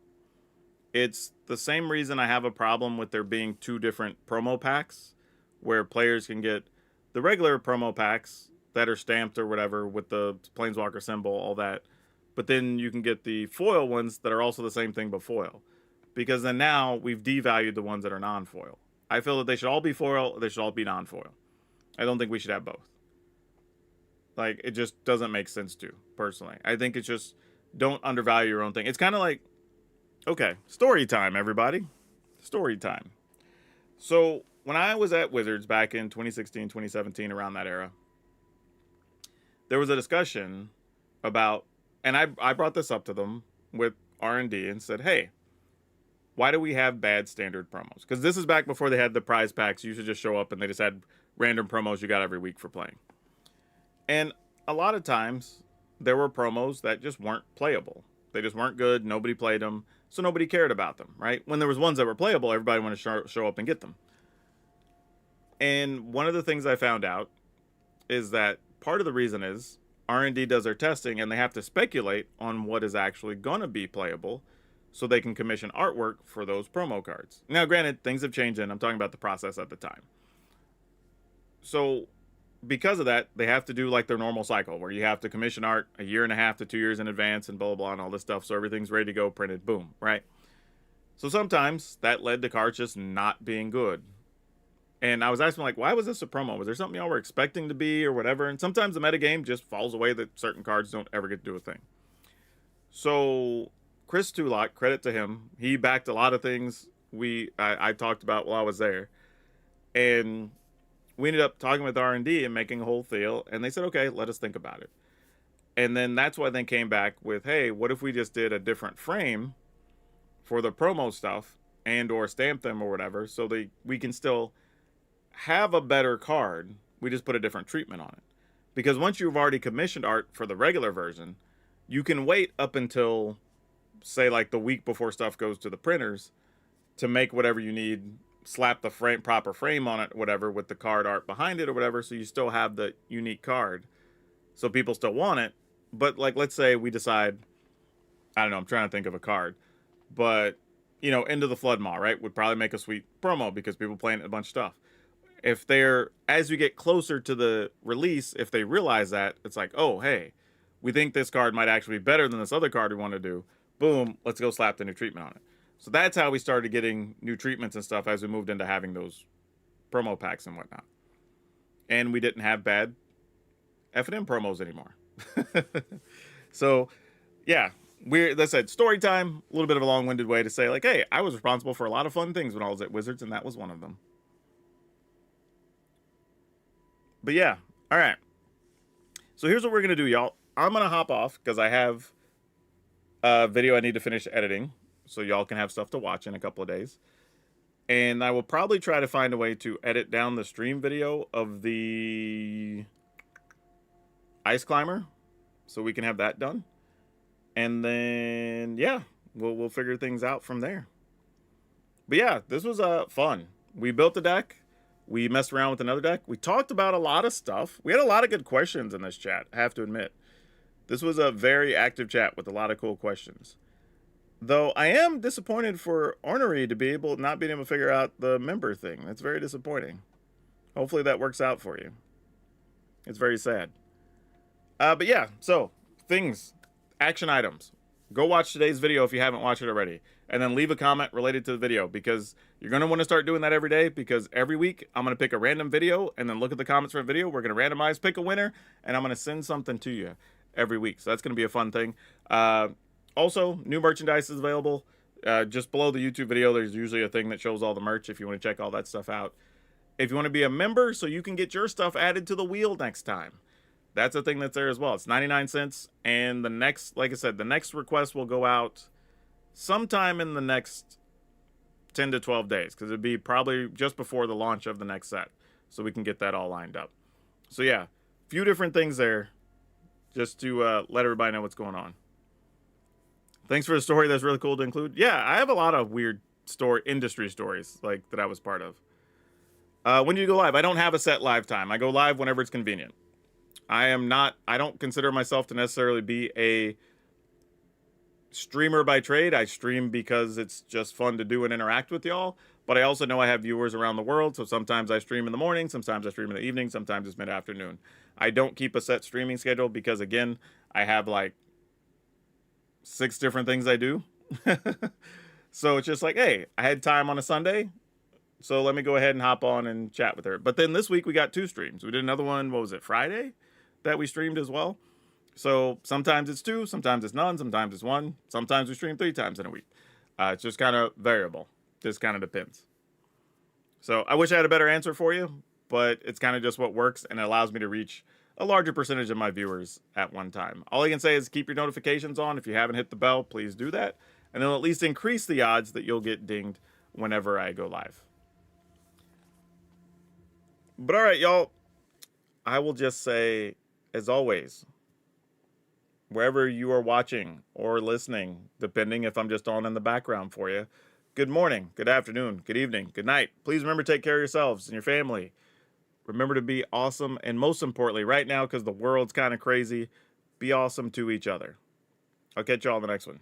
It's the same reason I have a problem with there being two different promo packs where players can get the regular promo packs that are stamped or whatever with the Planeswalker symbol, all that. But then you can get the foil ones that are also the same thing but foil. Because then now we've devalued the ones that are non-foil. I feel that they should all be foil, they should all be non-foil. I don't think we should have both. Like, it just doesn't make sense to, personally. I think it's just, don't undervalue your own thing. It's kind of like, okay, story time, everybody. Story time. So, when I was at Wizards back in 2016, 2017, around that era, there was a discussion about, and I brought this up to them with R&D and said, hey, why do we have bad standard promos? Because this is back before they had the prize packs. You should just show up and they just had random promos you got every week for playing. And a lot of times, there were promos that just weren't playable. They just weren't good. Nobody played them. So nobody cared about them, right? When there was ones that were playable, everybody wanted to show up and get them. And one of the things I found out is that part of the reason is R&D does their testing and they have to speculate on what is actually going to be playable so they can commission artwork for those promo cards. Now, granted, things have changed and I'm talking about the process at the time. So because of that, they have to do like their normal cycle where you have to commission art a year and a half to 2 years in advance and blah, blah, blah, and all this stuff. So everything's ready to go, printed, boom, right? So sometimes that led to cards just not being good. And I was asking, like, why was this a promo? Was there something y'all were expecting to be or whatever? And sometimes the metagame just falls away that certain cards don't ever get to do a thing. So Chris Tulloch, credit to him, he backed a lot of things I talked about while I was there. And we ended up talking with R&D and making a whole deal. And they said, okay, let us think about it. And then that's why they came back with, hey, what if we just did a different frame for the promo stuff and or stamp them or whatever so we can still have a better card. We just put a different treatment on it. Because once you've already commissioned art for the regular version, you can wait up until, say, like the week before stuff goes to the printers to make whatever you need, slap the proper frame on it, whatever, with the card art behind it or whatever, so you still have the unique card. So people still want it. But, like, let's say we decide, I don't know, I'm trying to think of a card. But, you know, Into the Flood Maw, right, would probably make a sweet promo because people playing a bunch of stuff. If they're, as we get closer to the release, if they realize that, it's like, oh, hey, we think this card might actually be better than this other card we want to do. Boom, let's go slap the new treatment on it. So that's how we started getting new treatments and stuff as we moved into having those promo packs and whatnot. And we didn't have bad F&M promos anymore. So, yeah, that's I said, story time, a little bit of a long-winded way to say, like, hey, I was responsible for a lot of fun things when I was at Wizards, and that was one of them. But yeah, all right. So here's what we're going to do, y'all. I'm going to hop off because I have a video I need to finish editing so y'all can have stuff to watch in a couple of days. And I will probably try to find a way to edit down the stream video of the Ice Climber so we can have that done. And then, yeah, we'll figure things out from there. But yeah, this was fun. We built the deck. We messed around with another deck. We talked about a lot of stuff. We had a lot of good questions in this chat, I have to admit. This was a very active chat with a lot of cool questions. Though I am disappointed for Ornery to not being able to figure out the member thing. That's very disappointing. Hopefully that works out for you. It's very sad. But yeah, so things, action items. Go watch today's video if you haven't watched it already. And then leave a comment related to the video because you're going to want to start doing that every day because every week I'm going to pick a random video and then look at the comments for a video. We're going to randomize, pick a winner, and I'm going to send something to you every week. So that's going to be a fun thing. Also, new merchandise is available. Just below the YouTube video, there's usually a thing that shows all the merch if you want to check all that stuff out. If you want to be a member so you can get your stuff added to the wheel next time, that's a thing that's there as well. It's 99 cents. And the next, like I said, the next request will go out sometime in the next 10 to 12 days because it'd be probably just before the launch of the next set so we can get that all lined up. So yeah, a few different things there just to let everybody know what's going on. Thanks for the story. That's really cool to include. Yeah, I have a lot of weird industry stories like that I was part of. When do you go live? I don't have a set live time. I go live whenever it's convenient. I don't consider myself to necessarily be a streamer by trade. I stream because it's just fun to do and interact with y'all. But I also know I have viewers around the world, so sometimes I stream in the morning, sometimes I stream in the evening, sometimes it's mid-afternoon. I don't keep a set streaming schedule because, again, I have like 6 different things I do. So it's just like, hey, I had time on a Sunday, so let me go ahead and hop on and chat with her. But then this week we got 2 streams. We did another one, what was it, Friday? That we streamed as well. So sometimes it's 2, sometimes it's none, sometimes it's 1, sometimes we stream 3 times in a week. It's just kind of variable. Just kind of depends. So I wish I had a better answer for you, but it's kind of just what works, and it allows me to reach a larger percentage of my viewers at one time. All I can say is keep your notifications on. If you haven't hit the bell, please do that, and it'll at least increase the odds that you'll get dinged whenever I go live. But all right, y'all, I will just say, as always, wherever you are watching or listening, depending if I'm just on in the background for you, good morning, good afternoon, good evening, good night. Please remember to take care of yourselves and your family. Remember to be awesome, and most importantly, right now, because the world's kind of crazy, be awesome to each other. I'll catch you all in the next one.